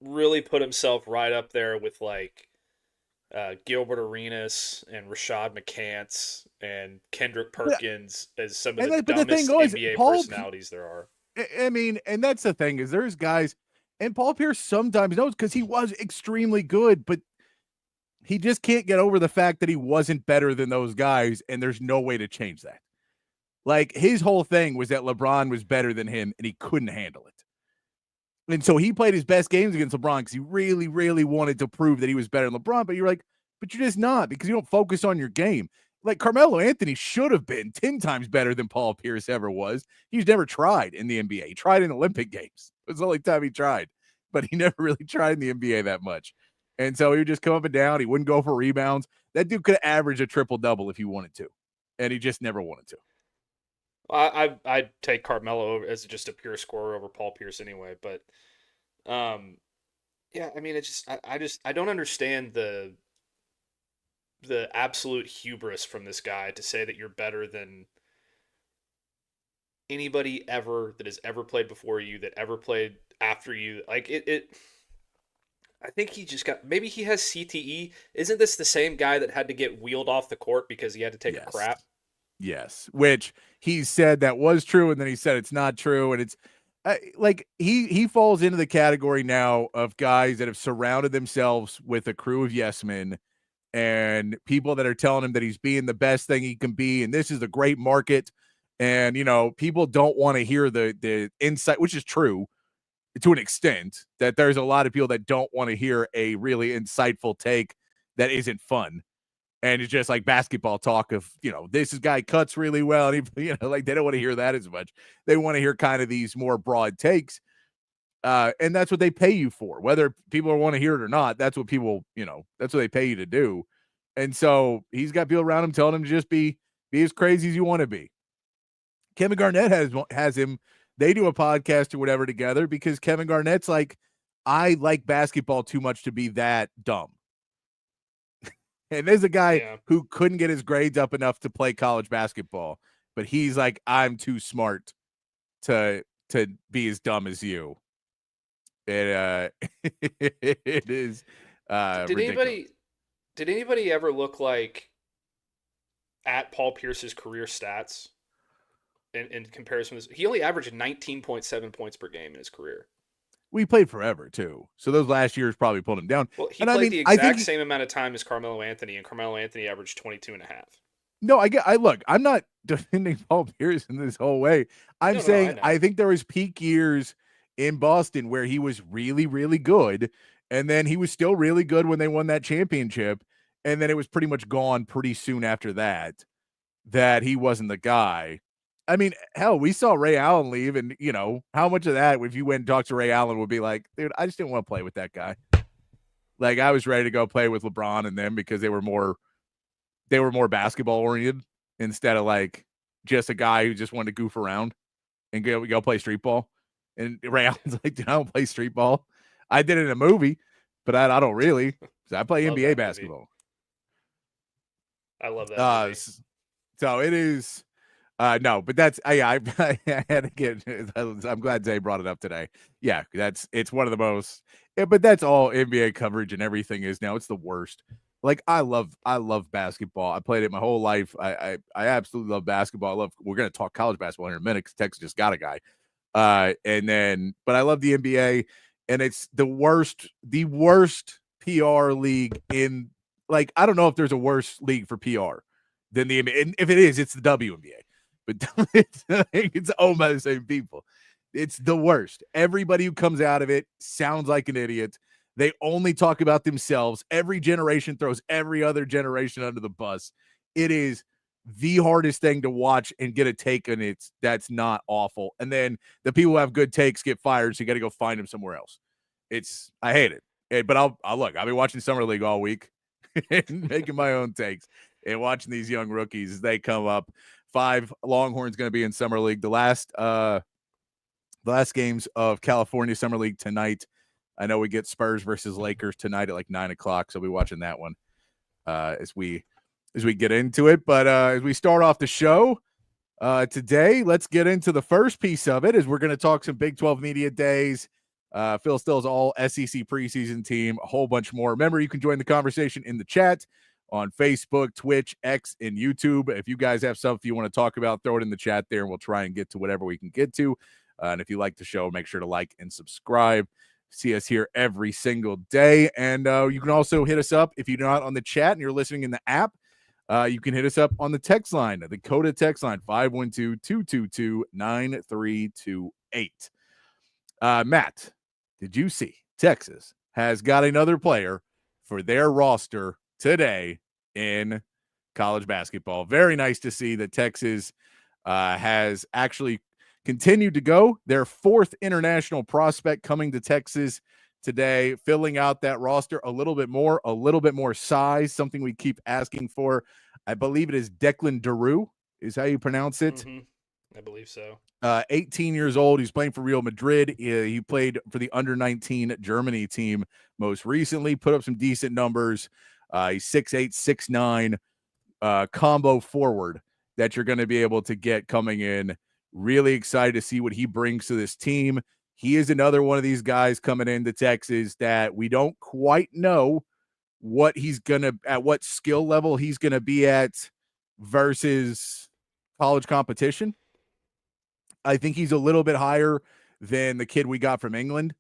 really put himself right up there with like Gilbert Arenas and Rashad McCants and Kendrick Perkins as some of the dumbest NBA personalities there are. I mean, and that's the thing is there's guys, and Paul Pierce sometimes knows because he was extremely good, but he just can't get over the fact that he wasn't better than those guys, and there's no way to change that. Like, his whole thing was that LeBron was better than him, and he couldn't handle it. And so he played his best games against LeBron because he really, really wanted to prove that he was better than LeBron, but you're like, but you're just not because you don't focus on your game. Like, Carmelo Anthony should have been 10 times better than Paul Pierce ever was. He's never tried in the NBA. He tried in Olympic Games. It was the only time he tried, but he never really tried in the NBA that much. And so he would just come up and down. He wouldn't go for rebounds. That dude could have averaged a triple-double if he wanted to, and he just never wanted to. I'd take Carmelo as just a pure scorer over Paul Pierce anyway, but yeah, I mean, I don't understand the absolute hubris from this guy to say that you're better than anybody ever that has ever played before you, that ever played after you. Like I think he just maybe he has CTE. Isn't this the same guy that had to get wheeled off the court because he had to take a crap? Yes, which he said that was true, and then he said it's not true, and it's like he falls into the category now of guys that have surrounded themselves with a crew of yes men and people that are telling him that he's being the best thing he can be, and this is a great market, and people don't want to hear the insight, which is true to an extent, that there's a lot of people that don't want to hear a really insightful take that isn't fun. And it's just like basketball talk of, this guy cuts really well. And he, like they don't want to hear that as much. They want to hear kind of these more broad takes. And that's what they pay you for. Whether people want to hear it or not, that's what people, that's what they pay you to do. And so he's got people around him telling him to just be as crazy as you want to be. Kevin Garnett has him. They do a podcast or whatever together because Kevin Garnett's like, I like basketball too much to be that dumb. And there's a guy who couldn't get his grades up enough to play college basketball, but he's like, I'm too smart to be as dumb as you. It is ridiculous. Did anybody ever look like at Paul Pierce's career stats in comparison with he only averaged 19.7 points per game in his career. We played forever too, so those last years probably pulled him down. Well, he played the exact same amount of time as Carmelo Anthony, and Carmelo Anthony averaged 22 and a half. No, I look, I'm not defending Paul Pierce in this whole way. I'm saying I think there was peak years in Boston where he was really, really good, and then he was still really good when they won that championship, and then it was pretty much gone pretty soon after that he wasn't the guy. I mean, hell, we saw Ray Allen leave, and how much of that, if you went and talked to Ray Allen, would be like, dude, I just didn't want to play with that guy. Like, I was ready to go play with LeBron and them because they were more basketball oriented instead of like just a guy who just wanted to goof around and go play street ball. And Ray Allen's like, dude, I don't play street ball. I did it in a movie, but I don't really. I play NBA basketball. I love that movie. So it is. No, but that's I had to get. I'm glad Zay brought it up today. Yeah, it's one of the most. But that's all NBA coverage and everything is now. It's the worst. Like I love basketball. I played it my whole life. I absolutely love basketball. We're gonna talk college basketball here in a minute because Texas just got a guy. But I love the NBA, and it's the worst PR league in. Like I don't know if there's a worse league for PR than the NBA. And if it is, it's the WNBA. But it's owned by the same people. It's the worst. Everybody who comes out of it sounds like an idiot. They only talk about themselves. Every generation throws every other generation under the bus. It is the hardest thing to watch and get a take on. That's not awful. And then the people who have good takes get fired, so you got to go find them somewhere else. I hate it. But I'll look. I'll be watching Summer League all week and making my own takes and watching these young rookies as they come up. 5 Longhorns going to be in Summer League. The last games of California Summer League tonight. I know we get Spurs versus Lakers tonight at like 9:00, so I'll be watching that one as we get into it. But as we start off the show today, let's get into the first piece of it. As we're going to talk some Big 12 media days. Phil Still's all SEC preseason team, a whole bunch more. Remember, you can join the conversation in the chat on Facebook, Twitch, X, and YouTube. If you guys have something you want to talk about, throw it in the chat there, and we'll try and get to whatever we can get to. And if you like the show, make sure to like and subscribe. See us here every single day. And you can also hit us up if you're not on the chat and you're listening in the app. You can hit us up on the text line, the CODA text line, 512-222-9328. Matt, did you see Texas has got another player for their roster today in college basketball? Very nice to see that Texas has actually continued to go. Their 4th international prospect coming to Texas today, filling out that roster a little bit more size, something we keep asking for. I believe it is Declan Daru is how you pronounce it. Mm-hmm. I believe so. 18 years old. He's playing for Real Madrid. He played for the under-19 Germany team most recently, put up some decent numbers. He's 6'8", 6'9", combo forward that you're going to be able to get coming in. Really excited to see what he brings to this team. He is another one of these guys coming into Texas that we don't quite know what at what skill level he's going to be at versus college competition. I think he's a little bit higher than the kid we got from England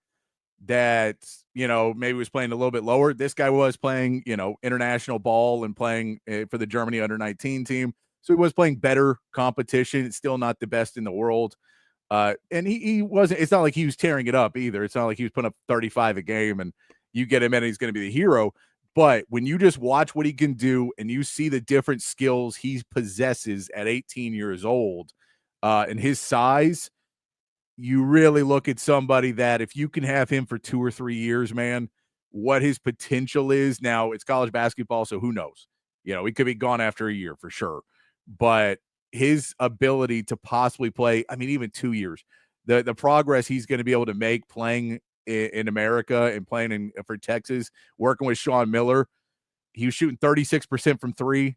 that, maybe was playing a little bit lower. This guy was playing, international ball and playing for the Germany under-19 team. So he was playing better competition. It's still not the best in the world. And he wasn't, it's not like he was tearing it up either. It's not like he was putting up 35 a game and you get him in and he's going to be the hero. But when you just watch what he can do and you see the different skills he possesses at 18 years old and his size, you really look at somebody that if you can have him for 2 or 3 years, man, what his potential is. Now, it's college basketball, so who knows? He could be gone after a year for sure. But his ability to possibly play, even 2 years, the progress he's going to be able to make playing in America and playing for Texas, working with Sean Miller. He was shooting 36% from 3.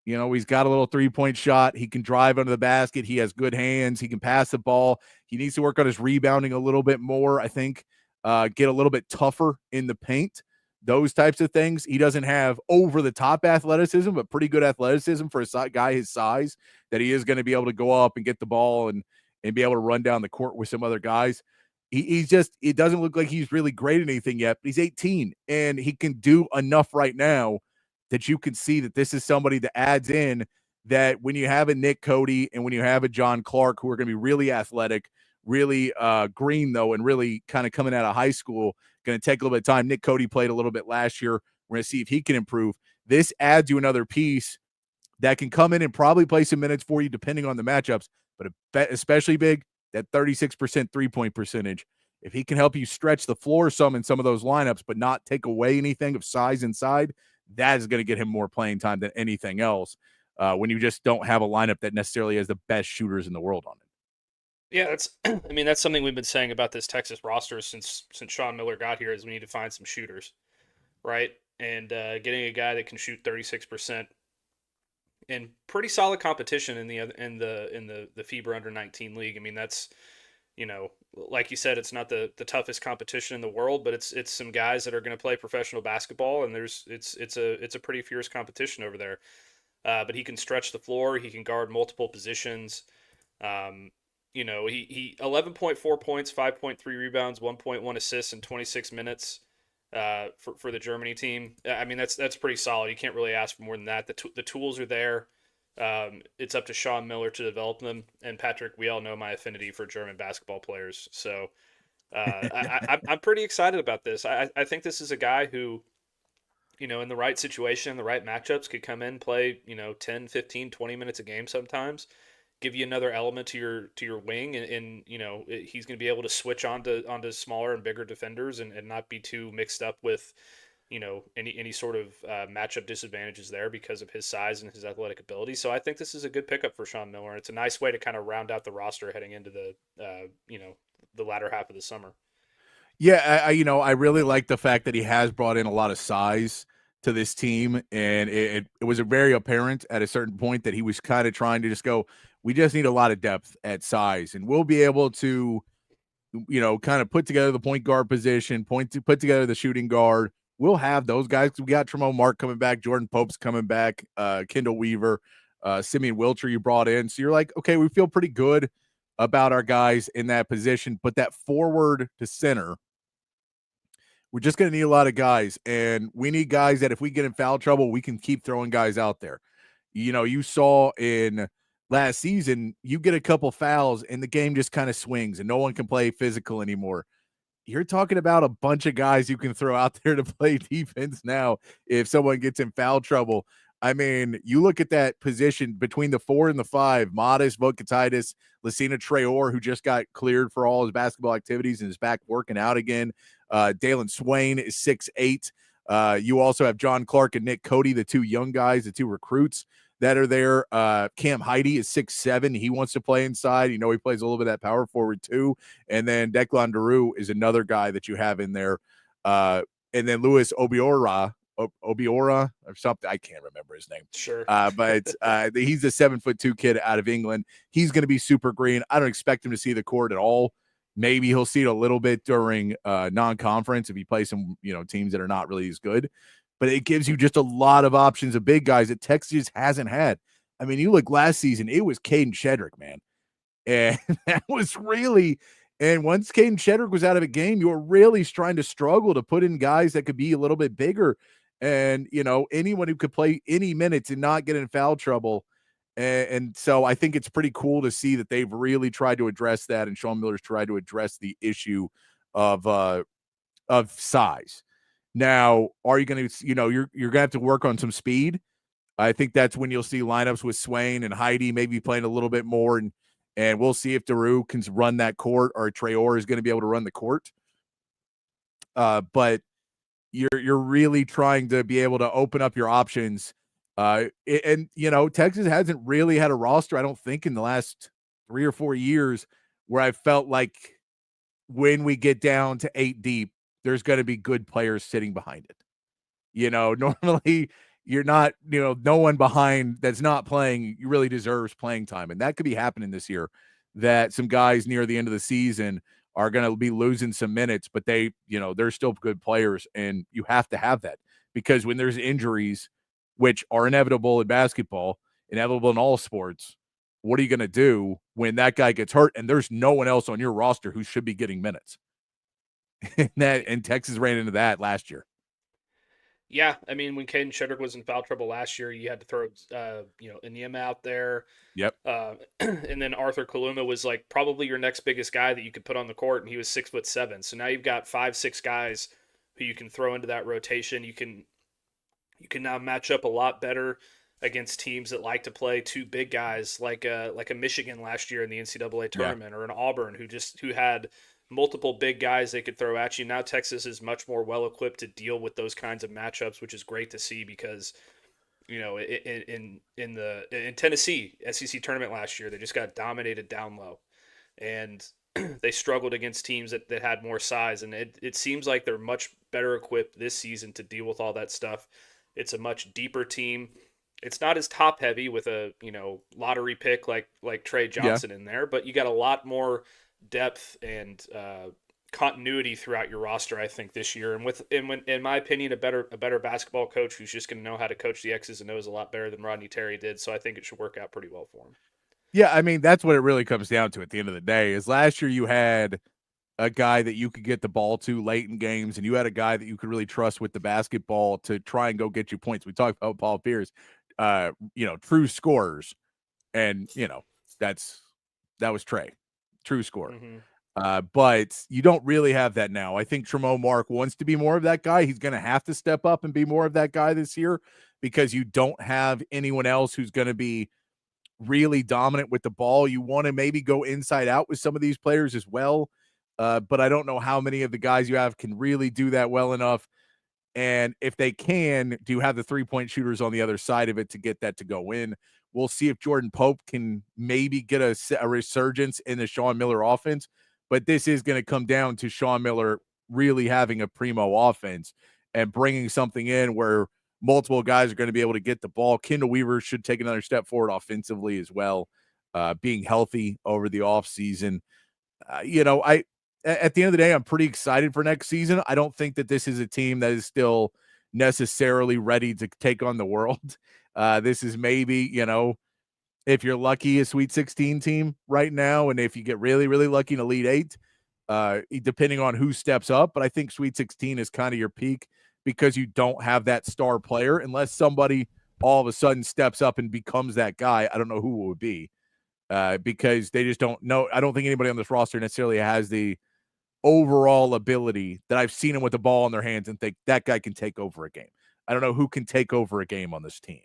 He's got a little 3-point shot. He can drive under the basket. He has good hands. He can pass the ball. He needs to work on his rebounding a little bit more, I think, get a little bit tougher in the paint. Those types of things. He doesn't have over-the-top athleticism, but pretty good athleticism for a guy his size, that he is going to be able to go up and get the ball and be able to run down the court with some other guys. It doesn't look like he's really great at anything yet, but he's 18, and he can do enough right now that you can see that this is somebody that adds in that when you have a Nick Cody and when you have a John Clark, who are going to be really athletic, really green, though, and really kind of coming out of high school, going to take a little bit of time. Nick Cody played a little bit last year. We're going to see if he can improve. This adds you another piece that can come in and probably play some minutes for you depending on the matchups, but especially big, that 36% 3-point percentage. If he can help you stretch the floor some in some of those lineups, but not take away anything of size inside, that is going to get him more playing time than anything else when you just don't have a lineup that necessarily has the best shooters in the world on it. Yeah, that's something we've been saying about this Texas roster since Sean Miller got here, is we need to find some shooters, right? And getting a guy that can shoot 36% and pretty solid competition in the FIBA under-19 league. That's, like you said, it's not the toughest competition in the world, but it's some guys that are going to play professional basketball, and it's a pretty fierce competition over there. But he can stretch the floor, he can guard multiple positions. He 11.4 points, 5.3 rebounds, 1.1 assists in 26 minutes for the Germany team. That's pretty solid. You can't really ask for more than that. The tools are there. It's up to Sean Miller to develop them. And Patrick, we all know my affinity for German basketball players. So I'm pretty excited about this. I think this is a guy who in the right situation, the right matchups, could come in, play, 10, 15, 20 minutes a game sometimes, give you another element to your wing, and he's going to be able to switch onto smaller and bigger defenders and not be too mixed up with any sort of matchup disadvantages there because of his size and his athletic ability. So I think this is a good pickup for Sean Miller. It's a nice way to kind of round out the roster heading into the latter half of the summer. Yeah, I really like the fact that he has brought in a lot of size to this team, and it was very apparent at a certain point that he was kind of trying to just go, we just need a lot of depth at size, and we'll be able to, kind of put together the point guard position, put together the shooting guard. We'll have those guys. We got Tremont Mark coming back, Jordan Pope's coming back, Kendall Weaver, Simeon Wilcher you brought in. So you're like, okay, we feel pretty good about our guys in that position, but that forward to center, we're just going to need a lot of guys, and we need guys that if we get in foul trouble, we can keep throwing guys out there. You saw in last season, you get a couple fouls and the game just kind of swings and no one can play physical anymore. You're talking about a bunch of guys you can throw out there to play defense now if someone gets in foul trouble. I mean, you look at that position between the 4 and the 5, Modest, Vokatitis, Lucina Traore, who just got cleared for all his basketball activities and is back working out again. Dalen Swain is 6'8". You also have John Clark and Nick Cody, the two young guys, the two recruits that are there. Cam Heidi is 6'7". He wants to play inside. He plays a little bit of that power forward too. And then Declan Daru is another guy that you have in there. And then Luis Obiora or something. I can't remember his name. Sure. But he's a 7'2" kid out of England. He's going to be super green. I don't expect him to see the court at all. Maybe he'll see it a little bit during non-conference if he plays some, teams that are not really as good. But it gives you just a lot of options of big guys that Texas hasn't had. I mean, you look last season, it was Caden Shedrick, man. And that was really – and once Caden Shedrick was out of a game, you were really trying to struggle to put in guys that could be a little bit bigger. And, anyone who could play any minutes and not get in foul trouble. And so I think it's pretty cool to see that they've really tried to address that, and Sean Miller's tried to address the issue of size. Now, are you going to, you're going to have to work on some speed. I think that's when you'll see lineups with Swain and Heidi maybe playing a little bit more, and we'll see if Daru can run that court or Traore is going to be able to run the court. But you're really trying to be able to open up your options. Texas hasn't really had a roster, I don't think, in the last 3 or 4 years where I felt like when we get down to 8 deep, there's going to be good players sitting behind it. Normally you're not, no one behind that's not playing really deserves playing time. And that could be happening this year, that some guys near the end of the season are going to be losing some minutes, but they're still good players. And you have to have that, because when there's injuries, which are inevitable in basketball, inevitable in all sports, what are you going to do when that guy gets hurt and there's no one else on your roster who should be getting minutes? And Texas ran into that last year. Yeah, I mean, when Caden Shedrick was in foul trouble last year, you had to throw, Inyema out there. Yep. And then Arthur Kaluma was like probably your next biggest guy that you could put on the court, and he was 6'7". So now you've got 5-6 guys who you can throw into that rotation. You can now match up a lot better against teams that like to play two big guys, like a Michigan last year in the NCAA tournament, or an Auburn who had multiple big guys they could throw at you. Now Texas is much more well equipped to deal with those kinds of matchups, which is great to see, because in Tennessee SEC tournament last year, they just got dominated down low, and they struggled against teams that had more size. And it seems like they're much better equipped this season to deal with all that stuff. It's a much deeper team. It's not as top heavy with a lottery pick like Trey Johnson in there, but you got a lot more depth and continuity throughout your roster, I think, this year. And in my opinion, a better basketball coach who's just going to know how to coach the X's and O's a lot better than Rodney Terry did. So I think it should work out pretty well for him. Yeah, I mean, that's what it really comes down to at the end of the day. Is last year you had a guy that you could get the ball to late in games, and you had a guy that you could really trust with the basketball to try and go get you points. We talked about Paul Pierce, true scorers, and that was Trey, true scorer. But you don't really have that now. I think Tremont Mark wants to be more of that guy. He's going to have to step up and be more of that guy this year because you don't have anyone else who's going to be really dominant with the ball. You want to maybe go inside out with some of these players as well. But I don't know how many of the guys you have can really do that well enough. And if they can, do you have the 3-point shooters on the other side of it to get that to go in? We'll see if Jordan Pope can maybe get a resurgence in the Sean Miller offense. But this is going to come down to Sean Miller really having a primo offense and bringing something in where multiple guys are going to be able to get the ball. Kendall Weaver should take another step forward offensively as well, being healthy over the offseason. At the end of the day, I'm pretty excited for next season. I don't think that this is a team that is still necessarily ready to take on the world. This is maybe, if you're lucky, a Sweet 16 team right now. And if you get really, really lucky in Elite 8, depending on who steps up. But I think Sweet 16 is kind of your peak because you don't have that star player unless somebody all of a sudden steps up and becomes that guy. I don't know who it would be because they just don't know. I don't think anybody on this roster necessarily has the overall ability that I've seen them with the ball in their hands and think that guy can take over a game. I don't know who can take over a game on this team.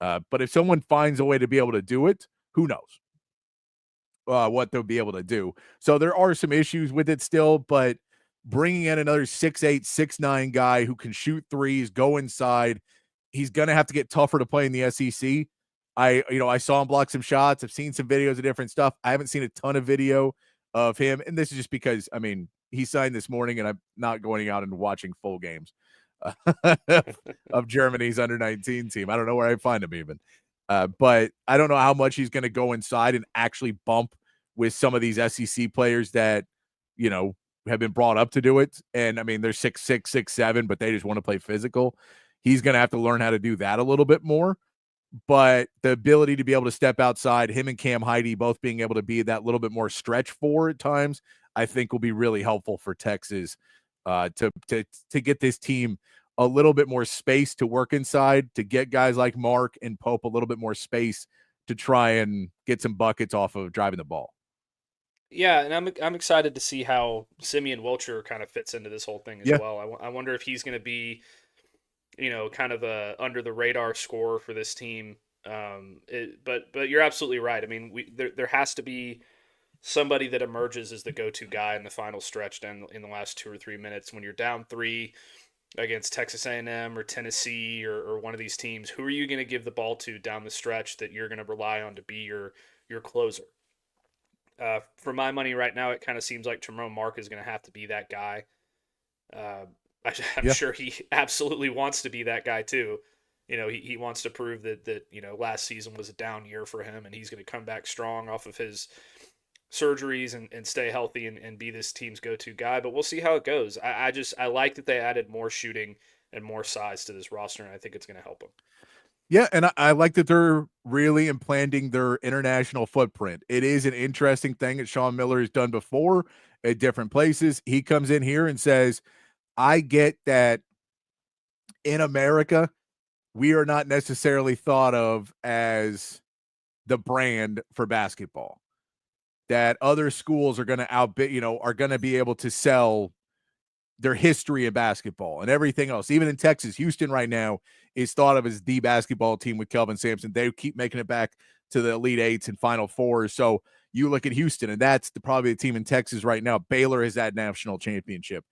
But if someone finds a way to be able to do it, who knows what they'll be able to do. So there are some issues with it still, but bringing in another 6'8", 6'9" guy who can shoot threes, go inside, he's going to have to get tougher to play in the SEC. I saw him block some shots. I've seen some videos of different stuff. I haven't seen a ton of video of him. And this is just because, he signed this morning and I'm not going out and watching full games of Germany's under-19 team. I don't know where I find him even. But I don't know how much he's going to go inside and actually bump with some of these SEC players that, have been brought up to do it. And they're 6'6", 6'7", but they just want to play physical. He's going to have to learn how to do that a little bit more. But the ability to be able to step outside, him and Cam Heide both being able to be that little bit more stretch four at times, I think will be really helpful for Texas to get this team a little bit more space to work inside, to get guys like Mark and Pope a little bit more space to try and get some buckets off of driving the ball. Yeah, and I'm excited to see how Simeon Wilcher kind of fits into this whole thing as well. I wonder if he's going to be, kind of a under the radar scorer for this team. But you're absolutely right. There has to be somebody that emerges as the go-to guy in the final stretch down in the last 2 or 3 minutes when you're down 3 against Texas A&M or Tennessee or one of these teams. Who are you going to give the ball to down the stretch that you're going to rely on to be your closer? For my money right now, it kind of seems like Tremont Mark is going to have to be that guy. I'm sure he absolutely wants to be that guy too. He wants to prove that last season was a down year for him, and he's going to come back strong off of his surgeries and stay healthy and be this team's go-to guy. But we'll see how it goes. I like that they added more shooting and more size to this roster, and I think it's going to help them. Yeah, and I like that they're really implanting their international footprint. It is an interesting thing that Sean Miller has done before at different places. He comes in here and says, I get that in America, we are not necessarily thought of as the brand for basketball. That other schools are going to are going to be able to sell their history of basketball and everything else. Even in Texas, Houston right now is thought of as the basketball team with Kelvin Sampson. They keep making it back to the Elite Eights and Final Fours. So you look at Houston, and that's probably the team in Texas right now. Baylor has that national championship.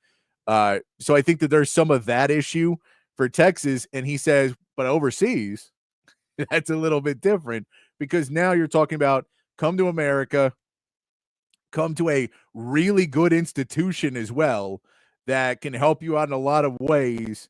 So I think that there's some of that issue for Texas. And he says, but overseas, that's a little bit different because now you're talking about come to America, come to a really good institution as well that can help you out in a lot of ways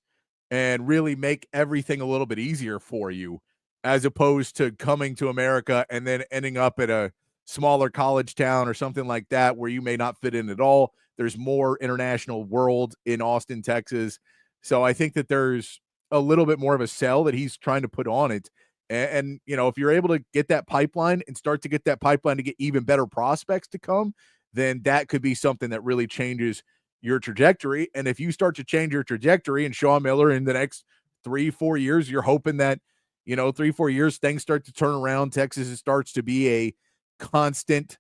and really make everything a little bit easier for you, as opposed to coming to America and then ending up at a smaller college town or something like that where you may not fit in at all. There's more international world in Austin, Texas. So I think that there's a little bit more of a sell that he's trying to put on it. And if you're able to get that pipeline and start to get that pipeline to get even better prospects to come, then that could be something that really changes your trajectory. And if you start to change your trajectory and Sean Miller in the next 3-4 years, you're hoping that, 3-4 years, things start to turn around. Texas starts to be a constant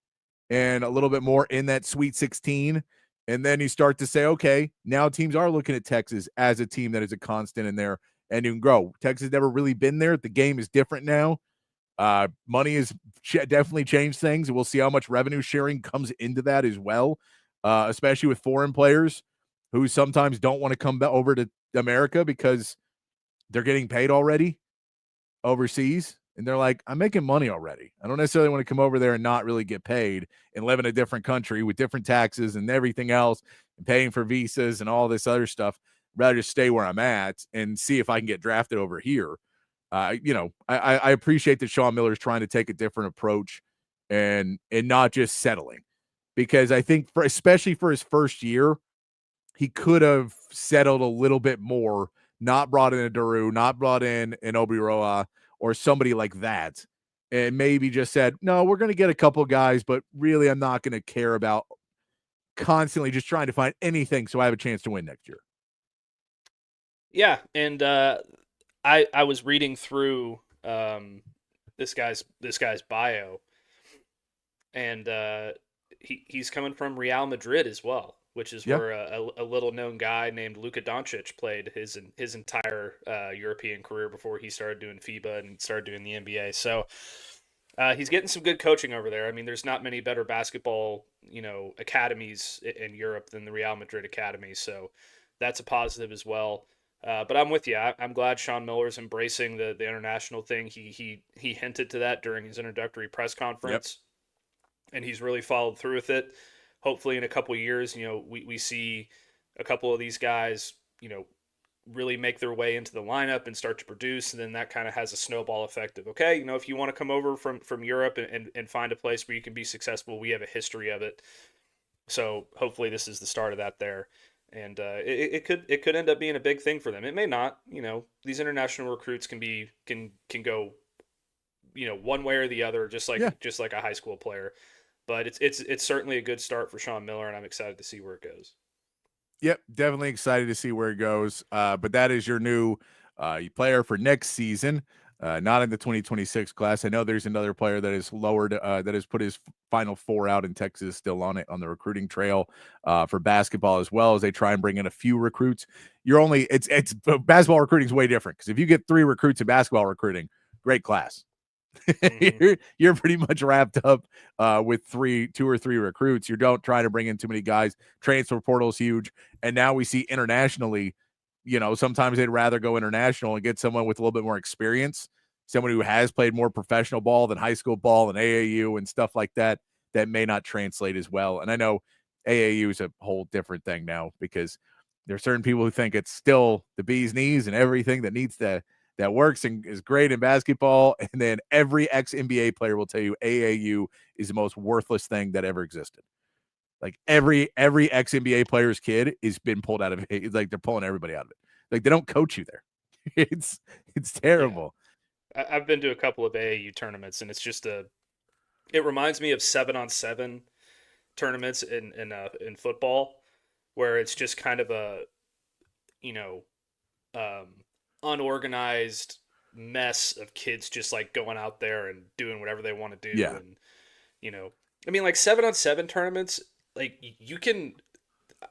and a little bit more in that Sweet 16. And then you start to say, okay, now teams are looking at Texas as a team that is a constant in there and you can grow. Texas has never really been there. The game is different now. Money has definitely changed things, and we'll see how much revenue sharing comes into that as well, especially with foreign players who sometimes don't want to come over to America because they're getting paid already overseas. And they're like, I'm making money already. I don't necessarily want to come over there and not really get paid and live in a different country with different taxes and everything else and paying for visas and all this other stuff. I'd rather just stay where I'm at and see if I can get drafted over here. I appreciate that Sean Miller's trying to take a different approach and not just settling, because I think especially for his first year, he could have settled a little bit more, not brought in a Daru, not brought in an Obiroa or somebody like that, and maybe just said, no, we're going to get a couple guys, but really I'm not going to care about constantly just trying to find anything so I have a chance to win next year. Yeah, and I was reading through this guy's bio, and he's coming from Real Madrid as well, which is where a little known guy named Luka Doncic played his entire European career before he started doing FIBA and started doing the NBA. So he's getting some good coaching over there. I mean, there's not many better basketball academies in Europe than the Real Madrid Academy, so that's a positive as well. But I'm with you. I'm glad Sean Miller's embracing the international thing. He hinted to that during his introductory press conference, and he's really followed through with it. Hopefully in a couple of years, we see a couple of these guys, really make their way into the lineup and start to produce. And then that kind of has a snowball effect of, okay, if you want to come over from Europe and find a place where you can be successful, we have a history of it. So hopefully this is the start of that there. And it could end up being a big thing for them. It may not. These international recruits can go, one way or the other, just like a high school player. But it's certainly a good start for Sean Miller, and I'm excited to see where it goes. Yep, definitely excited to see where it goes. But that is your new player for next season, not in the 2026 class. I know there's another player that is lowered, that has put his Final Four out in Texas, still on the recruiting trail for basketball, as well as they try and bring in a few recruits. It's basketball recruiting is way different, because if you get 3 recruits in basketball recruiting, great class. You're pretty much wrapped up with 2 or 3 recruits. You don't try to bring in too many guys. Transfer portal is huge, and now we see internationally. Sometimes they'd rather go international and get someone with a little bit more experience, someone who has played more professional ball than high school ball and AAU and stuff like that. That may not translate as well. And I know AAU is a whole different thing now, because there are certain people who think it's still the bee's knees and everything that works and is great in basketball. And then every ex-NBA player will tell you AAU is the most worthless thing that ever existed. Like every ex-NBA player's kid has been pulled out of it. It's like they're pulling everybody out of it. Like they don't coach you there. It's terrible. Yeah. I've been to a couple of AAU tournaments, and it's just it reminds me of 7-on-7 tournaments in football, where it's just kind of a, unorganized mess of kids just like going out there and doing whatever they want to do. Yeah. And like 7-on-7 tournaments, like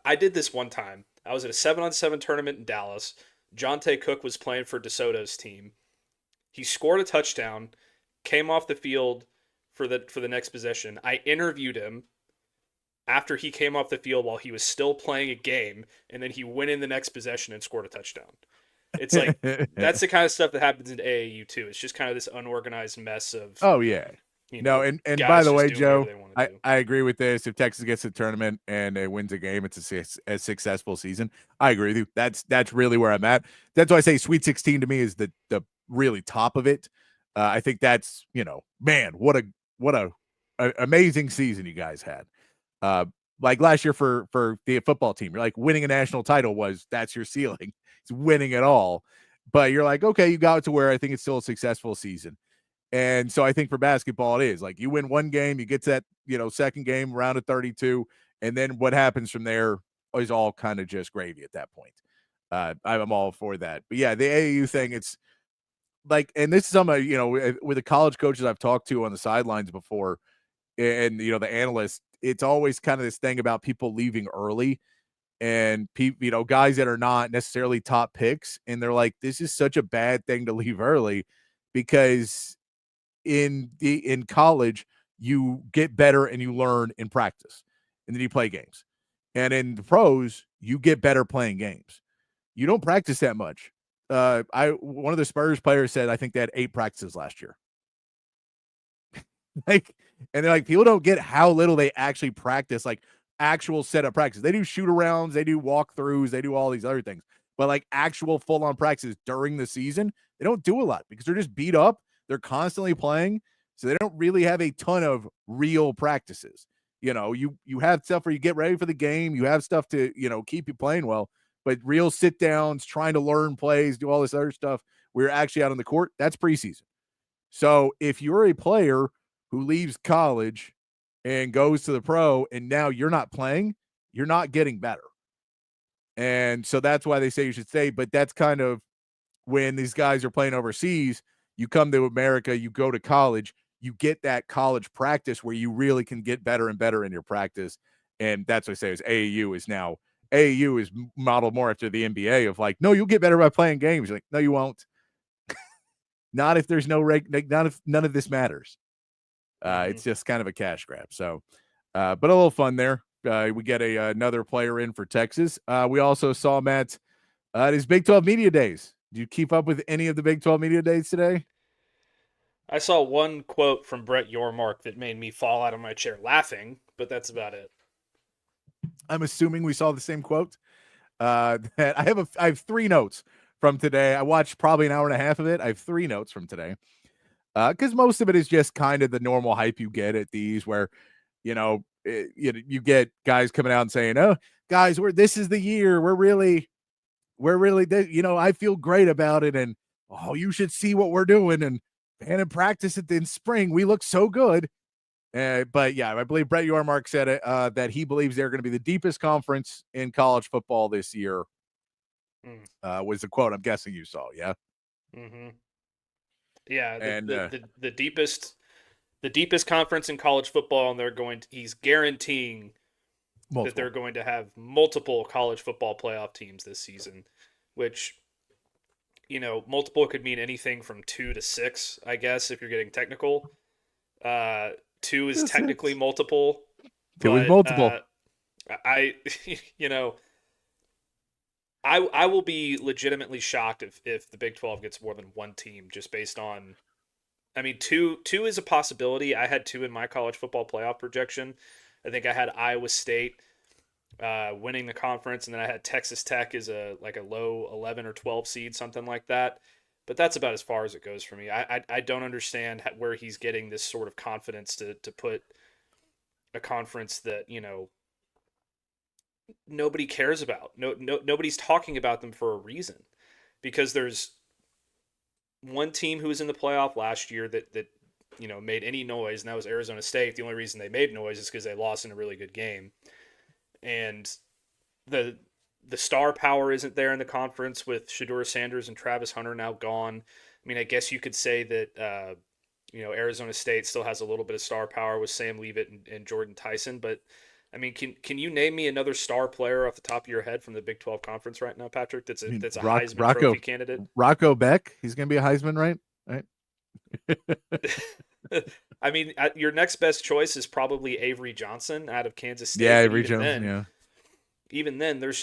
I did this one time. I was at a 7-on-7 tournament in Dallas. Jonte Cook was playing for DeSoto's team. He scored a touchdown, came off the field for the next possession. I interviewed him after he came off the field while he was still playing a game, and then he went in the next possession and scored a touchdown. It's like that's the kind of stuff that happens in AAU too. It's just kind of this unorganized mess of. Oh yeah. And by the way, Joe, I agree with this. If Texas gets to the tournament and it wins a game, it's a successful season. I agree with you. That's really where I'm at. That's why I say Sweet 16 to me is the really top of it. I think that's, man, what a amazing season you guys had. Like last year for the football team, you're like winning a national title that's your ceiling. It's winning it all. But you're like, okay, you got to where I think it's still a successful season. And so I think for basketball, it is like you win one game, you get to that, second game, round of 32. And then what happens from there is all kind of just gravy at that point. I'm all for that. But yeah, the AAU thing, it's like, and this is something, with the college coaches I've talked to on the sidelines before, and the analysts, it's always kind of this thing about people leaving early, and people, guys that are not necessarily top picks, and they're like, this is such a bad thing to leave early, because in college you get better and you learn in practice, and then you play games, and in the pros you get better playing games. You don't practice that much. One of the Spurs players said, I think they had 8 practices last year. And they're like, people don't get how little they actually practice, like actual setup practice. They do shoot arounds, they do walkthroughs, they do all these other things, but like actual full on practices during the season, they don't do a lot because they're just beat up. They're constantly playing, so they don't really have a ton of real practices. You have stuff where you get ready for the game, you have stuff to keep you playing well, but real sit downs, trying to learn plays, do all this other stuff, we're actually out on the court, that's preseason. So if you're a player who leaves college and goes to the pro, and now you're not playing, you're not getting better. And so that's why they say you should stay. But that's kind of when these guys are playing overseas, you come to America, you go to college, you get that college practice where you really can get better and better in your practice. And that's what I say is AAU is modeled more after the NBA of like, no, you'll get better by playing games. You're like, no, you won't. Not if there's not if none of this matters. It's just kind of a cash grab. So, but a little fun there. We get another player in for Texas. We also saw Matt at his Big 12 Media Days. Did you keep up with any of the Big 12 Media Days today? I saw one quote from Brett Yormark that made me fall out of my chair laughing, but that's about it. I'm assuming we saw the same quote. That I have 3 notes from today. I watched probably an hour and a half of it. I have 3 notes from today. Because most of it is just kind of the normal hype you get at these, where you get guys coming out and saying, "Oh, guys, this is the year. We're really, I feel great about it, and you should see what we're doing, and in practice in spring, we look so good." But yeah, I believe Brett Yormark said it, that he believes they're going to be the deepest conference in college football this year. Was the quote I'm guessing you saw? Yeah. Mm-hmm. Yeah, and the deepest conference in college football, and he's guaranteeing that they're going to have multiple college football playoff teams this season, which, multiple could mean anything from 2 to 6, I guess, if you're getting technical. 2 is technically multiple. 2 is multiple. I will be legitimately shocked if the Big 12 gets more than 1 team, just based on, 2 is a possibility. I had 2 in my college football playoff projection. I think I had Iowa State winning the conference, and then I had Texas Tech as a low 11 or 12 seed, something like that. But that's about as far as it goes for me. I don't understand where he's getting this sort of confidence to put a conference that, nobody cares about. Nobody's talking about them for a reason, because there's one team who was in the playoff last year that made any noise, and that was Arizona State. The only reason they made noise is because they lost in a really good game, and the star power isn't there in the conference with Shedeur Sanders and Travis Hunter now gone. I guess you could say that Arizona State still has a little bit of star power with Sam Leavitt and Jordan Tyson, but can you name me another star player off the top of your head from the Big 12 conference right now, Patrick? That's a Heisman Trophy candidate. Rocco Beck, he's going to be a Heisman, right? Your next best choice is probably Avery Johnson out of Kansas State. Yeah, Avery Johnson. Yeah. Even then, there's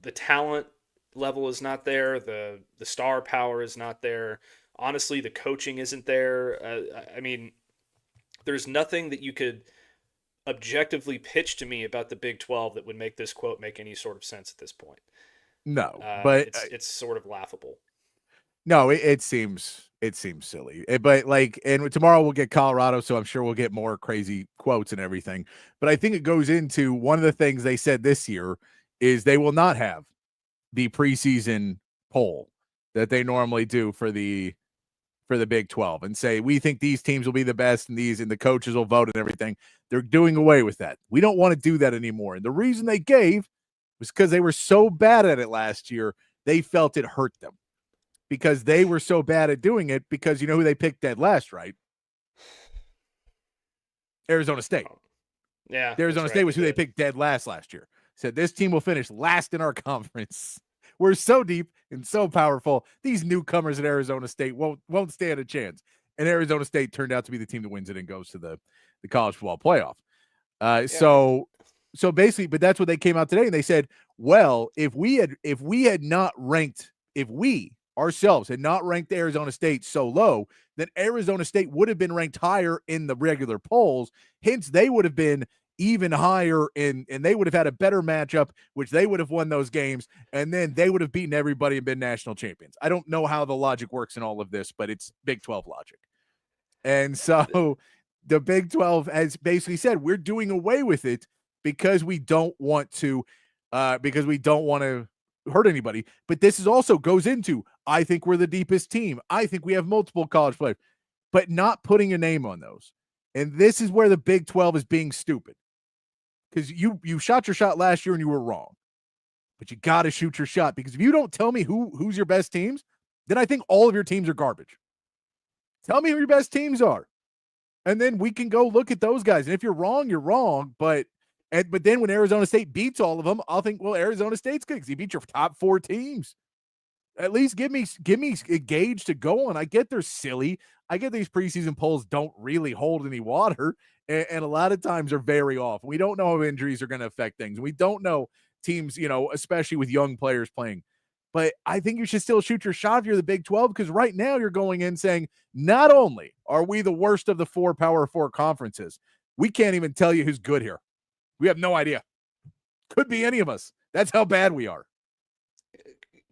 the talent level is not there. The star power is not there. Honestly, the coaching isn't there. There's nothing that you could objectively pitch to me about the Big 12 that would make this quote make any sort of sense at this point. No, but it's sort of laughable. No, it seems silly. But and tomorrow we'll get Colorado, so I'm sure we'll get more crazy quotes and everything. But I think it goes into one of the things they said this year is they will not have the preseason poll that they normally do for the Big 12 and say, we think these teams will be the best and the coaches will vote and everything. They're doing away with that. We don't want to do that anymore. And the reason they gave was because they were so bad at it last year, they felt it hurt them because they were so bad at doing it, because you know who they picked dead last, right? Arizona State. Yeah. Arizona State was who they picked dead last year. Said this team will finish last in our conference. We're so deep and so powerful. These newcomers at Arizona State won't stand a chance. And Arizona State turned out to be the team that wins it and goes to the college football playoff. So basically, but that's what they came out today and they said, well, if we ourselves had not ranked Arizona State so low, then Arizona State would have been ranked higher in the regular polls. Hence, they would have been even higher and they would have had a better matchup, which they would have won those games, and then they would have beaten everybody and been national champions. I don't know how the logic works in all of this, but it's Big 12 logic. And so the Big 12 has basically said we're doing away with it because we don't want to hurt anybody. But this is also goes into, I think we're the deepest team. I think we have multiple college players, but not putting a name on those. And this is where the Big 12 is being stupid. Because you shot your shot last year and you were wrong. But you got to shoot your shot, because if you don't tell me who's your best teams, then I think all of your teams are garbage. Tell me who your best teams are. And then we can go look at those guys. And if you're wrong, you're wrong. But then when Arizona State beats all of them, I'll think, well, Arizona State's good because he beat your top 4 teams. At least give me a gauge to go on. I get they're silly. I get these preseason polls don't really hold any water, and a lot of times are very off. We don't know how injuries are going to affect things. We don't know teams, especially with young players playing. But I think you should still shoot your shot if you're the Big 12, because right now you're going in saying, not only are we the worst of the 4 Power 4 conferences, we can't even tell you who's good here. We have no idea. Could be any of us. That's how bad we are.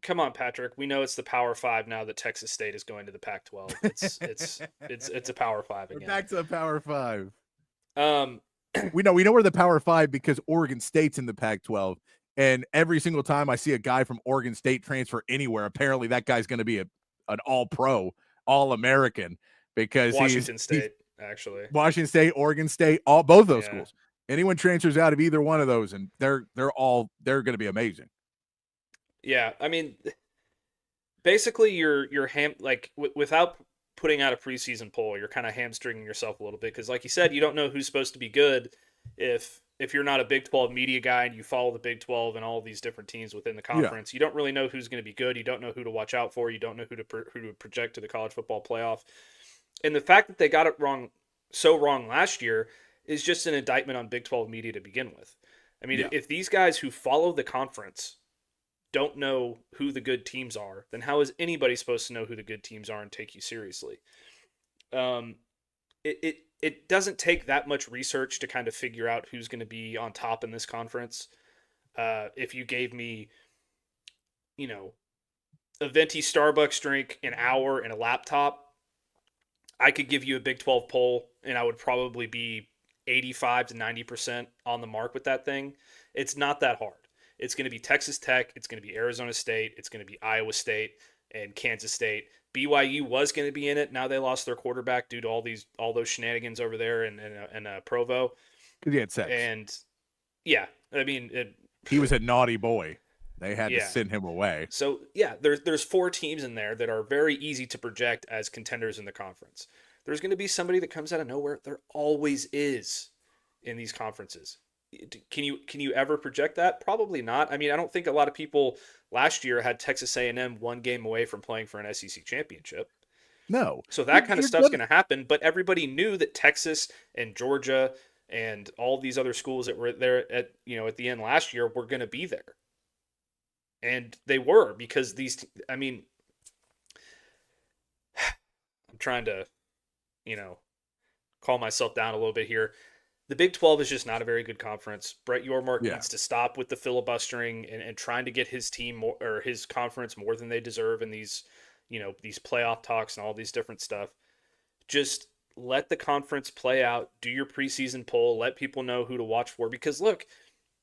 Come on, Patrick. We know it's the Power 5 now that Texas State is going to the Pac-12. It's a Power 5 again. We're back to the Power 5. We know we're the Power 5 because Oregon State's in the Pac-12, and every single time I see a guy from Oregon State transfer anywhere, apparently that guy's going to be an All-Pro, All-American, because Washington State, Oregon State, both those schools. Anyone transfers out of either one of those, and they're going to be amazing. Yeah, I mean, basically, you're without putting out a preseason poll, you're kind of hamstringing yourself a little bit, because, like you said, you don't know who's supposed to be good if you're not a Big 12 media guy and you follow the Big 12 and all these different teams within the conference. You don't really know who's going to be good. You don't know who to watch out for. You don't know who to project to the college football playoff. And the fact that they got it wrong last year is just an indictment on Big 12 media to begin with. I mean, if these guys who follow the conference don't know who the good teams are, then how is anybody supposed to know who the good teams are and take you seriously? It doesn't take that much research to kind of figure out who's going to be on top in this conference. If you gave me, a venti Starbucks drink, an hour, and a laptop, I could give you a Big 12 poll, and I would probably be 85 to 90% on the mark with that thing. It's not that hard. It's going to be Texas Tech. It's going to be Arizona State. It's going to be Iowa State and Kansas State. BYU was going to be in it. Now they lost their quarterback due to all those shenanigans over there in Provo. Because he had sex. And yeah, I mean, he was a naughty boy. They had to send him away. So yeah, there's 4 teams in there that are very easy to project as contenders in the conference. There's going to be somebody that comes out of nowhere. There always is in these conferences. Can you ever project that? Probably not. I mean, I don't think a lot of people last year had Texas A&M 1 game away from playing for an SEC championship. No. So that kind of stuff's going to happen, but everybody knew that Texas and Georgia and all these other schools that were there at the end last year were going to be there. And they were, because I'm trying to, calm myself down a little bit here. The Big 12 is just not a very good conference. Brett Yormark needs to stop with the filibustering and trying to get his team or his conference more than they deserve in these, these playoff talks and all these different stuff. Just let the conference play out. Do your preseason poll. Let people know who to watch for. Because look,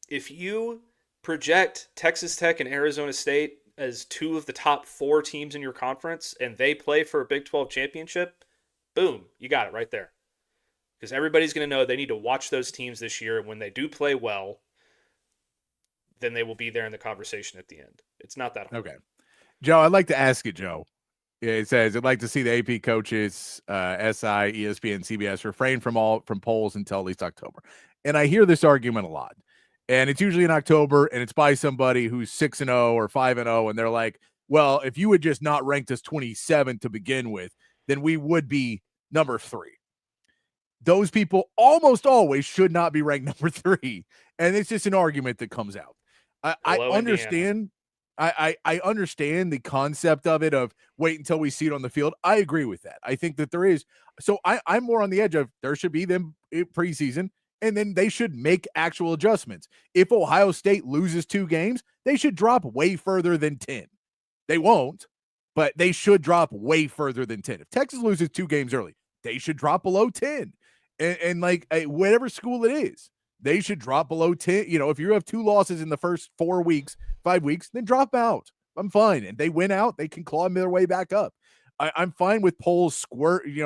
if you project Texas Tech and Arizona State as 2 of the top 4 teams in your conference and they play for a Big 12 championship, boom, you got it right there. Because everybody's going to know they need to watch those teams this year. And when they do play well, then they will be there in the conversation at the end. It's not that hard. Okay. Joe, I'd like to ask you, Joe, It says, I'd like to see the AP coaches, SI, ESPN, CBS refrain from polls until at least October. And I hear this argument a lot. And it's usually in October, and it's by somebody who's 6-0 or 5-0, and they're like, well, if you had just not ranked us 27 to begin with, then we would be number 3. Those people almost always should not be ranked number 3. And it's just an argument that comes out. I understand. I understand the concept of it, of wait until we see it on the field. I agree with that. I think that there is. So I'm more on the edge of there should be them preseason, and then they should make actual adjustments. If Ohio State loses 2 games, they should drop way further than 10. They won't, but they should drop way further than 10. If Texas loses 2 games early, they should drop below 10. And like whatever school it is, they should drop below 10. You know, if you have 2 losses in the first 4 weeks, 5 weeks, then drop out. I'm fine. And they win out, they can claw their way back up. I'm fine with polls squirming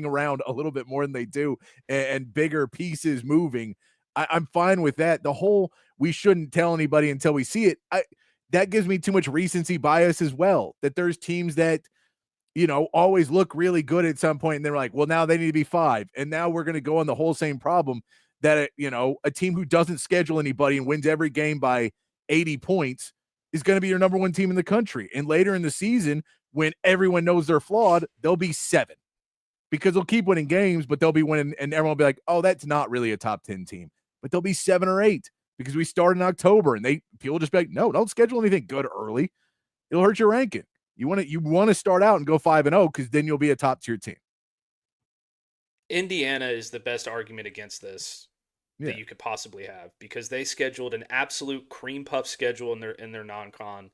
around a little bit more than they do, and bigger pieces moving. I'm fine with that. The whole we shouldn't tell anybody until we see it. That gives me too much recency bias as well, that there's teams that, you know, always look really good at some point, and they're like, well, now they need to be 5. And now we're going to go on the whole same problem that, you know, a team who doesn't schedule anybody and wins every game by 80 points is going to be your number 1 team in the country. And later in the season, when everyone knows they're flawed, they'll be 7 because they'll keep winning games, but they'll be winning, and everyone will be like, oh, that's not really a top 10 team, but they'll be 7 or 8 because we start in October, and people just be like, no, don't schedule anything good early. It'll hurt your ranking. You want to start out and go 5-0 because then you'll be a top tier team. Indiana is the best argument against this that you could possibly have, because they scheduled an absolute cream puff schedule in their non-con.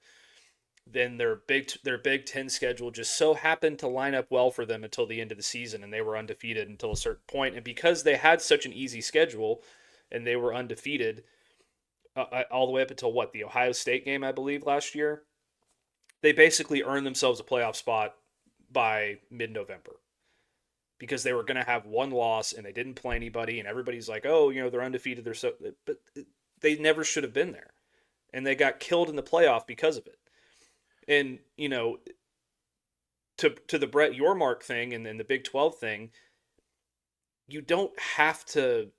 Then their Big Ten schedule just so happened to line up well for them until the end of the season, and they were undefeated until a certain point. And because they had such an easy schedule and they were undefeated all the way up until the Ohio State game, I believe, last year, they basically earned themselves a playoff spot by mid-November, because they were going to have 1 loss and they didn't play anybody, and everybody's like, oh, you know, they're undefeated. But they never should have been there, and they got killed in the playoff because of it. And, you know, to the Brett Yormark thing and then the Big 12 thing, you don't have to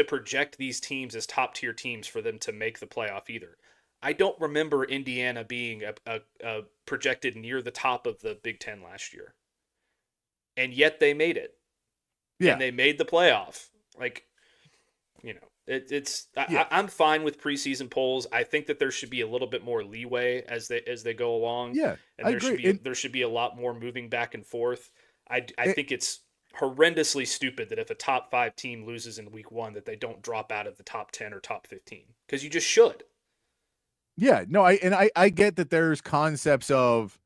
project these teams as top tier teams for them to make the playoff either. I don't remember Indiana being a projected near the top of the Big Ten last year. And yet they made it. Yeah. And they made the playoff. Like, you know, I'm fine with preseason polls. I think that there should be a little bit more leeway as they go along. Yeah. And there should be a lot more moving back and forth. I think it's horrendously stupid that if a top 5 team loses in week 1, that they don't drop out of the top 10 or top 15, because you just should. Yeah, no, I get that there's concepts of,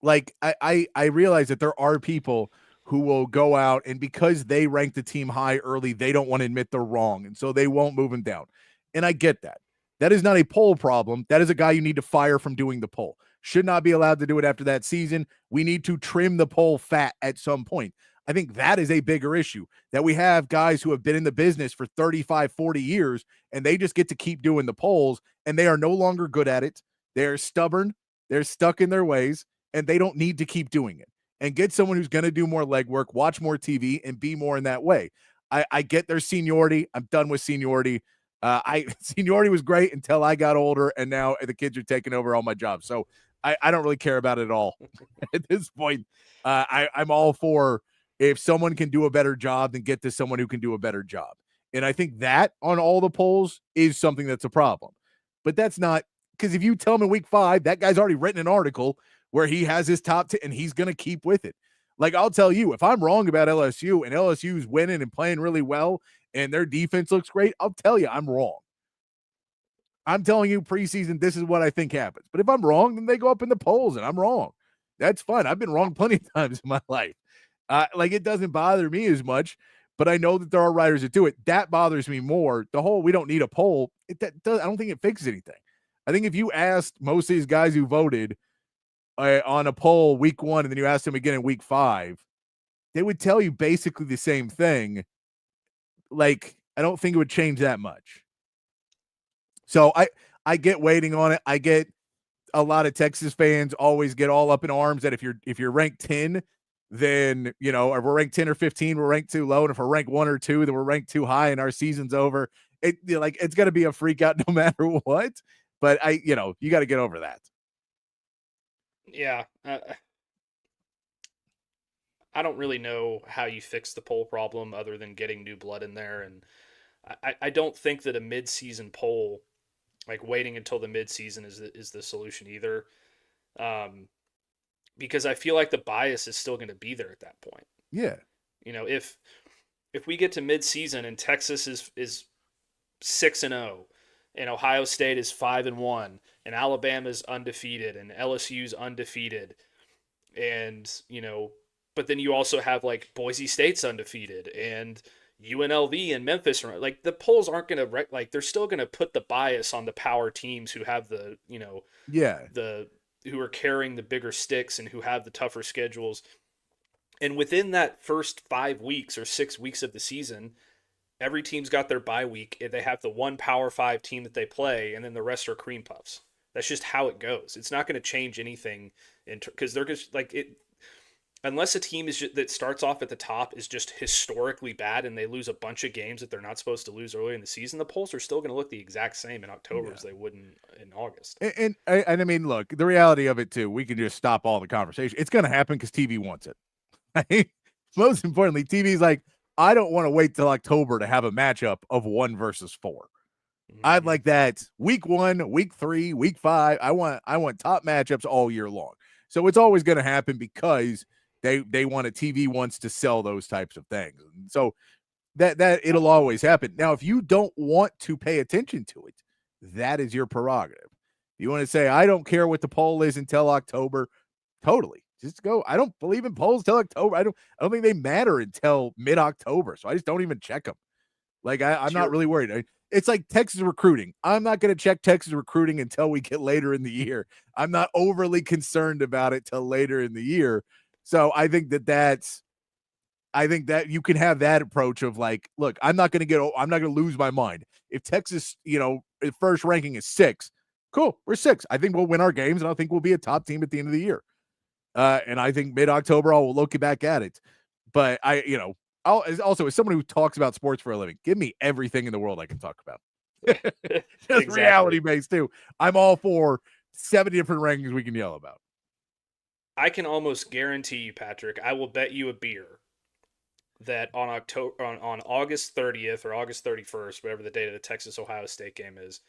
like, I realize that there are people who will go out, and because they rank the team high early, they don't want to admit they're wrong, and so they won't move them down. And I get that. That is not a poll problem. That is a guy you need to fire from doing the poll. Should not be allowed to do it after that season. We need to trim the poll fat at some point. I think that is a bigger issue, that we have guys who have been in the business for 35, 40 years, and they just get to keep doing the polls, and they are no longer good at it. They're stubborn. They're stuck in their ways, and they don't need to keep doing it. And get someone who's going to do more legwork, watch more TV, and be more in that way. I get their seniority. I'm done with seniority. Seniority was great until I got older, and now the kids are taking over all my jobs. So I don't really care about it at all at this point. I'm all for, if someone can do a better job, then get to someone who can do a better job. And I think that on all the polls is something that's a problem. But that's not, because if you tell me week 5, that guy's already written an article where he has his top 10 and he's going to keep with it. Like, I'll tell you, if I'm wrong about LSU and LSU's winning and playing really well and their defense looks great, I'll tell you I'm wrong. I'm telling you preseason, this is what I think happens. But if I'm wrong, then they go up in the polls and I'm wrong. That's fine. I've been wrong plenty of times in my life. Like, it doesn't bother me as much, but I know that there are writers that do it. That bothers me more. The whole, we don't need a poll. I don't think it fixes anything. I think if you asked most of these guys who voted on a poll week 1, and then you asked them again in week 5, they would tell you basically the same thing. Like, I don't think it would change that much. So I get waiting on it. I get a lot of Texas fans always get all up in arms that if you're ranked 10, then, you know, if we're ranked 10 or 15, we're ranked too low. And if we're ranked 1 or 2, then we're ranked too high and our season's over. It's going to be a freak out no matter what. But you got to get over that. Yeah. I don't really know how you fix the poll problem other than getting new blood in there. And I don't think that a mid-season poll, like waiting until the mid-season is the solution either. Because I feel like the bias is still going to be there at that point. Yeah. You know, if we get to mid-season and Texas is 6-0 and Ohio State is 5-1 and Alabama's undefeated and LSU's undefeated, and, you know, but then you also have like Boise State's undefeated and UNLV and Memphis, like the polls aren't going to, like, they're still going to put the bias on the power teams who have the, you know, who are carrying the bigger sticks and who have the tougher schedules. And within that first 5 weeks or 6 weeks of the season, every team's got their bye week. They have the one Power 5 team that they play, and then the rest are cream puffs. That's just how it goes. It's not going to change anything because they're just like it. Unless a team that starts off at the top is just historically bad and they lose a bunch of games that they're not supposed to lose early in the season, the polls are still going to look the exact same in October as they would in August. And I mean, look, the reality of it too, we can just stop all the conversation. It's going to happen because TV wants it. Right? Most importantly, TV's like, I don't want to wait till October to have a matchup of 1 versus 4. I'd like that week 1, week 3, week 5. I want top matchups all year long. So it's always going to happen because they want TV wants to sell those types of things. And so that it'll always happen. Now, if you don't want to pay attention to it, that is your prerogative. If you want to say, I don't care what the poll is until October, totally. Just go. I don't believe in polls till October. I don't think they matter until mid-October. So I just don't even check them. Like I'm not really worried. It's like Texas recruiting. I'm not going to check Texas recruiting until we get later in the year. I'm not overly concerned about it till later in the year. So I think that you can have that approach of like, look, I'm not going to lose my mind. If Texas, first ranking is 6, cool. We're 6. I think we'll win our games and I think we'll be a top team at the end of the year. And I think mid-October, I'll look back at it. But I'll also, as someone who talks about sports for a living, give me everything in the world I can talk about. Just exactly. Reality-based too. I'm all for 70 different rankings we can yell about. I can almost guarantee you, Patrick, I will bet you a beer that on August 30th or August 31st, whatever the date of the Texas-Ohio State game is,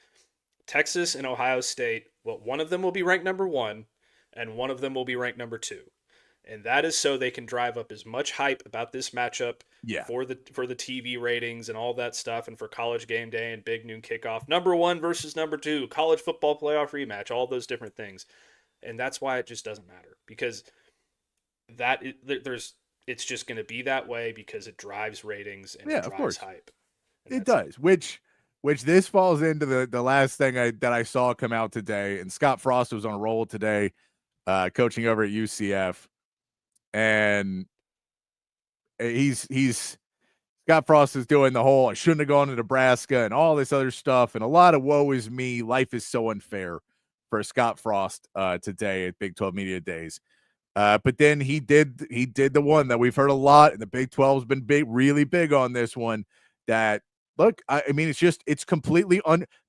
Texas and Ohio State, one of them will be ranked number 1, and one of them will be ranked number 2. And that is so they can drive up as much hype about this matchup for the TV ratings and all that stuff, and for College Game Day and Big Noon Kickoff. Number 1 versus number 2, college football playoff rematch, all those different things. And that's why it just doesn't matter, because it's just going to be that way because it drives ratings and it drives hype. It does, which this falls into the last thing that I saw come out today. And Scott Frost was on a roll today, coaching over at UCF. And Scott Frost is doing the whole, I shouldn't have gone to Nebraska and all this other stuff. And a lot of woe is me. Life is so unfair for Scott Frost today at Big 12 Media Days. But then he did the one that we've heard a lot, and the Big 12 has been really big on this one, that look, I mean, it's completely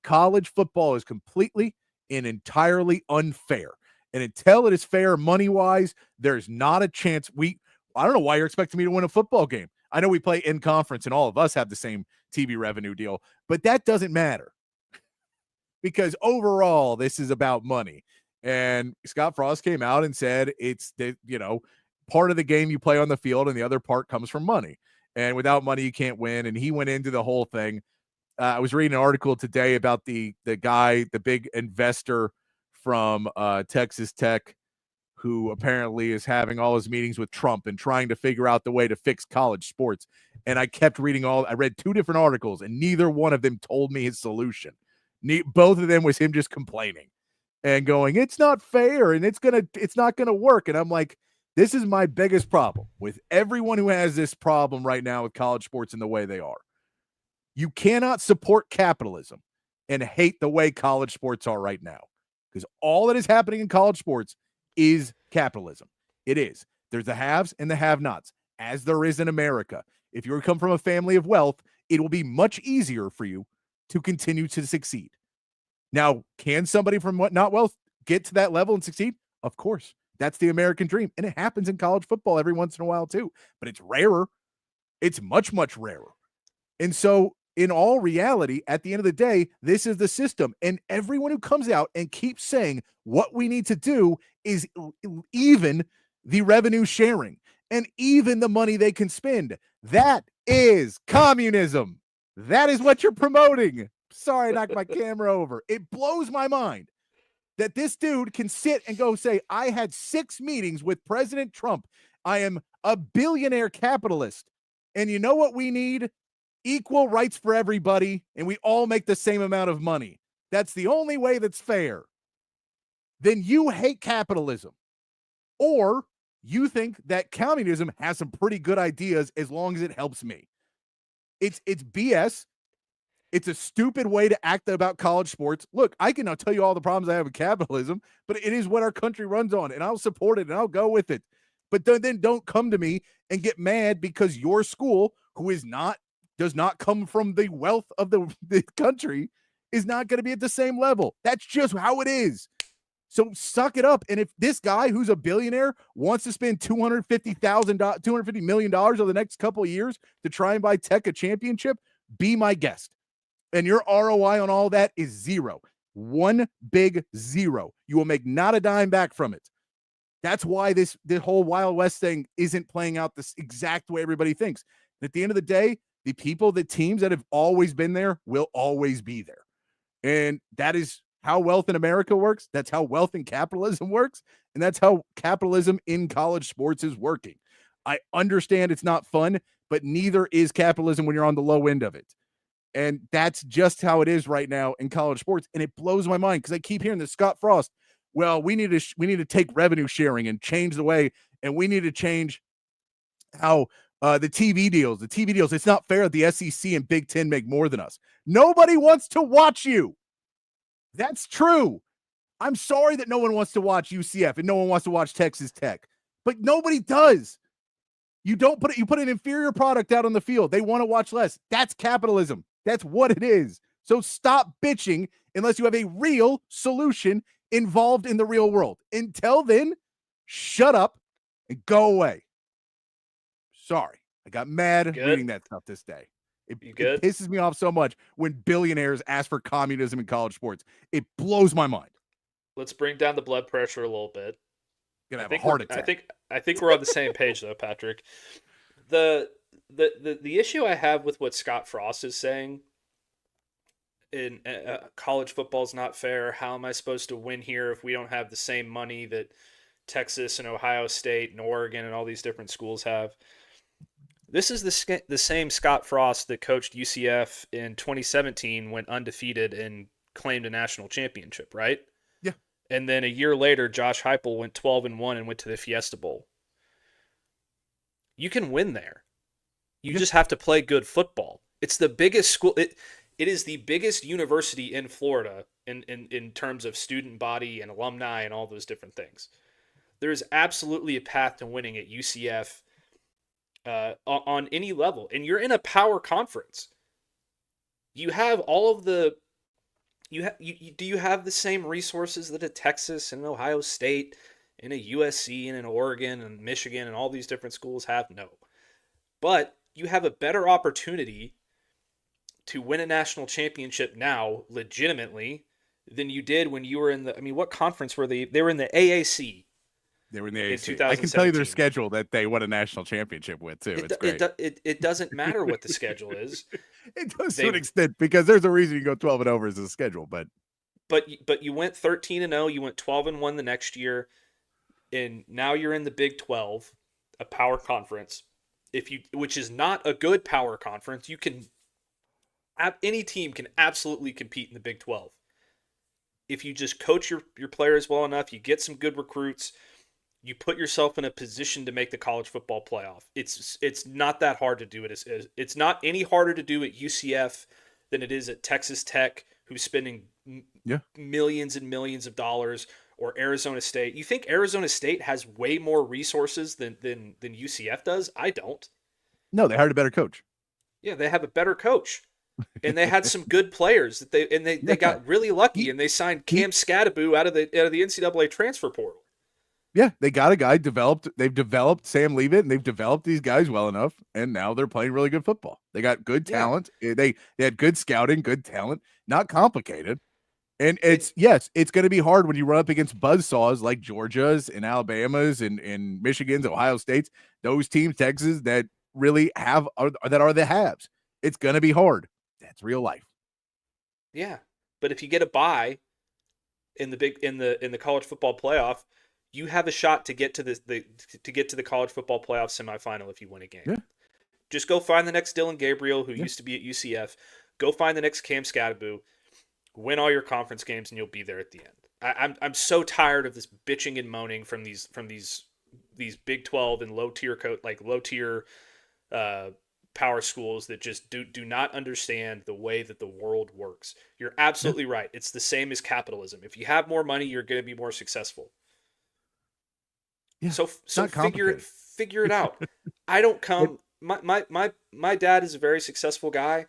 college football is completely and entirely unfair. And until it is fair money-wise, there's not a chance. I don't know why you're expecting me to win a football game. I know we play in conference and all of us have the same TV revenue deal, but that doesn't matter because overall this is about money. And Scott Frost came out and said it's part of the game you play on the field and the other part comes from money. And without money, you can't win. And he went into the whole thing. I was reading an article today about the guy, the big investor from Texas Tech, who apparently is having all his meetings with Trump and trying to figure out the way to fix college sports. And I kept reading I read 2 different articles, and neither one of them told me his solution. Both of them was him just complaining and going, it's not fair and it's not gonna work. And I'm like, this is my biggest problem with everyone who has this problem right now with college sports and the way they are. You cannot support capitalism and hate the way college sports are right now. because all that is happening in college sports is capitalism. It is. There's the haves and the have-nots, as there is in America. If you come from a family of wealth, it will be much easier for you to continue to succeed. Now, can somebody from not wealth get to that level and succeed? Of course. That's the American dream. And it happens in college football every once in a while too. But it's rarer. It's much, much rarer. And so in all reality, at the end of the day, this is the system. And everyone who comes out and keeps saying what we need to do is even the revenue sharing and even the money they can spend. That is communism. That is what you're promoting. Sorry, I knocked my camera over. It blows my mind that this dude can sit and go say, I had 6 meetings with President Trump. I am a billionaire capitalist. And you know what we need? Equal rights for everybody, and we all make the same amount of money. That's the only way that's fair. Then you hate capitalism. Or you think that communism has some pretty good ideas as long as it helps me. It's BS. It's a stupid way to act about college sports. Look, I can now tell you all the problems I have with capitalism, but it is what our country runs on, and I'll support it, and I'll go with it. But then don't come to me and get mad because your school, who does not come from the wealth of the country, is not going to be at the same level. That's just how it is. So suck it up. And if this guy who's a billionaire wants to spend $250 million over the next couple of years to try and buy Tech a championship, be my guest. And your ROI on all that is 0. 1 big 0. You will make not a dime back from it. That's why the whole Wild West thing isn't playing out this exact way everybody thinks. And at the end of the day, the teams that have always been there will always be there. And that is how wealth in America works. That's how wealth in capitalism works. And that's how capitalism in college sports is working. I understand it's not fun, but neither is capitalism when you're on the low end of it. And that's just how it is right now in college sports. And it blows my mind because I keep hearing this Scott Frost. Well, we need to take revenue sharing and change the way, and we need to change how the TV deals. It's not fair that the SEC and Big Ten make more than us. Nobody wants to watch you. That's true. I'm sorry that no one wants to watch UCF and no one wants to watch Texas Tech, but nobody does. You put an inferior product out on the field. They want to watch less. That's capitalism. That's what it is. So stop bitching unless you have a real solution involved in the real world. Until then, shut up and go away. Sorry. I got mad reading that stuff this day. It pisses me off so much when billionaires ask for communism in college sports. It blows my mind. Let's bring down the blood pressure a little bit. Gonna have a heart attack. I think we're on the same page though, Patrick. The issue I have with what Scott Frost is saying in college football is not fair. How am I supposed to win here if we don't have the same money that Texas and Ohio State and Oregon and all these different schools have? This is the same Scott Frost that coached UCF in 2017, went undefeated and claimed a national championship, right? Yeah. And then a year later, Josh Heupel went 12-1 and went to the Fiesta Bowl. You can win there. You just have to play good football. It's the biggest school. It is the biggest university in Florida in terms of student body and alumni and all those different things. There is absolutely a path to winning at UCF on any level. And you're in a power conference. You have all of the do you have the same resources that a Texas and Ohio State and a USC and an Oregon and Michigan and all these different schools have? No. But you have a better opportunity to win a national championship now legitimately than you did when you were in the, what conference were they? They were in the AAC. They were in the AAC. I can tell you their schedule that they won a national championship with too. It's great. It doesn't matter what the schedule is. It does to an extent because there's a reason you go 12-0 as a schedule, but you went 13-0, you went 12-1 the next year, and now you're in the Big 12, a power conference. Which is not a good power conference, any team can absolutely compete in the Big 12. If you just coach your players well enough, you get some good recruits, you put yourself in a position to make the college football playoff. It's not that hard to do it. It's not any harder to do at UCF than it is at Texas Tech, who's spending millions and millions of dollars, or Arizona State. You think Arizona State has way more resources than UCF does? I don't. No, they hired a better coach. Yeah, they have a better coach. And they had some good players that they got really lucky, and they signed Cam Scadaboo out of the NCAA transfer portal. Yeah, they got a guy developed. They've developed Sam Leavitt, and they've developed these guys well enough, and now they're playing really good football. They got good talent. They had good scouting, good talent, not complicated. And it's going to be hard when you run up against buzzsaws like Georgia's and Alabama's and Michigan's, Ohio State's, those teams, Texas, that really are the haves. It's going to be hard. That's real life. Yeah, but if you get a bye in the college football playoff, you have a shot to get to the college football playoff semifinal if you win a game. Yeah. Just go find the next Dylan Gabriel, who used to be at UCF. Go find the next Cam Scadaboo. Win all your conference games, and you'll be there at the end. I'm so tired of this bitching and moaning from these Big 12 and low tier power schools that just do not understand the way that the world works. You're absolutely right. It's the same as capitalism. If you have more money, you're going to be more successful. Yeah, so figure it out. I don't come. My dad is a very successful guy.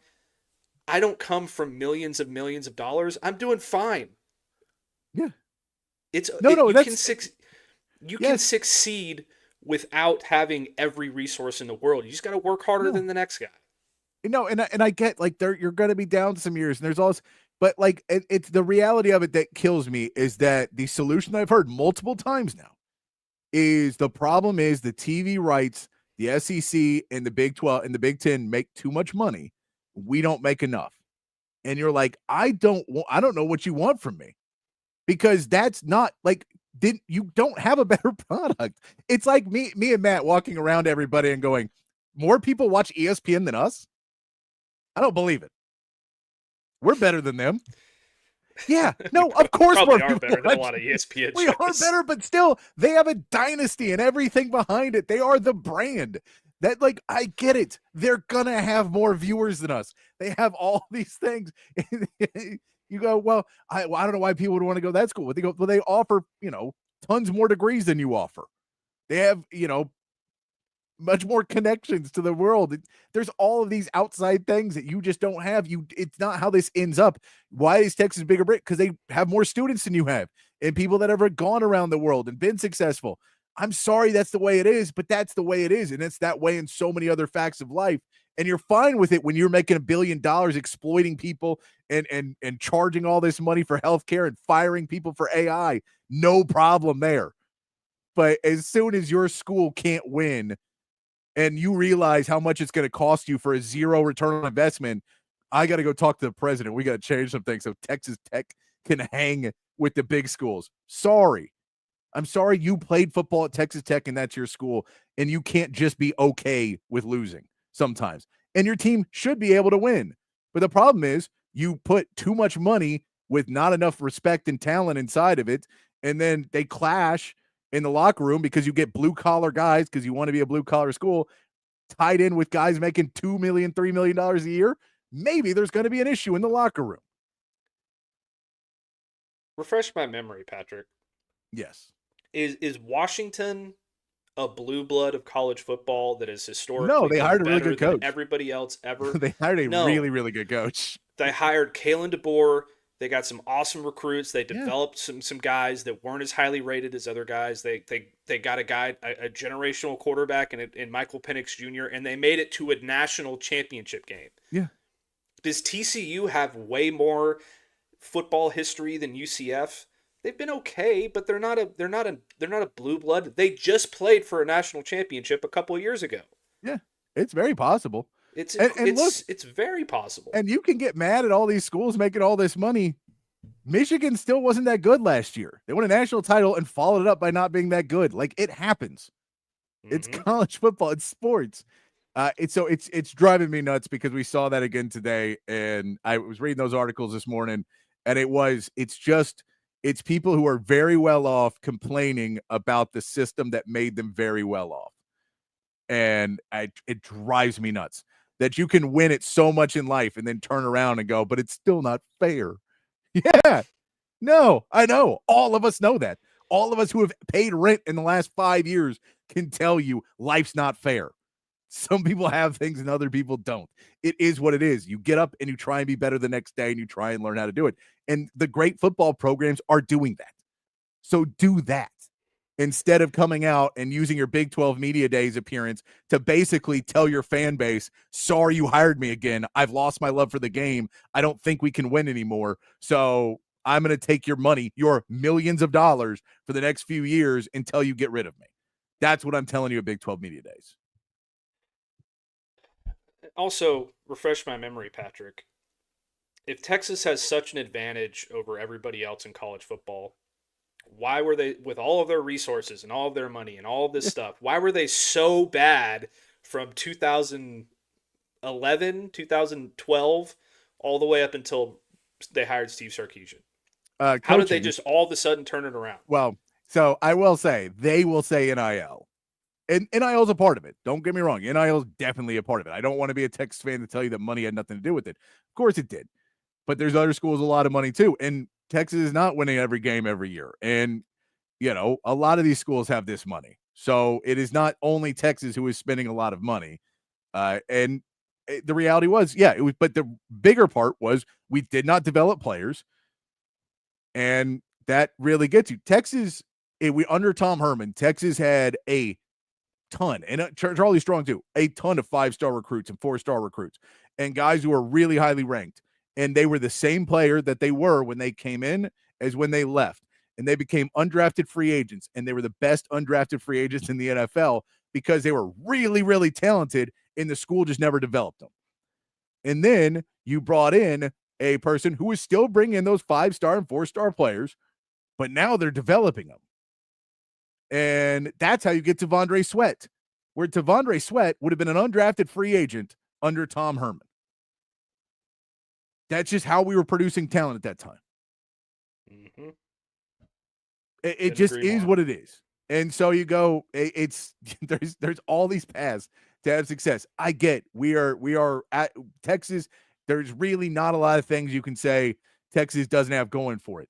I don't come from millions of dollars. I'm doing fine. Yeah. You can succeed without having every resource in the world. You just got to work harder than the next guy. No, and I get like you're going to be down some years, and there's all this, but like it's the reality of it that kills me is that the solution I've heard multiple times now is the problem is the TV rights, the SEC and the Big 12 and the Big 10 make too much money. We don't make enough. And you're like, I don't know what you want from me, because that's not like, you don't have a better product. It's like me and Matt walking around everybody and going, more people watch ESPN than us. I don't believe it. We're better than them. Yeah, no, of course we're better than a lot of ESPN We shows. are better, but still, they have a dynasty and everything behind it. They are the brand. That, like, I get it. They're gonna have more viewers than us. They have all these things. You go, well, I don't know why people would want to go to that school. But they go, well, they offer, tons more degrees than you offer. They have, much more connections to the world. There's all of these outside things that you just don't have. It's not how this ends up. Why is Texas bigger? Because they have more students than you have, and people that have gone around the world and been successful. I'm sorry that's the way it is, but that's the way it is. And it's that way in so many other facts of life. And you're fine with it when you're making $1 billion exploiting people and charging all this money for healthcare and firing people for AI. No problem there. But as soon as your school can't win and you realize how much it's going to cost you for a zero return on investment, I got to go talk to the president. We got to change some things so Texas Tech can hang with the big schools. Sorry. I'm sorry you played football at Texas Tech and that's your school, and you can't just be okay with losing sometimes. And your team should be able to win. But the problem is you put too much money with not enough respect and talent inside of it, and then they clash in the locker room because you get blue-collar guys because you want to be a blue-collar school tied in with guys making $2 million, $3 million a year. Maybe there's going to be an issue in the locker room. Refresh my memory, Patrick. Yes. Is Washington a blue blood of college football that is historically no? They hired a really good coach. Everybody else ever. They hired a really, really good coach. They hired Kalen DeBoer. They got some awesome recruits. They developed some guys that weren't as highly rated as other guys. They got a guy, a generational quarterback in Michael Penix Jr., and they made it to a national championship game. Yeah. Does TCU have way more football history than UCF? They've been okay, but they're not a blue blood. They just played for a national championship a couple of years ago. Yeah, it's very possible. It's very possible. And you can get mad at all these schools making all this money. Michigan still wasn't that good last year. They won a national title and followed it up by not being that good. Like, it happens. Mm-hmm. It's college football. It's sports. It's driving me nuts because we saw that again today. And I was reading those articles this morning, and it's people who are very well off complaining about the system that made them very well off. And it drives me nuts that you can win it so much in life and then turn around and go, but it's still not fair. Yeah. No, I know. All of us know that. All of us who have paid rent in the last 5 years can tell you life's not fair. Some people have things and other people don't. It is what it is. You get up and you try and be better the next day and you try and learn how to do it. And the great football programs are doing that. So do that instead of coming out and using your Big 12 Media Days appearance to basically tell your fan base, sorry you hired me again. I've lost my love for the game. I don't think we can win anymore. So I'm going to take your money, your millions of dollars for the next few years until you get rid of me. That's what I'm telling you at Big 12 Media Days. Also, refresh my memory, Patrick. If Texas has such an advantage over everybody else in college football, why were they, with all of their resources and all of their money and all of this stuff, why were they so bad from 2011, 2012, all the way up until they hired Steve Sarkisian? How did they just all of a sudden turn it around? Well, so I will say, they will say NIL. And NIL is a part of it. Don't get me wrong. NIL is definitely a part of it. I don't want to be a Texas fan to tell you that money had nothing to do with it. Of course it did. But there's other schools with a lot of money too. And Texas is not winning every game every year. And, you know, a lot of these schools have this money. So it is not only Texas who is spending a lot of money. And the reality was, yeah, it was. But the bigger part was we did not develop players. And that really gets you. Texas, under Tom Herman, Texas had a ton, and Charlie Strong too, a ton of 5-star recruits and 4-star recruits and guys who are really highly ranked. And they were the same player that they were when they came in as when they left. And they became undrafted free agents. And they were the best undrafted free agents in the NFL because they were really, really talented and the school just never developed them. And then you brought in a person who is still bringing in those 5-star and 4-star players, but now they're developing them. And that's how you get T'Vondre Sweat, where T'Vondre Sweat would have been an undrafted free agent under Tom Herman. That's just how we were producing talent at that time. Mm-hmm. It just is what it is. And so you go, there's all these paths to have success. I get we are at Texas. There's really not a lot of things you can say Texas doesn't have going for it.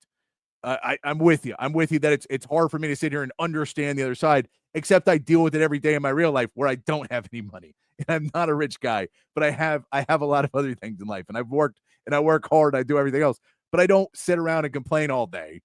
I'm with you. I'm with you that it's hard for me to sit here and understand the other side, except I deal with it every day in my real life where I don't have any money and I'm not a rich guy, but I have a lot of other things in life, and I've worked and I work hard. I do everything else, but I don't sit around and complain all day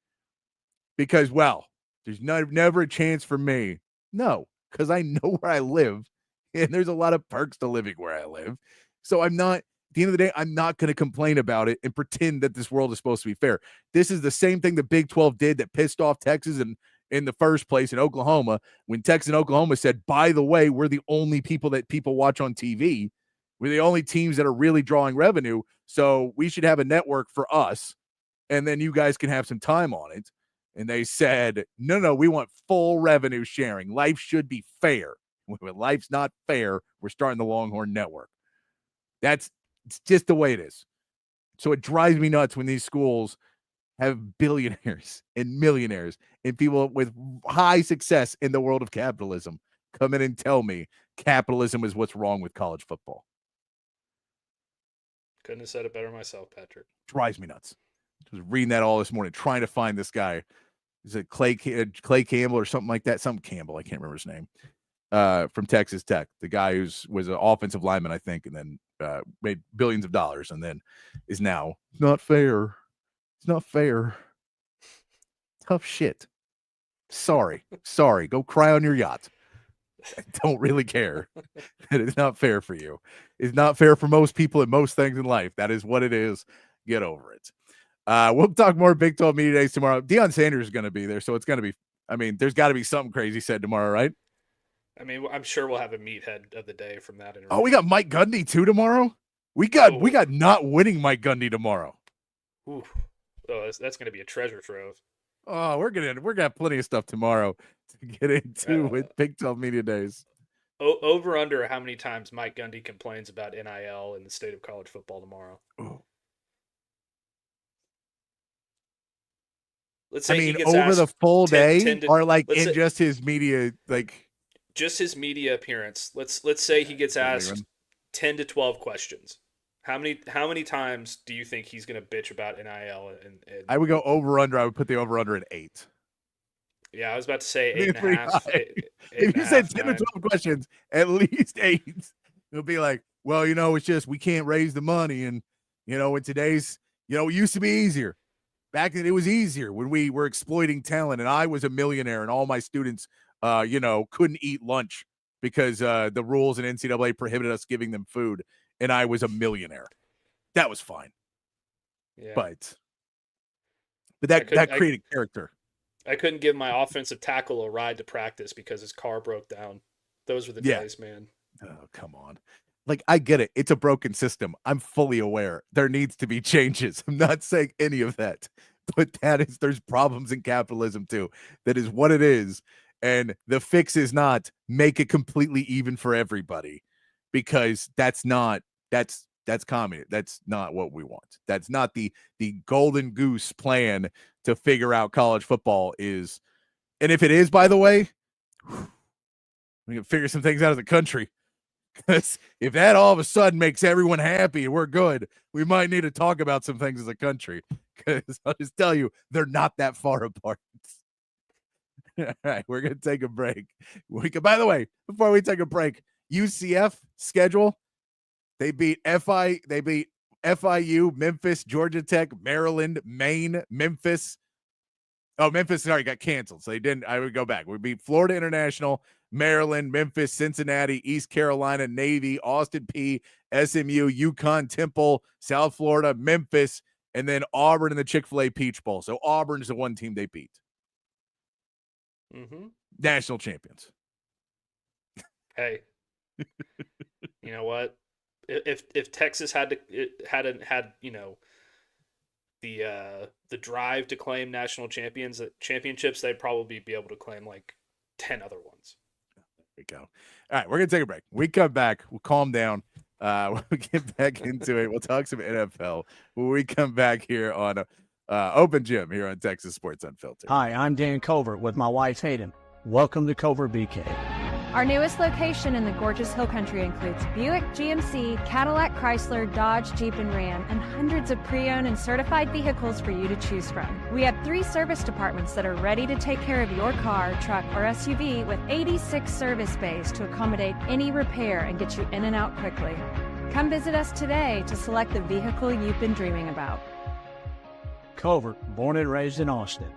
because, well, there's never a chance for me. No, because I know where I live and there's a lot of perks to living where I live. So I'm not, at the end of the day, I'm not going to complain about it and pretend that this world is supposed to be fair. This is the same thing the Big 12 did that pissed off Texas and in the first place in Oklahoma, when Texas and Oklahoma said, by the way, we're the only people that people watch on TV. We're the only teams that are really drawing revenue. So we should have a network for us. And then you guys can have some time on it. And they said, no, we want full revenue sharing. Life should be fair. When life's not fair, we're starting the Longhorn Network. It's just the way it is. So it drives me nuts when these schools have billionaires and millionaires and people with high success in the world of capitalism come in and tell me capitalism is what's wrong with college football. Couldn't have said it better myself, Patrick. Drives me nuts. I was reading that all this morning, trying to find this guy. Is it Clay Campbell or something like that? Some Campbell, I can't remember his name. From Texas Tech, the guy was an offensive lineman, I think, and then made billions of dollars, and then is now not fair. It's not fair. Tough shit. Sorry. Go cry on your yacht. I don't really care. It is not fair for you. It's not fair for most people and most things in life. That is what it is. Get over it. We'll talk more Big 12 Media Days tomorrow. Deion Sanders is going to be there, so it's going to be, I mean, there's got to be something crazy said tomorrow, right? I mean, I'm sure we'll have a meathead of the day from that interview. Oh, we got Mike Gundy too tomorrow? We got not winning Mike Gundy tomorrow. Ooh. Oh, that's going to be a treasure trove. Oh, we're gonna have plenty of stuff tomorrow to get into with Big 12 Media Days. Over under how many times Mike Gundy complains about NIL in the state of college football tomorrow. Ooh. Let's say he gets over asked the full 10 day, to, or like in say, just his media, like just his media appearance. Let's say he gets asked 10 to 12 questions. How many times do you think he's going to bitch about NIL? And I would go over/under. I would put the over/under at 8. Yeah, I was about to say It'd be 8.5. pretty high. If you said 10 or 12 questions, at least 8. It'll be like, well, it's just we can't raise the money. And, in today's, it used to be easier. Back then, it was easier when we were exploiting talent. And I was a millionaire and all my students, couldn't eat lunch because the rules in NCAA prohibited us giving them food. And I was a millionaire. That was fine. Yeah. But that created character. I couldn't give my offensive tackle a ride to practice because his car broke down. Those were the days, man. Oh, come on. Like, I get it. It's a broken system. I'm fully aware. There needs to be changes. I'm not saying any of that. But there's problems in capitalism too. That is what it is. And the fix is not make it completely even for everybody, because that's communist. That's not what we want. That's not the golden goose plan to figure out college football is. And if it is, by the way, we can figure some things out as a country. Because if that all of a sudden makes everyone happy and we're good, we might need to talk about some things as a country. Because I'll just tell you, they're not that far apart. All right, we're going to take a break. By the way, before we take a break, UCF schedule, they beat FIU, Memphis, Georgia Tech, Maryland, Maine, Memphis. Oh, Memphis, sorry, got canceled. So they didn't. I would go back. We beat Florida International, Maryland, Memphis, Cincinnati, East Carolina, Navy, Austin P, SMU, UConn, Temple, South Florida, Memphis, and then Auburn in the Chick-fil-A Peach Bowl. So Auburn's the one team they beat. Mm-hmm. National champions. Hey, you know what? If Texas hadn't had the drive to claim national championships, they'd probably be able to claim like 10 other ones. There we go. All right, we're gonna take a break. We come back, we'll calm down. We'll get back into it. We'll talk some NFL when we come back here on Open Gym here on Texas Sports Unfiltered. Hi, I'm Dan Covert with my wife Hayden. Welcome to Covert BK. Our newest location in the gorgeous Hill Country includes Buick, GMC, Cadillac, Chrysler, Dodge, Jeep, and Ram, and hundreds of pre-owned and certified vehicles for you to choose from. We have 3 service departments that are ready to take care of your car, truck, or SUV with 86 service bays to accommodate any repair and get you in and out quickly. Come visit us today to select the vehicle you've been dreaming about. Covert, born and raised in Austin.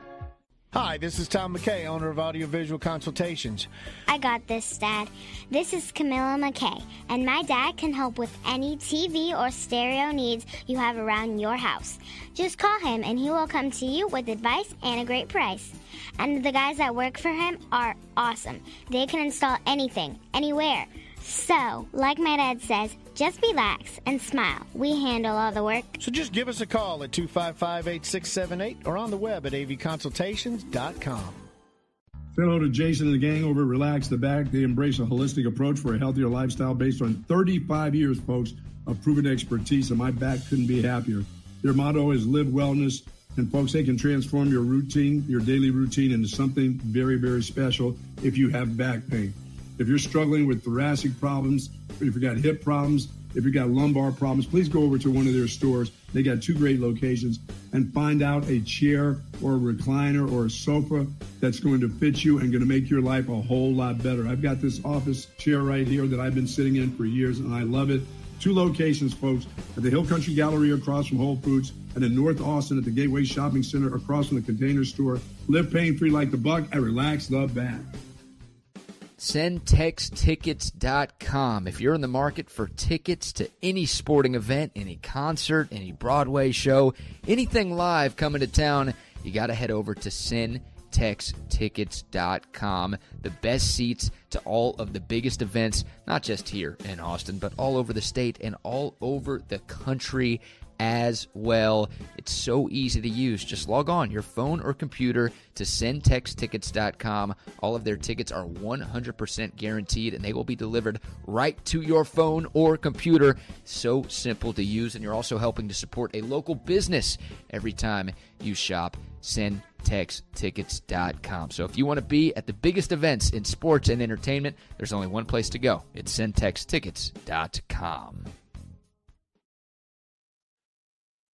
Hi, this is Tom McKay, owner of Audiovisual Consultations. I got this, Dad. This is Camilla McKay, and my dad can help with any TV or stereo needs you have around your house. Just call him, and he will come to you with advice and a great price. And the guys that work for him are awesome. They can install anything, anywhere. So, like my dad says, just relax and smile. We handle all the work. So just give us a call at 255-8678 or on the web at avconsultations.com. Say hello to Jason and the gang over at Relax the Back. They embrace a holistic approach for a healthier lifestyle based on 35 years, folks, of proven expertise, and my back couldn't be happier. Their motto is live wellness, and folks, they can transform your routine, your daily routine, into something very, very special if you have back pain. If you're struggling with thoracic problems, if you've got hip problems, if you've got lumbar problems, please go over to one of their stores. They got 2 great locations, and find out a chair or a recliner or a sofa that's going to fit you and going to make your life a whole lot better. I've got this office chair right here that I've been sitting in for years, and I love it. 2 locations, folks, at the Hill Country Gallery across from Whole Foods, and in North Austin at the Gateway Shopping Center across from the Container Store. Live pain-free like the Buck and Relax the Back. SendTexTickets.com. If you're in the market for tickets to any sporting event, any concert, any Broadway show, anything live coming to town, you got to head over to SendTexTickets.com. The best seats to all of the biggest events, not just here in Austin, but all over the state and all over the country as well. It's so easy to use. Just log on your phone or computer to SendTexTickets.com. All of their tickets are 100% guaranteed, and they will be delivered right to your phone or computer. So simple to use, and you're also helping to support a local business every time you shop. SendTexTickets.com. So if you want to be at the biggest events in sports and entertainment, there's only one place to go. It's SendTexTickets.com.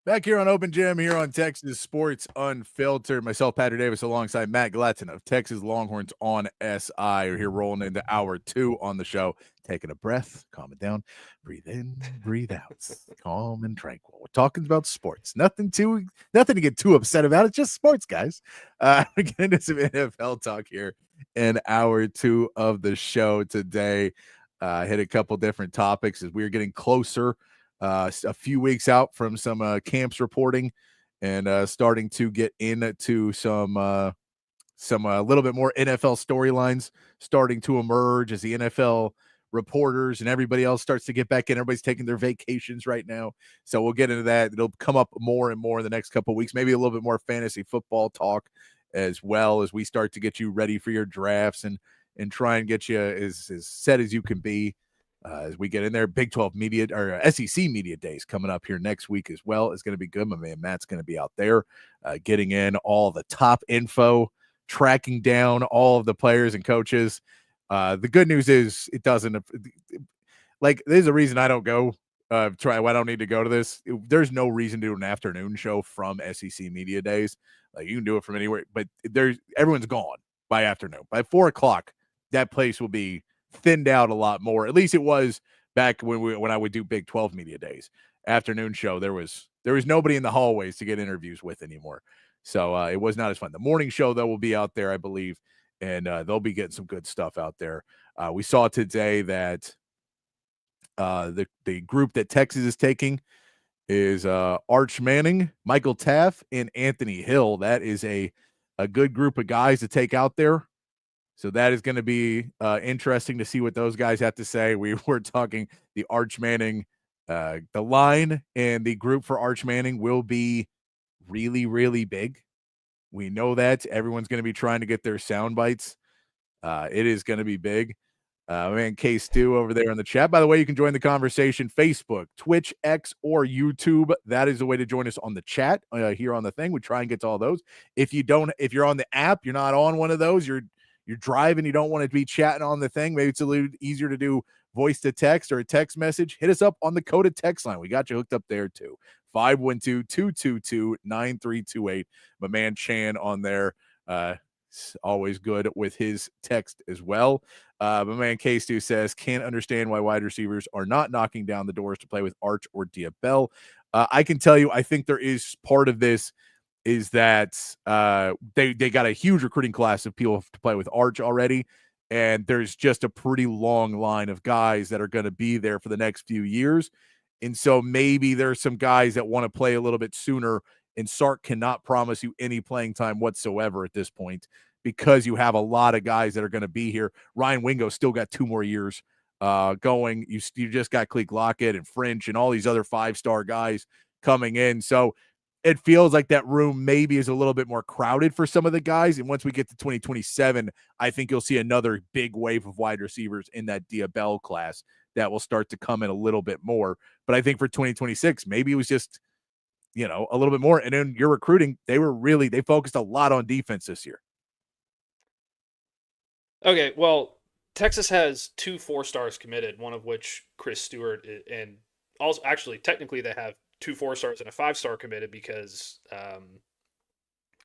Back here on Open Gym, here on Texas Sports Unfiltered. Myself, Patrick Davis, alongside Matt Galatzan of Texas Longhorns on SI. We're here rolling into hour 2 on the show. Taking a breath, calm it down, breathe in, breathe out, calm and tranquil. We're talking about sports. Nothing to get too upset about. It's just sports, guys. We're getting into some NFL talk here in hour 2 of the show today. Hit a couple different topics as we're getting closer. A few weeks out from some camps reporting and starting to get into some a little bit more NFL storylines starting to emerge as the NFL reporters and everybody else starts to get back in. Everybody's taking their vacations right now. So we'll get into that. It'll come up more and more in the next couple of weeks, maybe a little bit more fantasy football talk as well as we start to get you ready for your drafts and try and get you as set as you can be. As we get in there, Big 12 media or SEC media days coming up here next week as well is going to be good. My man Matt's going to be out there getting in all the top info, tracking down all of the players and coaches. The good news is it doesn't like there's a reason I don't go. I don't need to go to this. There's no reason to do an afternoon show from SEC media days. Like you can do it from anywhere, but everyone's gone by afternoon. By 4:00, that place will be thinned out a lot more. At least it was back when I would do Big 12 media days. Afternoon show, there was nobody in the hallways to get interviews with anymore. So it was not as fun. The morning show, though, will be out there, I believe, and they'll be getting some good stuff out there. We saw today that the group that Texas is taking is Arch Manning, Michael Taft, and Anthony Hill. That is a good group of guys to take out there. So that is going to be interesting to see what those guys have to say. We were talking the Arch Manning, the line and the group for Arch Manning will be really, really big. We know that. Everyone's going to be trying to get their sound bites. It is going to be big. Man, K-Stu over there in the chat. By the way, you can join the conversation, Facebook, Twitch, X, or YouTube. That is the way to join us on the chat here on the thing. We try and get to all those. If you're on the app, you're not on one of those, you're driving, you don't want to be chatting on the thing, maybe it's a little easier to do voice to text or a text message, hit us up on the coded text line. We got you hooked up there too. 512-222-9328. My man Chan on there. Always good with his text as well. My man K-Stu says, can't understand why wide receivers are not knocking down the doors to play with Arch or Diabell. I can tell you, I think there is part of this is that they got a huge recruiting class of people to play with Arch already, and there's just a pretty long line of guys that are going to be there for the next few years. And so maybe there's some guys that want to play a little bit sooner, and Sark cannot promise you any playing time whatsoever at this point because you have a lot of guys that are going to be here. Ryan Wingo still got 2 more years going. You just got Cleek Lockett and French and all these other 5-star guys coming in. So it feels like that room maybe is a little bit more crowded for some of the guys. And once we get to 2027, I think you'll see another big wave of wide receivers in that Diabell class that will start to come in a little bit more. But I think for 2026, maybe it was just, a little bit more. And then your recruiting, they focused a lot on defense this year. Okay, well, Texas has 2 4-stars committed, one of which Chris Stewart, and also actually technically they have 2 4-stars and a 5-star committed because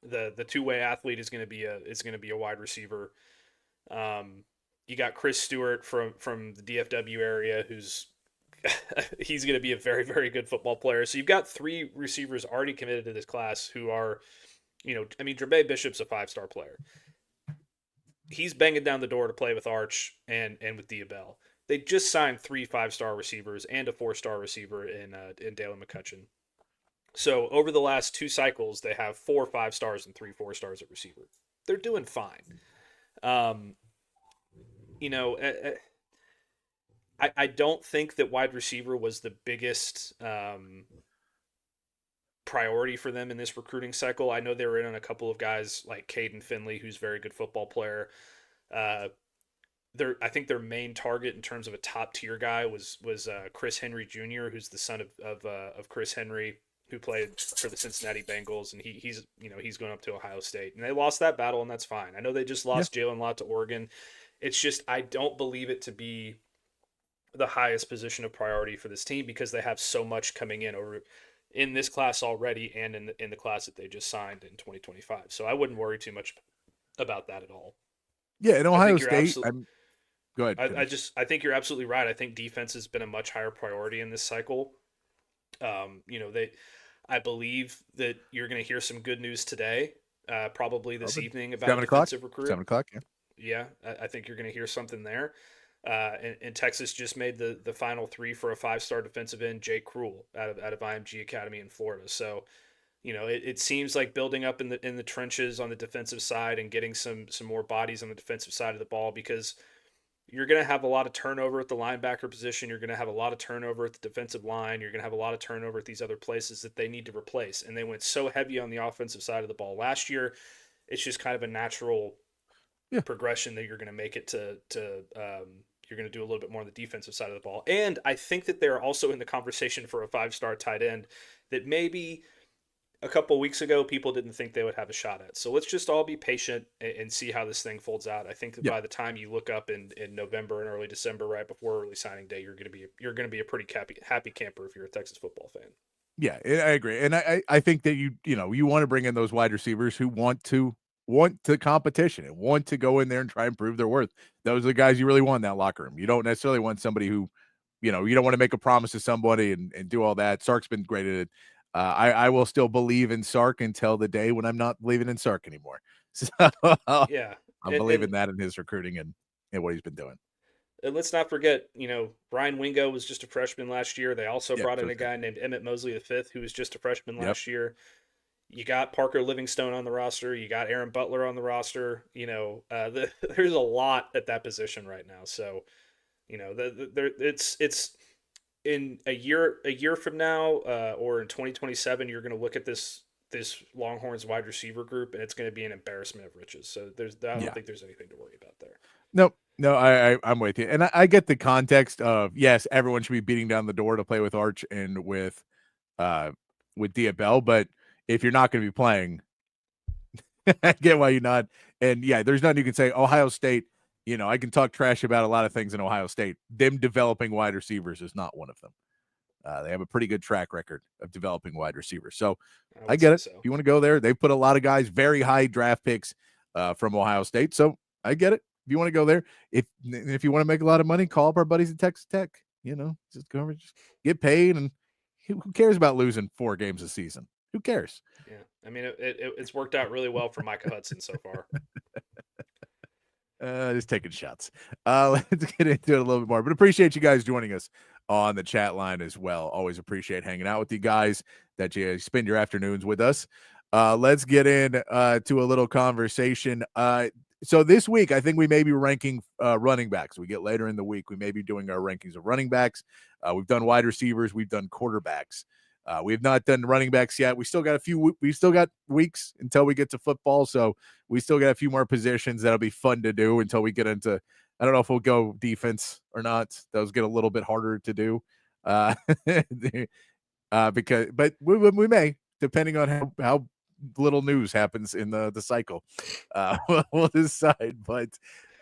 the two-way athlete is going to be a wide receiver. You got Chris Stewart from the DFW area who's he's going to be a very, very good football player. So you've got 3 receivers already committed to this class who are, Jermaine Bishop's a 5-star player. He's banging down the door to play with Arch and with Diabell. They just signed 3 5-star receivers and a 4-star receiver in Dalen McCutcheon. So over the last 2 cycles, they have 4 5-stars and 3 4-stars at receiver. They're doing fine. I don't think that wide receiver was the biggest priority for them in this recruiting cycle. I know they were in on a couple of guys like Caden Finley, who's a very good football player. I think their main target in terms of a top tier guy was Chris Henry Jr., who's the son of Chris Henry, who played for the Cincinnati Bengals, and he's going up to Ohio State, and they lost that battle, and that's fine. I know they just lost Jalen Lott to Oregon. It's just I don't believe it to be the highest position of priority for this team because they have so much coming in over in this class already and in the class that they just signed in 2025. So I wouldn't worry too much about that at all. Yeah, in Ohio State, go ahead. I think you're absolutely right. I think defense has been a much higher priority in this cycle. I believe that you're going to hear some good news today, probably this evening about defensive recruit. 7 o'clock, yeah. Yeah, I think you're going to hear something there. And Texas just made the final 3 for a 5-star defensive end, Jake Krull, out of IMG Academy in Florida. So, it seems like building up in the trenches on the defensive side and getting some more bodies on the defensive side of the ball, because you're going to have a lot of turnover at the linebacker position. You're going to have a lot of turnover at the defensive line. You're going to have a lot of turnover at these other places that they need to replace. And they went so heavy on the offensive side of the ball last year. It's just kind of a natural progression that you're going to make it to you're going to do a little bit more on the defensive side of the ball. And I think that they're also in the conversation for a 5-star tight end that maybe a couple of weeks ago people didn't think they would have a shot at. So let's just all be patient and see how this thing folds out. I think that by the time you look up in November and early December, right before early signing day, you're going to be a pretty happy camper if you're a Texas football fan. Yeah, I agree. And I think that you want to bring in those wide receivers who want the competition and want to go in there and try and prove their worth. Those are the guys you really want in that locker room. You don't necessarily want somebody who, you don't want to make a promise to somebody and do all that. Sark's been great at it. I will still believe in Sark until the day when I'm not believing in Sark anymore. So yeah, I'm believing that in his recruiting and what he's been doing. And let's not forget, Brian Wingo was just a freshman last year. They also brought in a guy named Emmett Mosley V, who was just a freshman last year. You got Parker Livingstone on the roster. You got Aaron Butler on the roster. There's a lot at that position right now. So, it's in a year from now, or in 2027, you're going to look at this Longhorns wide receiver group, and it's going to be an embarrassment of riches. So I don't think there's anything to worry about there. No, I'm with you. And I get the context of, yes, everyone should be beating down the door to play with Arch and with Diabell, but if you're not going to be playing, I get why you're not. And yeah, there's nothing you can say. Ohio State, I can talk trash about a lot of things in Ohio State. Them developing wide receivers is not one of them. They have a pretty good track record of developing wide receivers. So I get it. So. If you want to go there, they put a lot of guys, very high draft picks from Ohio State. So I get it. If you want to go there, if you want to make a lot of money, call up our buddies at Texas Tech. Just go over, just get paid, and who cares about losing 4 games a season? Who cares? Yeah, I mean, it's worked out really well for Micah Hudson so far. Just taking shots. Let's get into it a little bit more, but appreciate you guys joining us on the chat line as well. Always appreciate hanging out with you guys, that you spend your afternoons with us. Let's get in to a little conversation. So this week, I think we may be ranking running backs. We get later in the week, we may be doing our rankings of running backs. We've done wide receivers. We've done quarterbacks. We have not done running backs yet. We still got weeks until we get to football. So we still got a few more positions that'll be fun to do until we get into, I don't know if we'll go defense or not. Those get a little bit harder to do but we may, depending on how little news happens in the cycle. We'll decide. But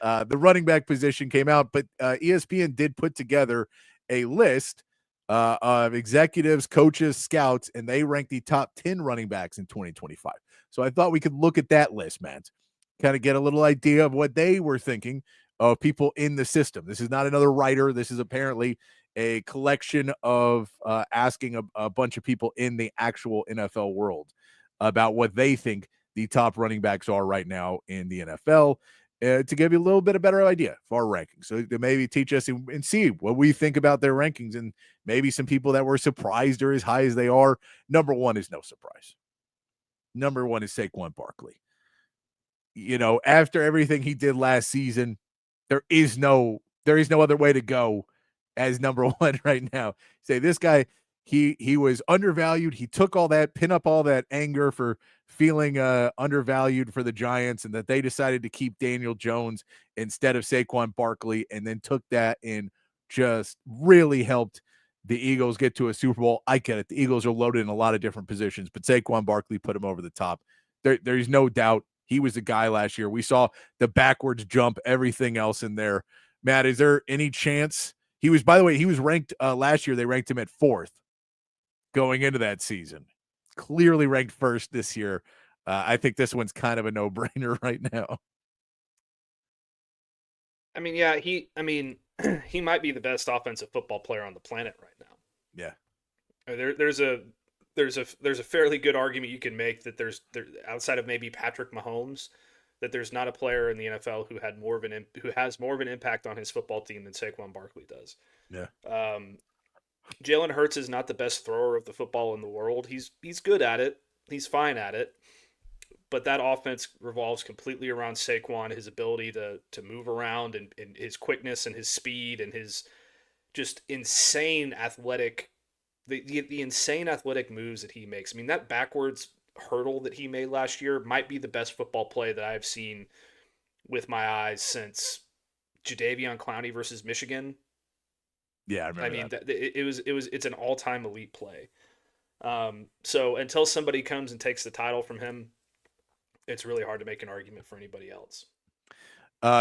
the running back position came out, but ESPN did put together a list of executives, coaches, scouts, and they ranked the top 10 running backs in 2025. So I thought we could look at that list, man, kind of get a little idea of what they were thinking of people in the system. This is not another writer. This is apparently a collection of asking a bunch of people in the actual NFL world about what they think the top running backs are right now in the NFL. To give you a little bit of better idea of our rankings. So to maybe teach us and see what we think about their rankings, and maybe some people that were surprised are as high as they are. Number one is no surprise. Number one is Saquon Barkley. After everything he did last season, there is no other way to go as number one right now. Say this guy, he was undervalued. He took all that, pin up all that anger for feeling undervalued for the Giants, and that they decided to keep Daniel Jones instead of Saquon Barkley, and then took that and just really helped the Eagles get to a Super Bowl. I get it. The Eagles are loaded in a lot of different positions, but Saquon Barkley put him over the top. There's no doubt he was the guy last year. We saw the backwards jump, everything else in there. Matt, is there any chance he was, by the way, he was ranked last year, they ranked him at 4th. going into that season. Clearly ranked first this year. I think this one's kind of a no-brainer right now. I mean, yeah, he might be the best offensive football player on the planet right now. Yeah. There's a fairly good argument you can make that there's outside of maybe Patrick Mahomes, that there's not a player in the NFL who has more of an impact on his football team than Saquon Barkley does. Yeah. Jalen Hurts is not the best thrower of the football in the world. He's good at it. He's fine at it. But that offense revolves completely around Saquon, his ability to move around and his quickness and his speed and his just insane athletic the insane athletic moves that he makes. I mean, that backwards hurdle that he made last year might be the best football play that I've seen with my eyes since Jadeveon Clowney versus Michigan. Yeah, I remember that. It's an all-time elite play. So until somebody comes and takes the title from him, it's really hard to make an argument for anybody else.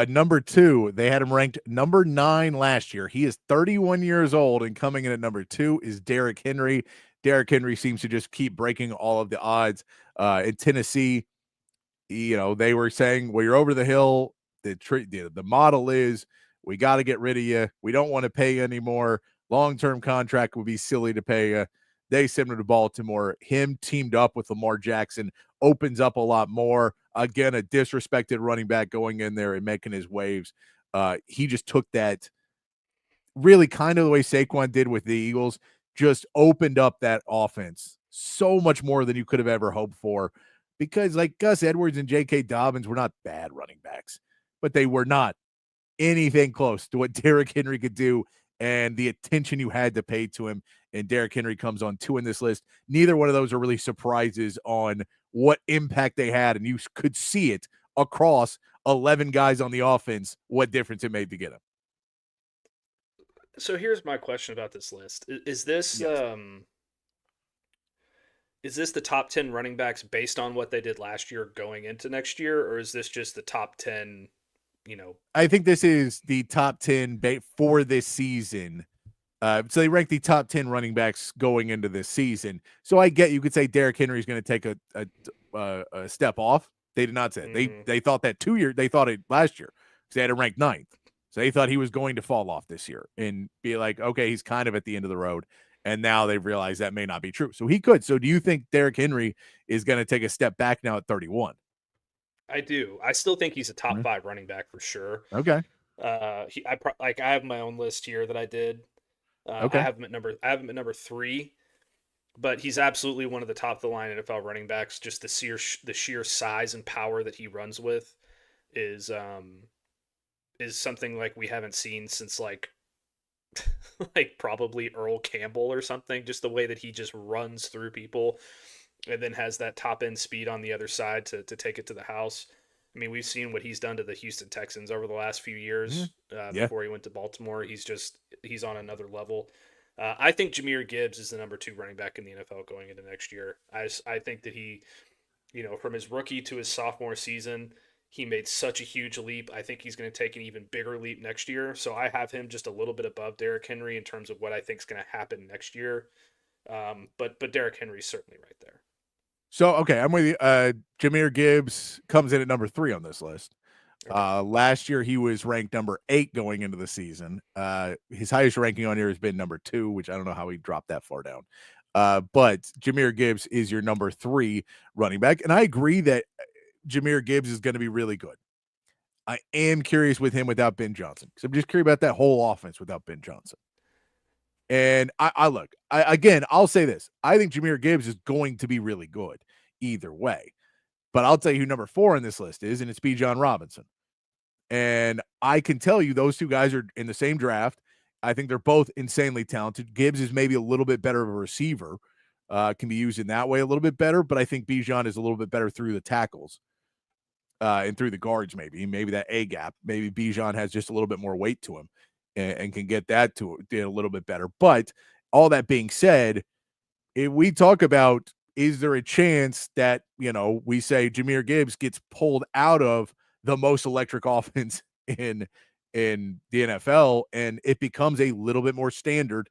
Number 2, they had him ranked number 9 last year. He is 31 years old, and coming in at number 2 is Derrick Henry. Derrick Henry seems to just keep breaking all of the odds. In Tennessee, they were saying, well, you're over the hill. The model is we got to get rid of you. We don't want to pay you anymore. Long-term contract would be silly to pay you. They sent him to Baltimore. Him teamed up with Lamar Jackson opens up a lot more. Again, a disrespected running back going in there and making his waves. He just took that really kind of the way Saquon did with the Eagles, just opened up that offense so much more than you could have ever hoped for, because like Gus Edwards and J.K. Dobbins were not bad running backs, but they were not anything close to what Derrick Henry could do and the attention you had to pay to him. And Derrick Henry comes on 2 in this list. Neither one of those are really surprises on what impact they had, and you could see it across 11 guys on the offense, what difference it made to get him. So here's my question about this list. Is this the top 10 running backs based on what they did last year going into next year, or is this just the top 10, I think this is the top 10 for this season. So they rank the top 10 running backs going into this season. So I get, you could say Derrick Henry is going to take a step off. They did not say it. They thought that they thought it last year because they had him ranked 9th. So they thought he was going to fall off this year and be like, okay, he's kind of at the end of the road. And now they've realized that may not be true. So he could. So do you think Derrick Henry is going to take a step back now at 31? I do. I still think he's a top 5 running back for sure. Okay. I have my own list here that I did. Okay. I have him at number 3, but he's absolutely one of the top of the line NFL running backs. Just the sheer size and power that he runs with is something like we haven't seen since like probably Earl Campbell or something. Just the way that he just runs through people and then has that top end speed on the other side to take it to the house. I mean, we've seen what he's done to the Houston Texans over the last few years before he went to Baltimore. He's on another level. I think Jahmyr Gibbs is the number 2 running back in the NFL going into next year. I think that he, from his rookie to his sophomore season, he made such a huge leap. I think he's going to take an even bigger leap next year. So I have him just a little bit above Derrick Henry in terms of what I think is going to happen next year. But Derrick Henry's certainly right there. So, okay, I'm with you. Jahmyr Gibbs comes in at number 3 on this list. Last year, he was ranked number 8 going into the season. His highest ranking on here has been number 2, which I don't know how he dropped that far down. But Jahmyr Gibbs is your number 3 running back. And I agree that Jahmyr Gibbs is going to be really good. I am curious with him without Ben Johnson, because I'm just curious about that whole offense without Ben Johnson. And I'll say this. I think Jahmyr Gibbs is going to be really good either way. But I'll tell you who number 4 on this list is, and it's Bijan Robinson. And I can tell you those 2 guys are in the same draft. I think they're both insanely talented. Gibbs is maybe a little bit better of a receiver, can be used in that way a little bit better, but I think Bijan is a little bit better through the tackles and through the guards maybe that A-gap. Maybe Bijan has just a little bit more weight to him and can get that to it a little bit better. But all that being said, if we talk about, is there a chance that, we say Jahmyr Gibbs gets pulled out of the most electric offense in the NFL and it becomes a little bit more standard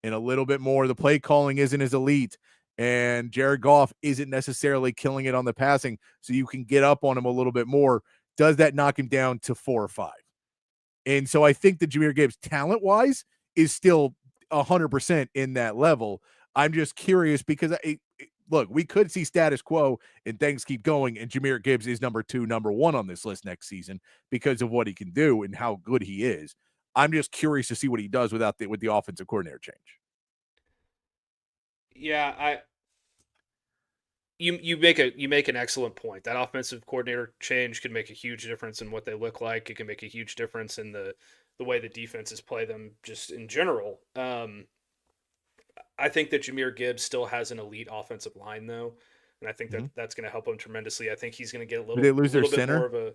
and a little bit more. The play calling isn't as elite, and Jared Goff isn't necessarily killing it on the passing, so you can get up on him a little bit more. Does that knock him down to 4 or 5? And so I think that Jahmyr Gibbs, talent-wise, is still 100% in that level. I'm just curious because, look, we could see status quo and things keep going, and Jahmyr Gibbs is number 2, number 1 on this list next season because of what he can do and how good he is. I'm just curious to see what he does with the offensive coordinator change. Yeah, you make an excellent point. That offensive coordinator change could make a huge difference in what they look like. It can make a huge difference in the way the defenses play them just in general. I think that Jahmyr Gibbs still has an elite offensive line though, and I think that that's going to help him tremendously. I think he's going to get a little. Did they lose their bit center? more of a.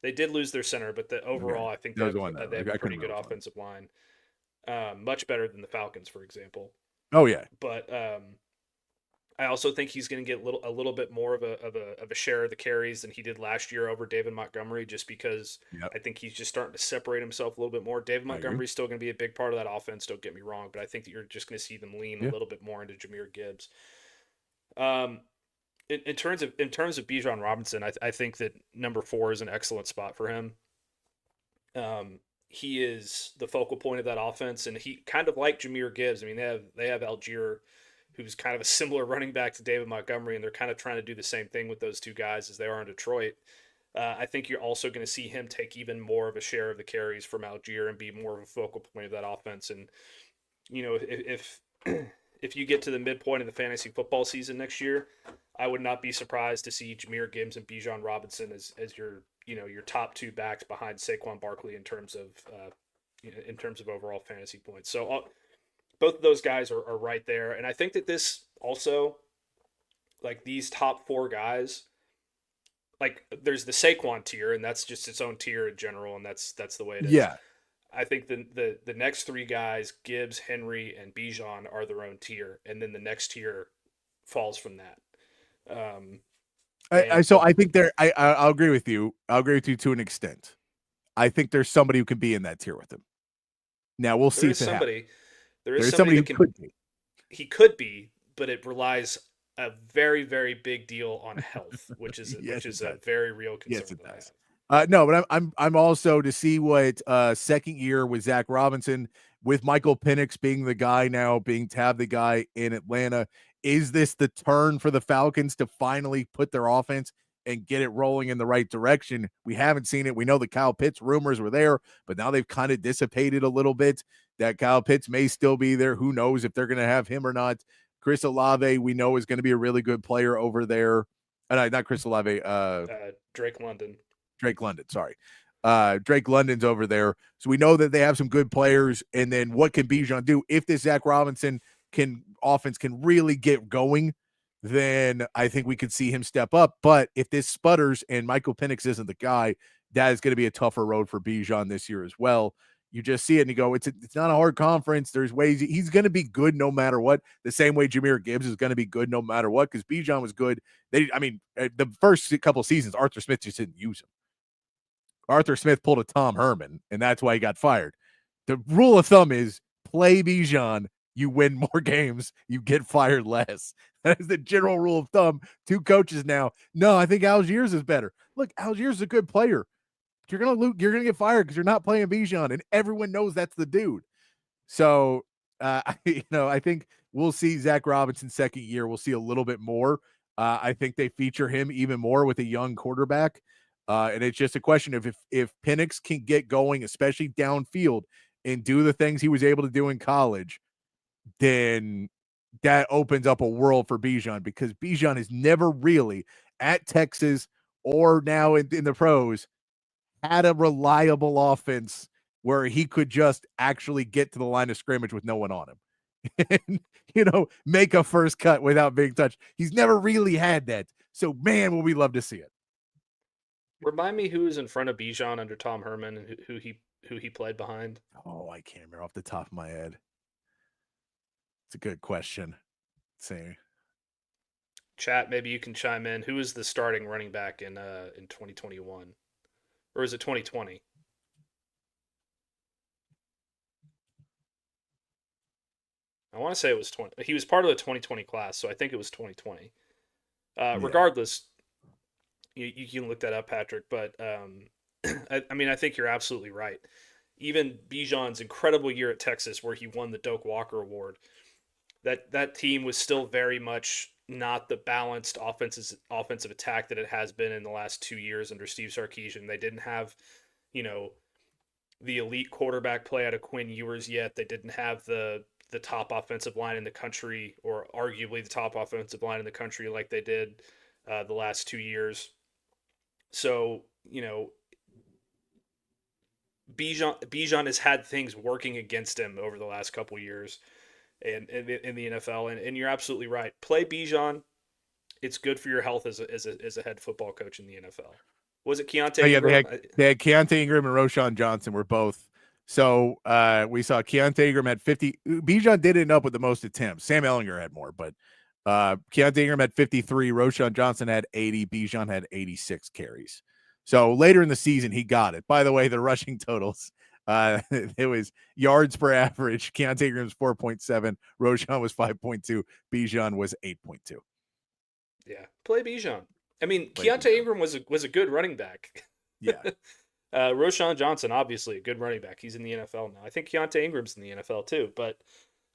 They did lose their center, but overall, I think they have a pretty good offensive line. Much better than the Falcons, for example. Oh yeah, but I also think he's going to get a little bit more of a share of the carries than he did last year over David Montgomery, just because I think he's just starting to separate himself a little bit more. David Montgomery's still going to be a big part of that offense. Don't get me wrong, but I think that you're just going to see them lean a little bit more into Jahmyr Gibbs. In terms of Bijan Robinson, I think that number 4 is an excellent spot for him. He is the focal point of that offense, and he kind of like Jahmyr Gibbs. I mean, they have Algier, who's kind of a similar running back to David Montgomery, and they're kind of trying to do the same thing with those two guys as they are in Detroit. I think you're also going to see him take even more of a share of the carries from Algier and be more of a focal point of that offense. And if you get to the midpoint of the fantasy football season next year, I would not be surprised to see Jahmyr Gibbs and Bijan Robinson as your top 2 backs behind Saquon Barkley in terms of overall fantasy points. So both of those guys are right there, and I think that this also, like these top 4 guys, like there's the Saquon tier, and that's just its own tier in general, and that's the way it is. Yeah. I think the next 3 guys, Gibbs, Henry, and Bijan, are their own tier, and then the next tier falls from that. So I think I'll agree with you. I'll agree with you to an extent. I think there's somebody who can be in that tier with him. Now we'll see if it happens. There is somebody who could be. He could be, but it relies a very, very big deal on health, which is a very real concern. Yes, it does. No, but I'm also to see what second year with Zach Robinson, with Michael Penix being the guy now, being the guy in Atlanta. Is this the turn for the Falcons to finally put their offense and get it rolling in the right direction? We haven't seen it. We know the Kyle Pitts rumors were there, but now they've kind of dissipated a little bit. That Kyle Pitts may still be there. Who knows if they're going to have him or not. Chris Olave, we know, is going to be a really good player over there. Not Chris Olave. Drake London. Drake London, sorry. Drake London's over there. So we know that they have some good players. And then what can Bijan do? If this Zach Robinson offense can really get going, then I think we could see him step up. But if this sputters and Michael Penix isn't the guy, that is going to be a tougher road for Bijan this year as well. You just see it and you go, it's not a hard conference. There's ways he's going to be good no matter what. The same way Jahmyr Gibbs is going to be good no matter what, because Bijan was good. The first couple seasons, Arthur Smith just didn't use him. Arthur Smith pulled a Tom Herman, and that's why he got fired. The rule of thumb is play Bijan, you win more games, you get fired less. That is the general rule of thumb. 2 coaches now. No, I think Algiers is better. Look, Algiers is a good player. You're gonna get fired because you're not playing Bijan, and everyone knows that's the dude. So, I think we'll see Zach Robinson second year. We'll see a little bit more. I think they feature him even more with a young quarterback. And it's just a question of if Penix can get going, especially downfield, and do the things he was able to do in college, then that opens up a world for Bijan, because Bijan has never really, at Texas or now in the pros, had a reliable offense where he could just actually get to the line of scrimmage with no one on him and, make a first cut without being touched. He's never really had that. So, man, will we love to see it. Remind me who was in front of Bijan under Tom Herman and who he played behind. Oh, I can't remember off the top of my head. It's a good question. Let's see. Chat, maybe you can chime in. Who is the starting running back in 2021? Or is it 2020? I want to say it was 20. He was part of the 2020 class, so I think it was 2020. Yeah. Regardless, you can look that up, Patrick. But I mean, I think you're absolutely right. Even Bijan's incredible year at Texas, where he won the Doak Walker Award, that team was still very much not the balanced offensive attack that it has been in the last 2 years under Steve Sarkisian. They didn't have, the elite quarterback play out of Quinn Ewers yet. They didn't have the top offensive line in the country, or arguably the top offensive line in the country like they did the last 2 years. So, Bijan has had things working against him over the last couple years in the NFL. And you're absolutely right. Play Bijan. It's good for your health as a head football coach in the NFL. Was it Keontae Ingram? They had Keontae Ingram and Roschon Johnson were both. So we saw Keontae Ingram had 50. Bijan did end up with the most attempts. Sam Ehlinger had more, but Keontae Ingram had 53. Roschon Johnson had 80. Bijan had 86 carries. So later in the season, he got it. By the way, the rushing totals, it was yards per average. Keontae Ingram's 4.7. Roschon was 5.2. Bijan was 8.2. Yeah, play Bijan. I mean, Keontae Ingram was a good running back. Yeah. Roschon Johnson, obviously a good running back. He's in the NFL now. I think Keontae Ingram's in the NFL too. But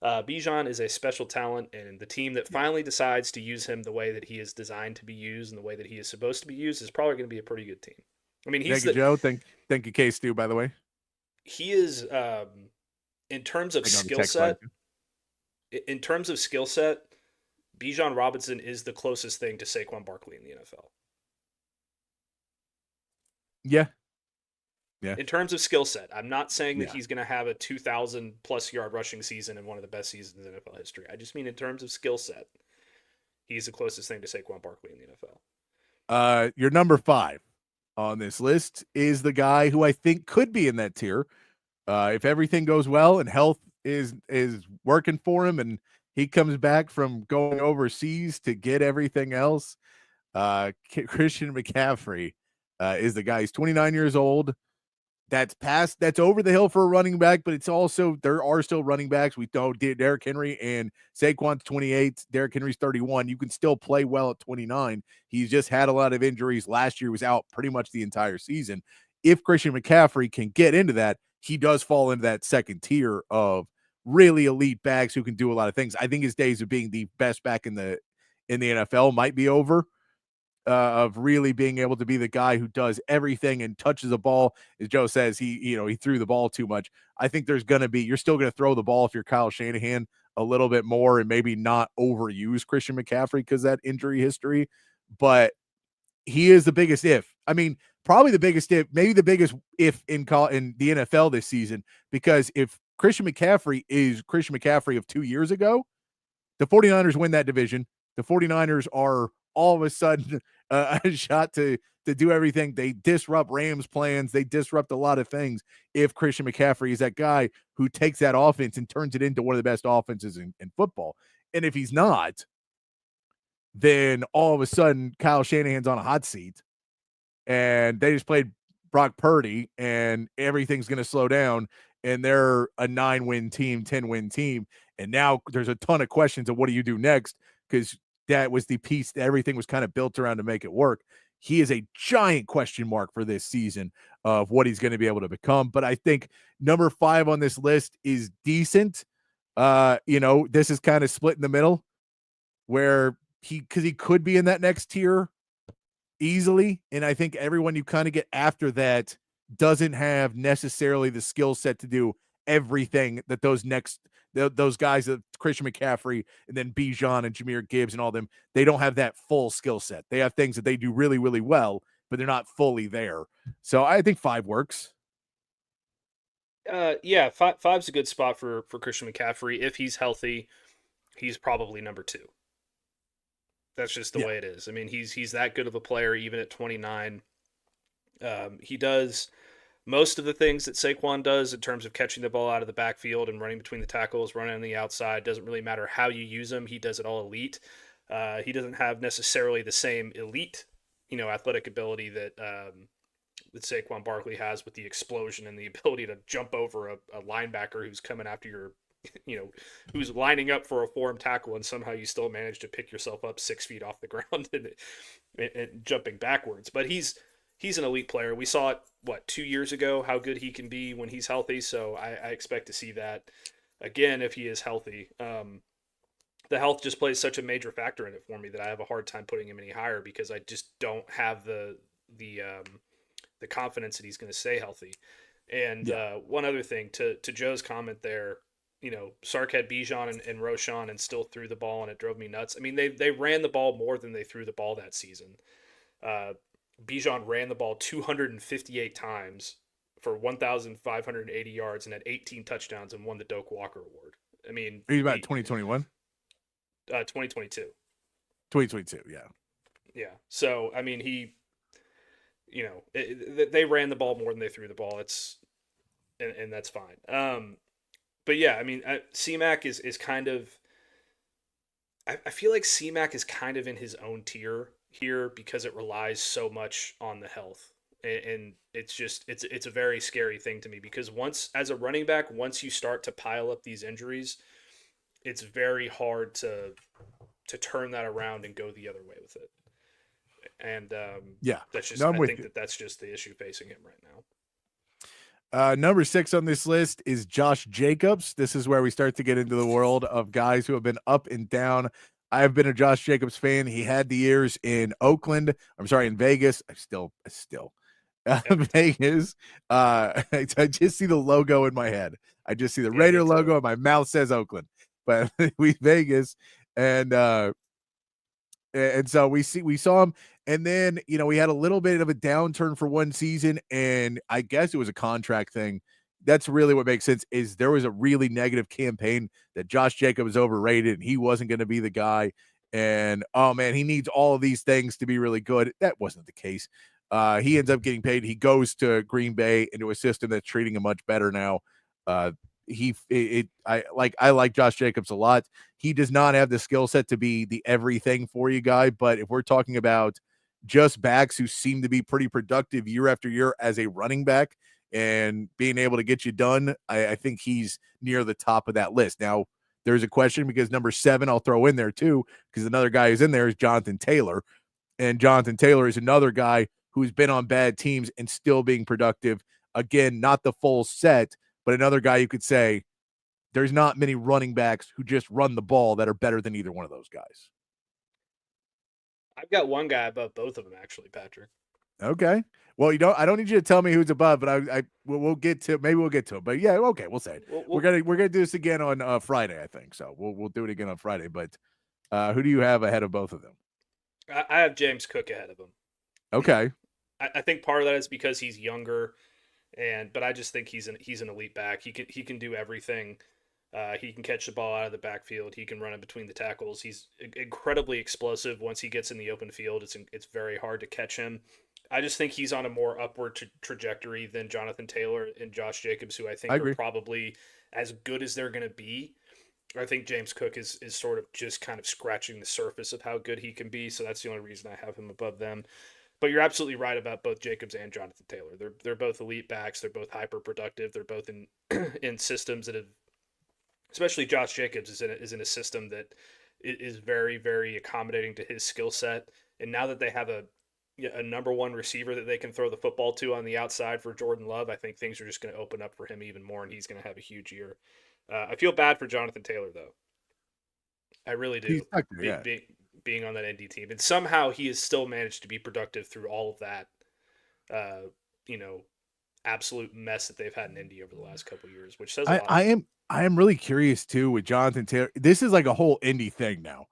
Bijan is a special talent, and the team that finally decides to use him the way that he is designed to be used and the way that he is supposed to be used is probably going to be a pretty good team. I mean, Thank you, Joe. Thank you, K-Stu, by the way. He is, in terms of skill set, Bijan Robinson is the closest thing to Saquon Barkley in the NFL. Yeah. Yeah. In terms of skill set, I'm not saying that he's going to have a 2,000+ yard rushing season and one of the best seasons in NFL history. I just mean in terms of skill set, he's the closest thing to Saquon Barkley in the NFL. Your number 5 on this list is the guy who I think could be in that tier. If everything goes well and health is working for him and he comes back from going overseas to get everything else, Christian McCaffrey is the guy. He's 29 years old. That's over the hill for a running back, but it's also, there are still running backs. We know Derrick Henry and Saquon's 28. Derrick Henry's 31. You can still play well at 29. He's just had a lot of injuries. Last year was out pretty much the entire season. If Christian McCaffrey can get into that, he does fall into that second tier of really elite backs who can do a lot of things. I think his days of being the best back in the NFL might be over. Of really being able to be the guy who does everything and touches the ball. As Joe says, he threw the ball too much. I think you're still going to throw the ball if you're Kyle Shanahan a little bit more and maybe not overuse Christian McCaffrey because that injury history, but he is the biggest if. I mean, probably the biggest if, maybe the biggest if in the NFL this season, because if Christian McCaffrey is Christian McCaffrey of 2 years ago, the 49ers win that division. The 49ers are all of a sudden a shot to do everything. They disrupt Rams plans. They disrupt a lot of things. If Christian McCaffrey is that guy who takes that offense and turns it into one of the best offenses in football. And if he's not, then all of a sudden Kyle Shanahan's on a hot seat and they just played Brock Purdy and everything's going to slow down and they're a 9-win team, 10-win team. And now there's a ton of questions of what do you do next? Because that was the piece that everything was kind of built around to make it work. He is a giant question mark for this season of what he's going to be able to become. But I think number 5 on this list is decent. This is kind of split in the middle where he could be in that next tier easily. And I think everyone you kind of get after that doesn't have necessarily the skill set to do everything that those guys, Christian McCaffrey and then Bijan and Jahmyr Gibbs and all them, they don't have that full skill set. They have things that they do really, really well, but they're not fully there. So I think 5 works. Yeah, 5's a good spot for Christian McCaffrey. If he's healthy, he's probably number 2. That's just the way it is. I mean, he's that good of a player even at 29. He does most of the things that Saquon does in terms of catching the ball out of the backfield and running between the tackles, running on the outside. Doesn't really matter how you use him. He does it all elite. He doesn't have necessarily the same elite, athletic ability that Saquon Barkley has with the explosion and the ability to jump over a linebacker who's coming after your who's lining up for a form tackle, and somehow you still manage to pick yourself up 6 feet off the ground and jumping backwards. But he's an elite player. We saw it 2 years ago how good he can be when he's healthy. So I expect to see that again if he is healthy. The health just plays such a major factor in it for me that I have a hard time putting him any higher because I just don't have the confidence that he's going to stay healthy. And one other thing to Joe's comment there, Sark had Bijan and Roschon and still threw the ball, and it drove me nuts. I mean, they ran the ball more than they threw the ball that season. Bijan ran the ball 258 times for 1,580 yards and had 18 touchdowns and won the Doak Walker Award. I mean, are you about 2021? 2022. 2022, yeah. Yeah. So, I mean, they ran the ball more than they threw the ball. And that's fine. But yeah, I mean, C-Mac is kind of, I feel like C-Mac is kind of in his own tier here because it relies so much on the health. And it's just, it's a very scary thing to me because as a running back, once you start to pile up these injuries, it's very hard to turn that around and go the other way with it. And that's just, I think that's just the issue facing him right now. Number 6 on this list is Josh Jacobs. This is where we start to get into the world of guys who have been up and down. I have been a Josh Jacobs fan. He had the years in Vegas. I still Vegas. I just see the logo in my head. I just see the Raider logo and my mouth says Oakland, but we Vegas. And so we saw him. And then, we had a little bit of a downturn for one season, and I guess it was a contract thing. That's really what makes sense is there was a really negative campaign that Josh Jacobs was overrated and he wasn't going to be the guy. And, oh, man, he needs all of these things to be really good. That wasn't the case. He ends up getting paid. He goes to Green Bay into a system that's treating him much better now. I like Josh Jacobs a lot. He does not have the skill set to be the everything for you guy, but if we're talking about just backs who seem to be pretty productive year after year as a running back and being able to get you done, I think he's near the top of that list. Now, there's a question because number 7 I'll throw in there too, because another guy who's in there is Jonathan Taylor. And Jonathan Taylor is another guy who's been on bad teams and still being productive. Again, not the full set, but another guy you could say there's not many running backs who just run the ball that are better than either one of those guys. I've got one guy above both of them, actually, Patrick. Okay. Well, I don't need you to tell me who's above, but we'll get to, maybe we'll get to it. But yeah, okay, we'll say it. We're gonna do this again on Friday, I think. So we'll do it again on Friday. But who do you have ahead of both of them? I have James Cook ahead of him. Okay. I think part of that is because he's younger, but I just think he's an elite back. He can do everything. He can catch the ball out of the backfield. He can run in between the tackles. He's incredibly explosive. Once he gets in the open field, it's very hard to catch him. I just think he's on a more upward trajectory than Jonathan Taylor and Josh Jacobs, who I think are probably as good as they're going to be. I think James Cook is sort of just kind of scratching the surface of how good he can be. So that's the only reason I have him above them. But you're absolutely right about both Jacobs and Jonathan Taylor. They're both elite backs. They're both hyper productive. They're both in systems that have, especially Josh Jacobs is in a system that is very, very accommodating to his skill set. And now that they have a number one receiver that they can throw the football to on the outside for Jordan Love, I think things are just going to open up for him even more, and he's going to have a huge year. I feel bad for Jonathan Taylor, though. I really do. Being on that ND team. And somehow he has still managed to be productive through all of that, absolute mess that they've had in Indy over the last couple of years, which says a lot. I am really curious, too, with Jonathan Taylor. This is like a whole Indy thing now.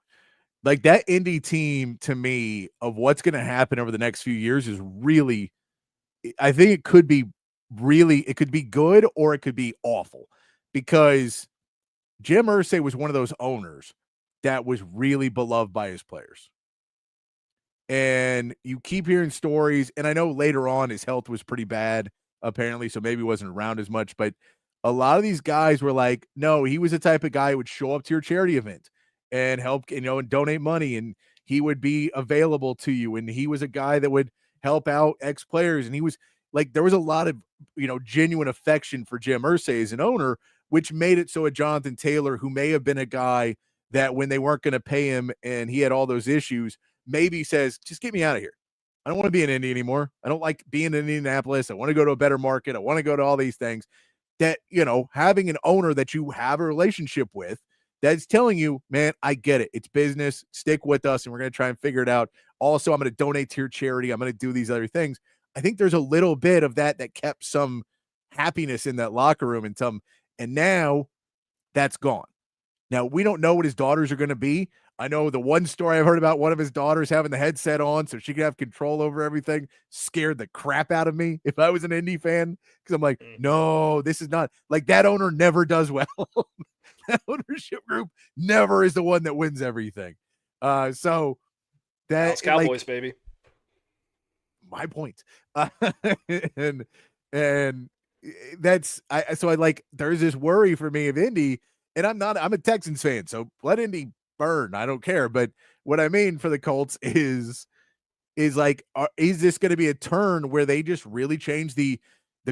Like that Indy team, to me, of what's going to happen over the next few years is really, I think it could be good or it could be awful, because Jim Irsay was one of those owners that was really beloved by his players. And you keep hearing stories, and I know later on his health was pretty bad, apparently, so maybe he wasn't around as much, but a lot of these guys were like, no, he was the type of guy who would show up to your charity event and help, and donate money, and he would be available to you, and he was a guy that would help out ex-players, and he was like, there was a lot of, genuine affection for Jim Irsay as an owner, which made it so a Jonathan Taylor, who may have been a guy that when they weren't going to pay him and he had all those issues, maybe says, just get me out of here. I don't want to be in Indy anymore. I don't like being in Indianapolis. I want to go to a better market. I want to go to all these things. That, having an owner that you have a relationship with that's telling you, man, I get it. It's business. Stick with us, and we're going to try and figure it out. Also, I'm going to donate to your charity. I'm going to do these other things. I think there's a little bit of that kept some happiness in that locker room and now that's gone. Now, we don't know what his daughters are going to be. I know the one story I've heard about one of his daughters having the headset on so she could have control over everything scared the crap out of me if I was an Indy fan, because I'm like, no, this is not like that owner never does well. That ownership group never is the one that wins everything. So that Dallas Cowboys, baby. My point. And that's there's this worry for me of Indy, and I'm a Texans fan, so let Indy burn. I don't care. But what I mean for the Colts is is this going to be a turn where they just really change the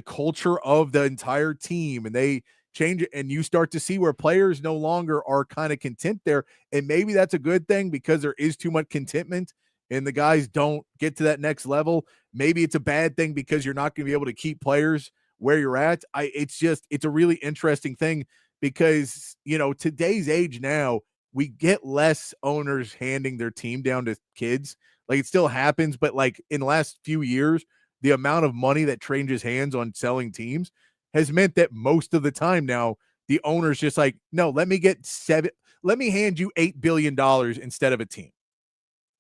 culture of the entire team, and they change it, and you start to see where players no longer are kind of content there, and maybe that's a good thing because there is too much contentment and the guys don't get to that next level. Maybe it's a bad thing because you're not going to be able to keep players where you're at. It's a really interesting thing because, today's age now, we get less owners handing their team down to kids. Like, it still happens, but like in the last few years, the amount of money that changes hands on selling teams has meant that most of the time now the owner's just like, no, let me hand you $8 billion instead of a team.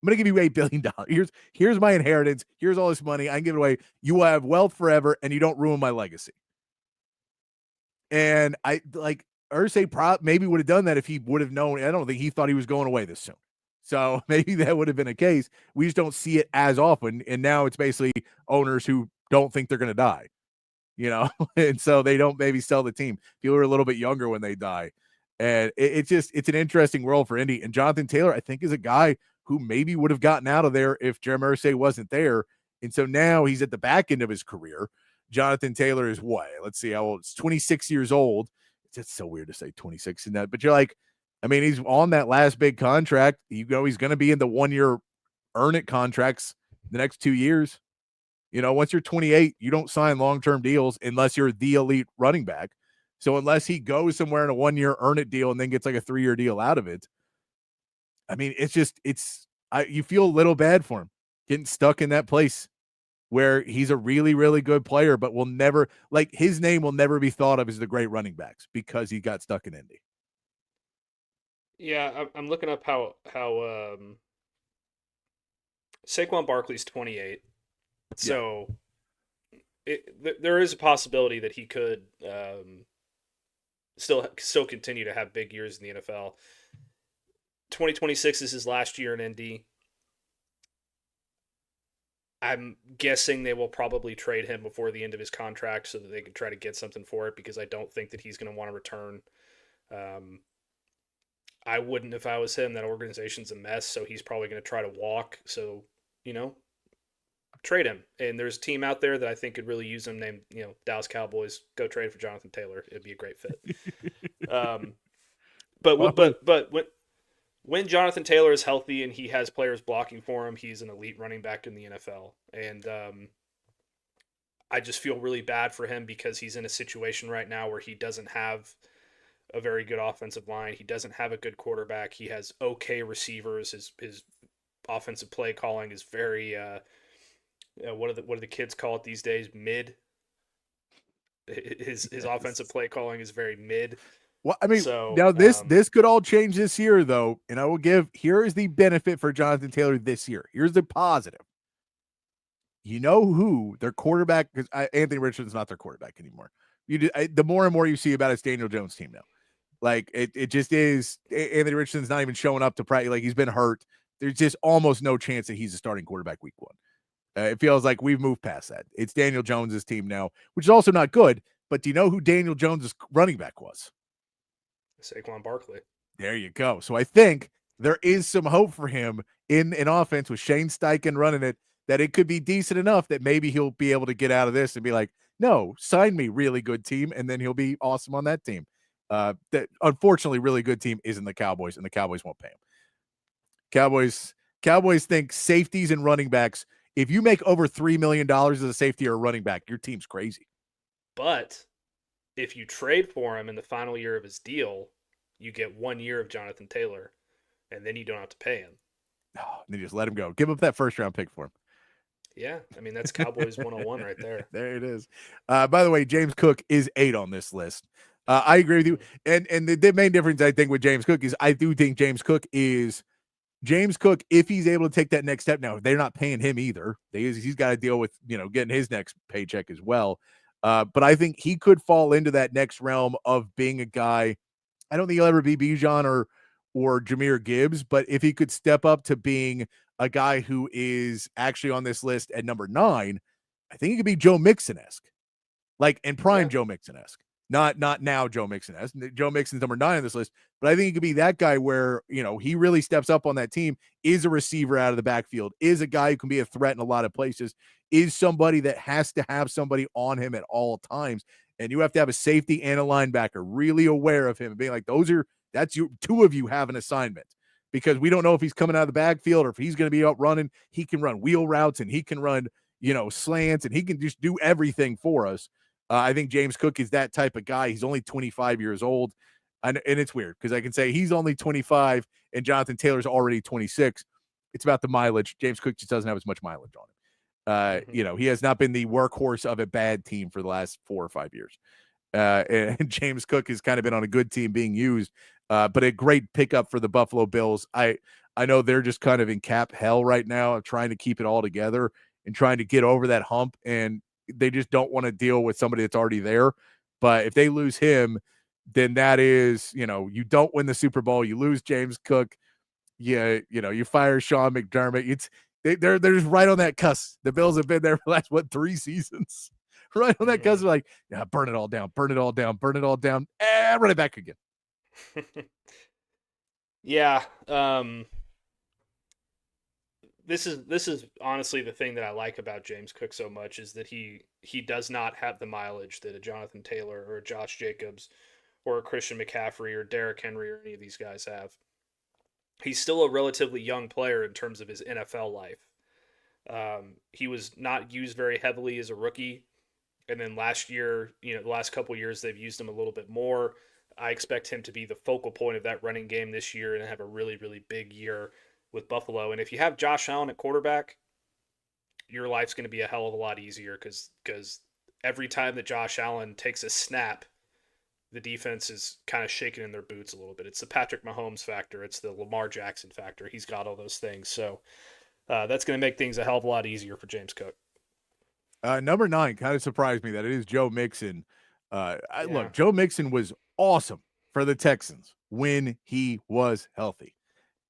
I'm going to give you $8 billion. Here's my inheritance. Here's all this money. I can give it away. You will have wealth forever, and you don't ruin my legacy. And Irsay maybe would have done that if he would have known. I don't think he thought he was going away this soon. So maybe that would have been a case. We just don't see it as often. And now it's basically owners who don't think they're going to die, and so they don't maybe sell the team. People are a little bit younger when they die. And it's an interesting world for Indy. And Jonathan Taylor, I think, is a guy who maybe would have gotten out of there if Jeremy Irsay wasn't there. And so now he's at the back end of his career. Jonathan Taylor is what? Let's see how old. It's 26 years old. It's so weird to say 26 in that, but you're like, he's on that last big contract. He's going to be in the 1-year earn it contracts the next 2 years. Once you're 28, you don't sign long-term deals unless you're the elite running back. So unless he goes somewhere in a 1-year earn it deal and then gets like a 3-year deal out of it, you feel a little bad for him getting stuck in that place where he's a really, really good player, but will never, his name will never be thought of as the great running backs because he got stuck in Indy. Yeah, I'm looking up how Saquon Barkley's 28. So there is a possibility that he could still continue to have big years in the NFL. 2026 is his last year in Indy. I'm guessing they will probably trade him before the end of his contract so that they can try to get something for it, because I don't think that he's going to want to return. I wouldn't if I was him. That organization's a mess, so he's probably going to try to walk. So, trade him. And there's a team out there that I think could really use him named, Dallas Cowboys. Go trade for Jonathan Taylor. It'd be a great fit. But when Jonathan Taylor is healthy and he has players blocking for him, he's an elite running back in the NFL. And I just feel really bad for him because he's in a situation right now where he doesn't have a very good offensive line. He doesn't have a good quarterback. He has okay receivers. His offensive play calling is very what do the kids call it these days? Mid. His offensive play calling is very mid. Well, now this could all change this year, though, and I will here is the benefit for Jonathan Taylor this year. Here's the positive. You know who their quarterback, because Anthony Richardson's not their quarterback anymore. The more and more you see about it's Daniel Jones' team now. Like it just is. Anthony Richardson's not even showing up to practice. Like, he's been hurt. There's just almost no chance that he's a starting quarterback week 1. It feels like we've moved past that. It's Daniel Jones' team now, which is also not good. But do you know who Daniel Jones' running back was? Saquon Barkley. There you go. So I think there is some hope for him in an offense with Shane Steichen running it, that it could be decent enough that maybe he'll be able to get out of this and be like, no, sign me, really good team, and then he'll be awesome on that team. That unfortunately really good team isn't the Cowboys, and the Cowboys won't pay him. Cowboys think safeties and running backs. If you make over $3 million as a safety or a running back, your team's crazy. But if you trade for him in the final year of his deal, you get 1 year of Jonathan Taylor, and then you don't have to pay him. Oh, and they just let him go. Give up that first round pick for him. Yeah, I mean, that's Cowboys 101 right there. There it is. By the way, James Cook is 8 on this list. I agree with you. And the main difference, I think, with James Cook is I do think James Cook, if he's able to take that next step now, they're not paying him either. He's got to deal with, getting his next paycheck as well. But I think he could fall into that next realm of being a guy. I don't think he'll ever be Bijan or Jahmyr Gibbs, but if he could step up to being a guy who is actually on this list at number 9, I think he could be Joe Mixon-esque, and prime Joe Mixon-esque. Not now Joe Mixon-esque. Joe Mixon's number 9 on this list, but I think he could be that guy where, he really steps up on that team, is a receiver out of the backfield, is a guy who can be a threat in a lot of places, is somebody that has to have somebody on him at all times. And you have to have a safety and a linebacker really aware of him and being like, that's you, 2 of you have an assignment, because we don't know if he's coming out of the backfield or if he's going to be out running. He can run wheel routes and he can run, slants, and he can just do everything for us. I think James Cook is that type of guy. He's only 25 years old. And it's weird because I can say he's only 25 and Jonathan Taylor's already 26. It's about the mileage. James Cook just doesn't have as much mileage on him. He has not been the workhorse of a bad team for the last 4 or 5 years. And James Cook has kind of been on a good team being used, but a great pickup for the Buffalo Bills. I know they're just kind of in cap hell right now of trying to keep it all together and trying to get over that hump, and they just don't want to deal with somebody that's already there. But if they lose him, then that is, you don't win the Super Bowl, you lose James Cook, you fire Sean McDermott. They're just right on that cusp. The Bills have been there for the last 3 seasons. Right on that cusp, like, yeah, burn it all down, run it back again. Yeah. This is honestly the thing that I like about James Cook so much, is that he does not have the mileage that a Jonathan Taylor or a Josh Jacobs or a Christian McCaffrey or Derrick Henry or any of these guys have. He's still a relatively young player in terms of his NFL life. He was not used very heavily as a rookie. And then last year, the last couple of years, they've used him a little bit more. I expect him to be the focal point of that running game this year and have a really, really big year with Buffalo. And if you have Josh Allen at quarterback, your life's going to be a hell of a lot easier because every time that Josh Allen takes a snap, the defense is kind of shaking in their boots a little bit. It's the Patrick Mahomes factor. It's the Lamar Jackson factor. He's got all those things. So that's going to make things a hell of a lot easier for James Cook. Number 9 kind of surprised me that it is Joe Mixon. Look, Joe Mixon was awesome for the Texans when he was healthy,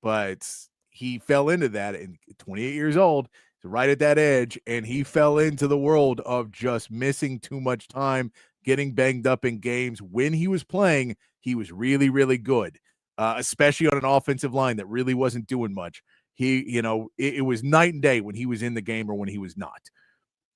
but he fell into that, and 28 years old, right at that edge, and he fell into the world of just missing too much time, getting banged up in games. When he was playing, he was really, really good, especially on an offensive line that really wasn't doing much. It was night and day when he was in the game or when he was not.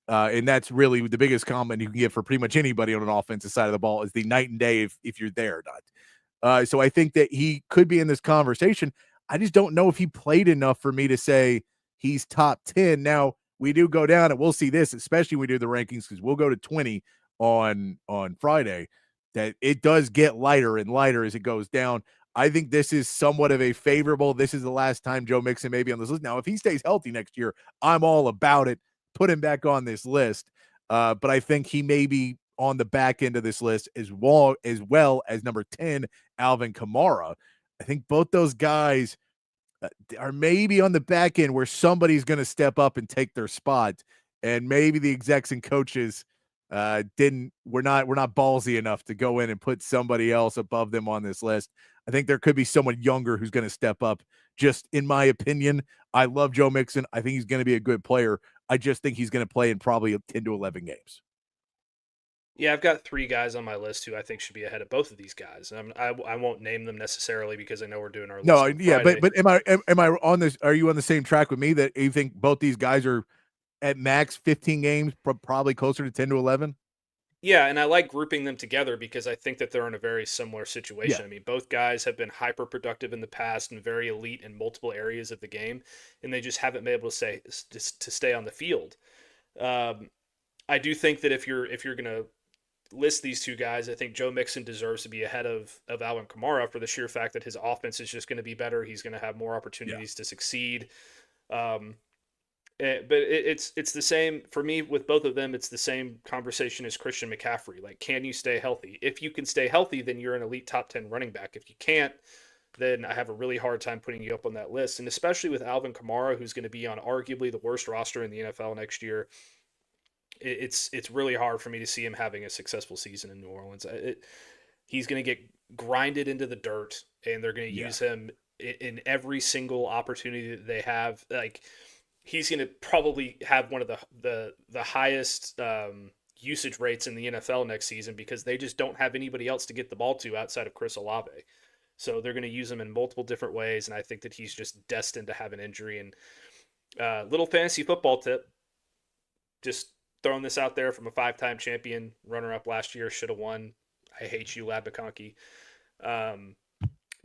And that's really the biggest comment you can get for pretty much anybody on an offensive side of the ball, is the night and day if you're there or not. So I think that he could be in this conversation. I just don't know if he played enough for me to say he's top 10. Now, we do go down, and we'll see this, especially when we do the rankings, because we'll go to 20 on Friday, that it does get lighter and lighter as it goes down. I think this is somewhat of a favorable. This is the last time Joe Mixon may be on this list. Now, if he stays healthy next year, I'm all about it. Put him back on this list. But I think he may be on the back end of this list as well as number 10, Alvin Kamara. I think both those guys are maybe on the back end where somebody's going to step up and take their spot. And maybe the execs and coaches we're not ballsy enough to go in and put somebody else above them on this list. I think there could be someone younger who's going to step up. Just in my opinion, I love Joe Mixon. I think he's going to be a good player. I just think he's going to play in probably 10 to 11 games. Yeah, I've got 3 guys on my list who I think should be ahead of both of these guys. I won't name them necessarily because I know we're doing our list. No, yeah, but am I on this? Are you on the same track with me that you think both these guys are at max 15 games, probably closer to 10 to 11? Yeah, and I like grouping them together because I think that they're in a very similar situation. Yeah. I mean, both guys have been hyper productive in the past and very elite in multiple areas of the game, and they just haven't been able to stay on the field. I do think that if you're going to list these two guys, I think Joe Mixon deserves to be ahead of Alvin Kamara for the sheer fact that his offense is just going to be better. He's going to have more opportunities to succeed. But it's the same for me with both of them. It's the same conversation as Christian McCaffrey. Like, can you stay healthy? If you can stay healthy, then you're an elite top 10 running back. If you can't, then I have a really hard time putting you up on that list. And especially with Alvin Kamara, who's going to be on arguably the worst roster in the NFL next year, it's really hard for me to see him having a successful season in New Orleans. He's going to get grinded into the dirt, and they're going to use him in every single opportunity that they have. Like, he's going to probably have one of the highest usage rates in the NFL next season because they just don't have anybody else to get the ball to outside of Chris Olave. So they're going to use him in multiple different ways, and I think that he's just destined to have an injury. And little fantasy football tip, just throwing this out there from a 5-time champion, runner-up last year, should have won. I hate you, Lad McConkey.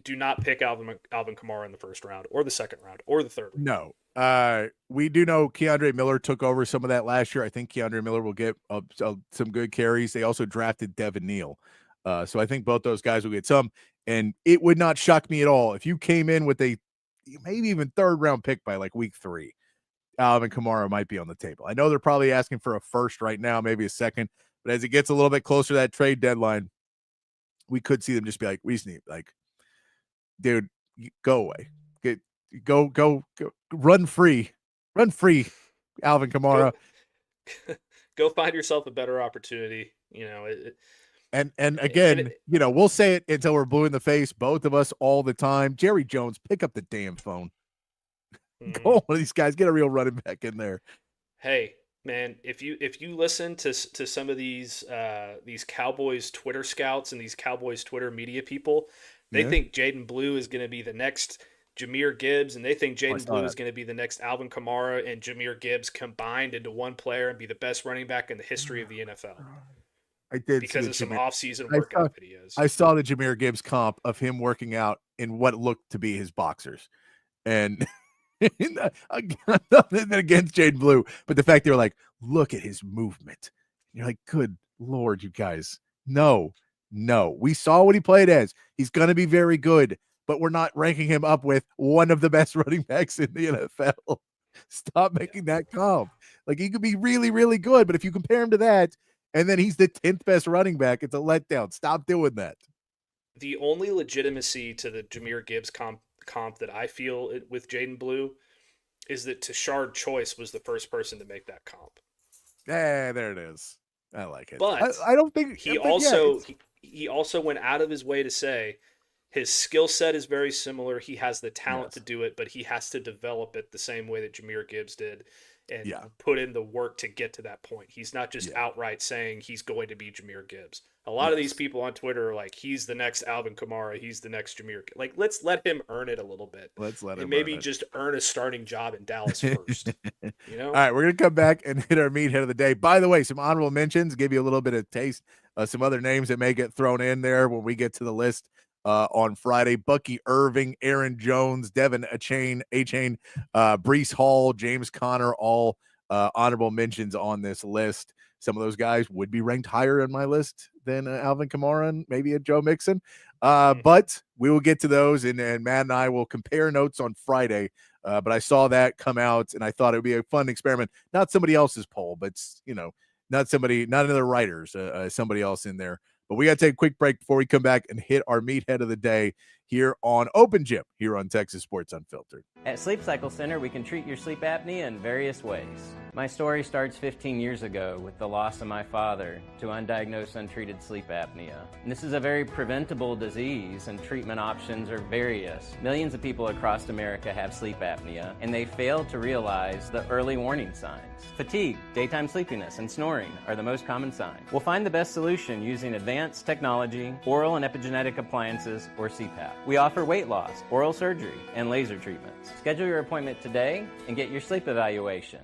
Do not pick Alvin Kamara in the first round or the second round or the third round. No. We do know Keandre Miller took over some of that last year. I think Keandre Miller will get some good carries. They also drafted Devin Neal. So I think both those guys will get some. And it would not shock me at all if you came in with a maybe even third round pick by like week 3. Alvin Kamara might be on the table. I know they're probably asking for a first right now, maybe a second. But as it gets a little bit closer to that trade deadline, we could see them just be like, we just need, like, dude, go away. Go, run free, Alvin Kamara. Go find yourself a better opportunity. You know, and again, you know, we'll say it until we're blue in the face, both of us all the time. Jerry Jones, pick up the damn phone. Go on, one of these guys, get a real running back in there. Hey, man, if you listen to some of these Cowboys Twitter scouts and these Cowboys Twitter media people, they think Jaden Blue is going to be the next Jahmyr Gibbs, and they think Jaden Blue is going to be the next Alvin Kamara and Jahmyr Gibbs combined into one player and be the best running back in the history of the NFL. I did because of some off-season workout videos. I saw the Jahmyr Gibbs comp of him working out in what looked to be his boxers, and nothing against Jaden Blue, but the fact they were like, look at his movement. You're like, good Lord, you guys. No. We saw what he played as. He's going to be very good, but we're not ranking him up with one of the best running backs in the NFL. Stop making that comp. Like, he could be really, really good, but if you compare him to that, and then he's the 10th best running back, it's a letdown. Stop doing that. The only legitimacy to the Jahmyr Gibbs comp that I feel with Jaden Blue is that Tashard Choice was the first person to make that comp. There it is. I like it. But I don't think he also went out of his way to say his skill set is very similar. He has the talent to do it, but he has to develop it the same way that Jahmyr Gibbs did and put in the work to get to that point. He's not just outright saying he's going to be Jahmyr Gibbs. A lot of these people on Twitter are like, he's the next Alvin Kamara. He's the next Jahmyr. Like, let's let him earn it a little bit. And maybe just earn a starting job in Dallas first. You know? All right, we're going to come back and hit our meathead of the day. By the way, some honorable mentions, give you a little bit of taste. Some other names that may get thrown in there when we get to the list on Friday. Bucky Irving, Aaron Jones, Devin Achane, Breece Hall, James Conner, all honorable mentions on this list. Some of those guys would be ranked higher in my list than Alvin Kamara and maybe a Joe Mixon. But we will get to those, and Matt and I will compare notes on Friday. But I saw that come out, and I thought it would be a fun experiment. Not somebody else's poll, but, you know, not another writers, somebody else in there. But we got to take a quick break before we come back and hit our meathead of the day here on Open Gym, here on Texas Sports Unfiltered. At Sleep Cycle Center, we can treat your sleep apnea in various ways. My story starts 15 years ago with the loss of my father to undiagnosed, untreated sleep apnea. And this is a very preventable disease, and treatment options are various. Millions of people across America have sleep apnea, and they fail to realize the early warning signs. Fatigue, daytime sleepiness, and snoring are the most common signs. We'll find the best solution using advanced technology, oral and epigenetic appliances, or CPAP. We offer weight loss, oral surgery, and laser treatments. Schedule your appointment today and get your sleep evaluation.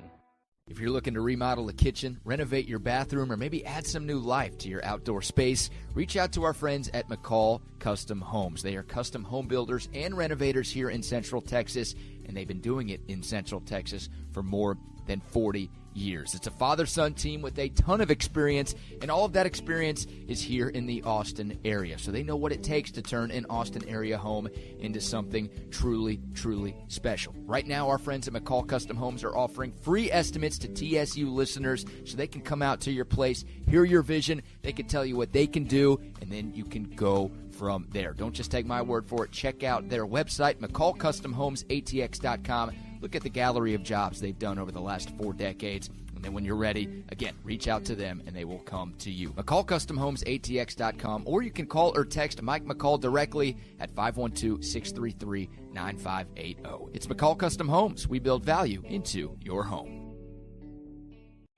If you're looking to remodel a kitchen, renovate your bathroom, or maybe add some new life to your outdoor space, reach out to our friends at McCall Custom Homes. They are custom home builders and renovators here in Central Texas, and they've been doing it in Central Texas for more than 40 years. It's a father-son team with a ton of experience, and all of that experience is here in the Austin area. So they know what it takes to turn an Austin area home into something truly, truly special. Right now, our friends at McCall Custom Homes are offering free estimates to TSU listeners so they can come out to your place, hear your vision, they can tell you what they can do, and then you can go from there. Don't just take my word for it. Check out their website, McCallCustomHomesATX.com. Look at the gallery of jobs they've done over the last 4 decades. And then when you're ready, again, reach out to them and they will come to you. McCallCustomHomesATX.com, or you can call or text Mike McCall directly at 512-633-9580. It's McCall Custom Homes. We build value into your home.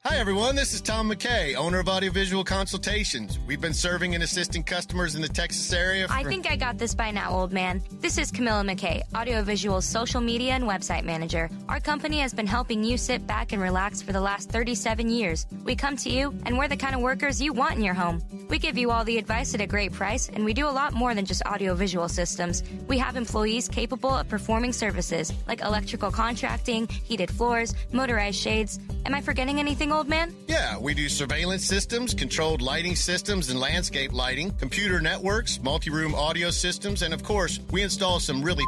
Hi, everyone. This is Tom McKay, owner of Audiovisual Consultations. We've been serving and assisting customers in the Texas area. I think I got this by now, old man. This is Camilla McKay, Audiovisual's social media and website manager. Our company has been helping you sit back and relax for the last 37 years. We come to you, and we're the kind of workers you want in your home. We give you all the advice at a great price, and we do a lot more than just audiovisual systems. We have employees capable of performing services like electrical contracting, heated floors, motorized shades. Am I forgetting anything, old man? Yeah, we do surveillance systems, controlled lighting systems, and landscape lighting, computer networks, multi-room audio systems, and of course, we install some really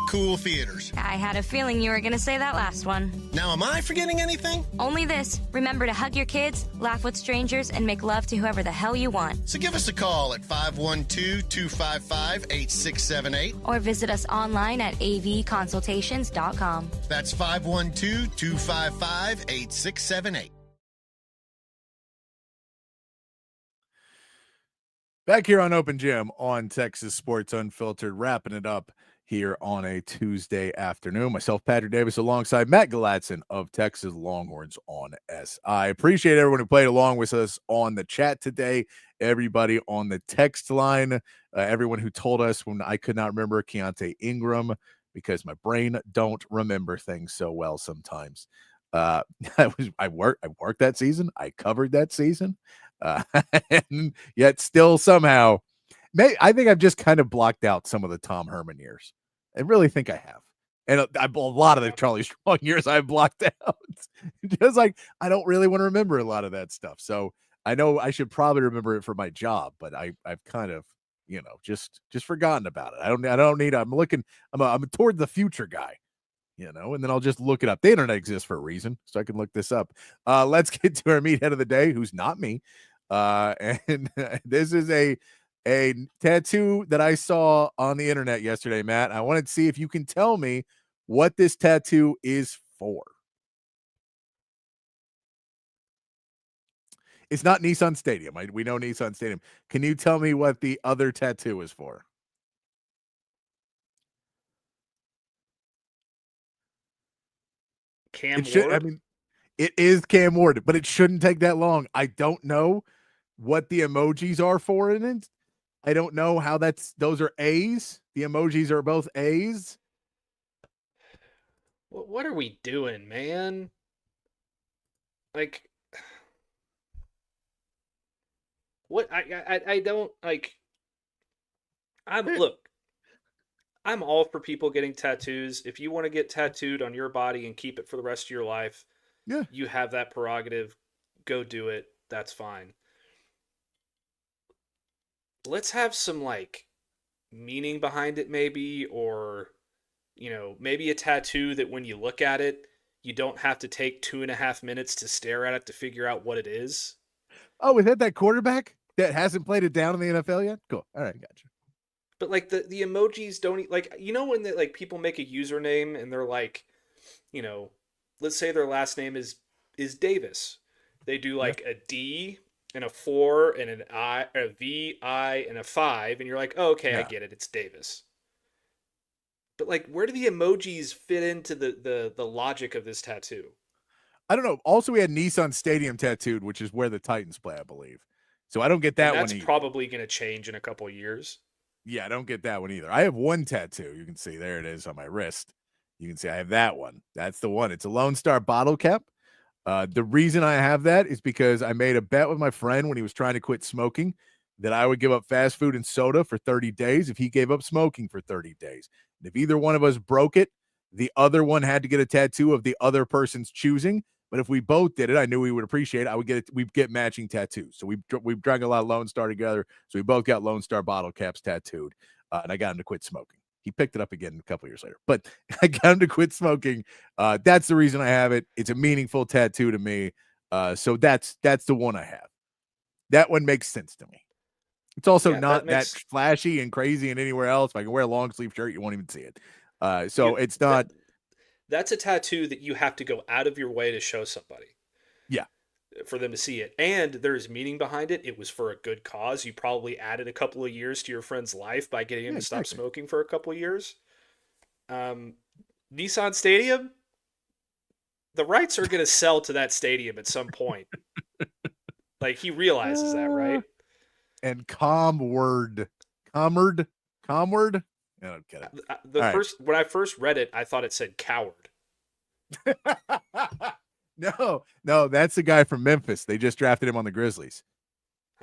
cool theaters. I had a feeling you were going to say that last one. Now, am I forgetting anything? Only this. Remember to hug your kids, laugh with strangers, and make love to whoever the hell you want. So give us a call at 512-255-8678. Or visit us online at avconsultations.com. That's 512-255-8678. Back here on Open Gym on Texas Sports Unfiltered, wrapping it up here on a Tuesday afternoon. Myself, Patrick Davis, alongside Matt Galatzan of Texas Longhorns on SI. Appreciate everyone who played along with us on the chat today, everybody on the text line, everyone who told us when I could not remember Keontae Ingram because my brain don't remember things so well sometimes. I worked that season. I covered that season. And yet still somehow, I think I've just kind of blocked out some of the Tom Herman years. I really think I have. And a lot of the Charlie Strong years I've blocked out. Just like, I don't really want to remember a lot of that stuff. So I know I should probably remember it for my job, but I've kind of, just forgotten about it. I don't need, I'm toward the future guy, and then I'll just look it up. The internet exists for a reason, so I can look this up. Let's get to our meathead of the day, who's not me. And this is a tattoo that I saw on the internet yesterday, Matt. I wanted to see if you can tell me what this tattoo is for. It's not Nissan Stadium. We know Nissan Stadium. Can you tell me what the other tattoo is for? Cam Ward? It is Cam Ward, but it shouldn't take that long. I don't know what the emojis are for in it. I don't know how those are A's. The emojis are both A's. What are we doing, man? Like, what? I don't like. Look, I'm all for people getting tattoos. If you want to get tattooed on your body and keep it for the rest of your life, yeah, you have that prerogative. Go do it. That's fine. Let's have some meaning behind it, maybe, or maybe a tattoo that when you look at it, you don't have to take 2.5 minutes to stare at it to figure out what it is. Oh, is that quarterback that hasn't played it down in the NFL yet? Cool. All right, gotcha. But the emojis don't when people make a username and they're let's say their last name is Davis. They do a D and a 4 and an I, a V, I, and a 5, and you're like, oh, okay, yeah. I get it. It's Davis. But where do the emojis fit into the logic of this tattoo? I don't know. Also, we had Nissan Stadium tattooed, which is where the Titans play, I believe. So I don't get that one either. That's probably going to change in a couple of years. Yeah, I don't get that one either. I have one tattoo. You can see there it is on my wrist. You can see I have that one. That's the one. It's a Lone Star bottle cap. The reason I have that is because I made a bet with my friend when he was trying to quit smoking that I would give up fast food and soda for 30 days if he gave up smoking for 30 days. And if either one of us broke it, the other one had to get a tattoo of the other person's choosing. But if we both did it, I knew we would appreciate it. We'd get matching tattoos. So we've drank a lot of Lone Star together. So we both got Lone Star bottle caps tattooed. And I got him to quit smoking. He picked it up again a couple years later. But I got him to quit smoking. That's the reason I have it. It's a meaningful tattoo to me. So that's the one I have. That one makes sense to me. It's also not that flashy and crazy and anywhere else. If I can wear a long sleeve shirt, you won't even see it. It's not. That's a tattoo that you have to go out of your way to show somebody. Yeah. For them to see it. And there's meaning behind it. It was for a good cause. You probably added a couple of years to your friend's life by getting him to stop smoking for a couple of years. Nissan Stadium, the rights are going to sell to that stadium at some point. Like, he realizes that, right? And Comword. I don't get it. When I first read it, I thought it said coward. No, that's the guy from Memphis. They just drafted him on the Grizzlies.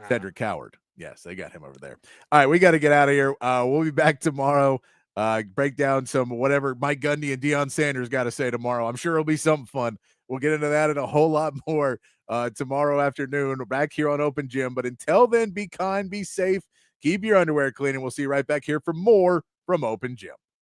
Cedric Coward. Yes, they got him over there. All right, we got to get out of here. We'll be back tomorrow. Break down some whatever Mike Gundy and Deion Sanders got to say tomorrow. I'm sure it'll be something fun. We'll get into that and a whole lot more tomorrow afternoon. We're back here on Open Gym. But until then, be kind, be safe, keep your underwear clean, and we'll see you right back here for more from Open Gym.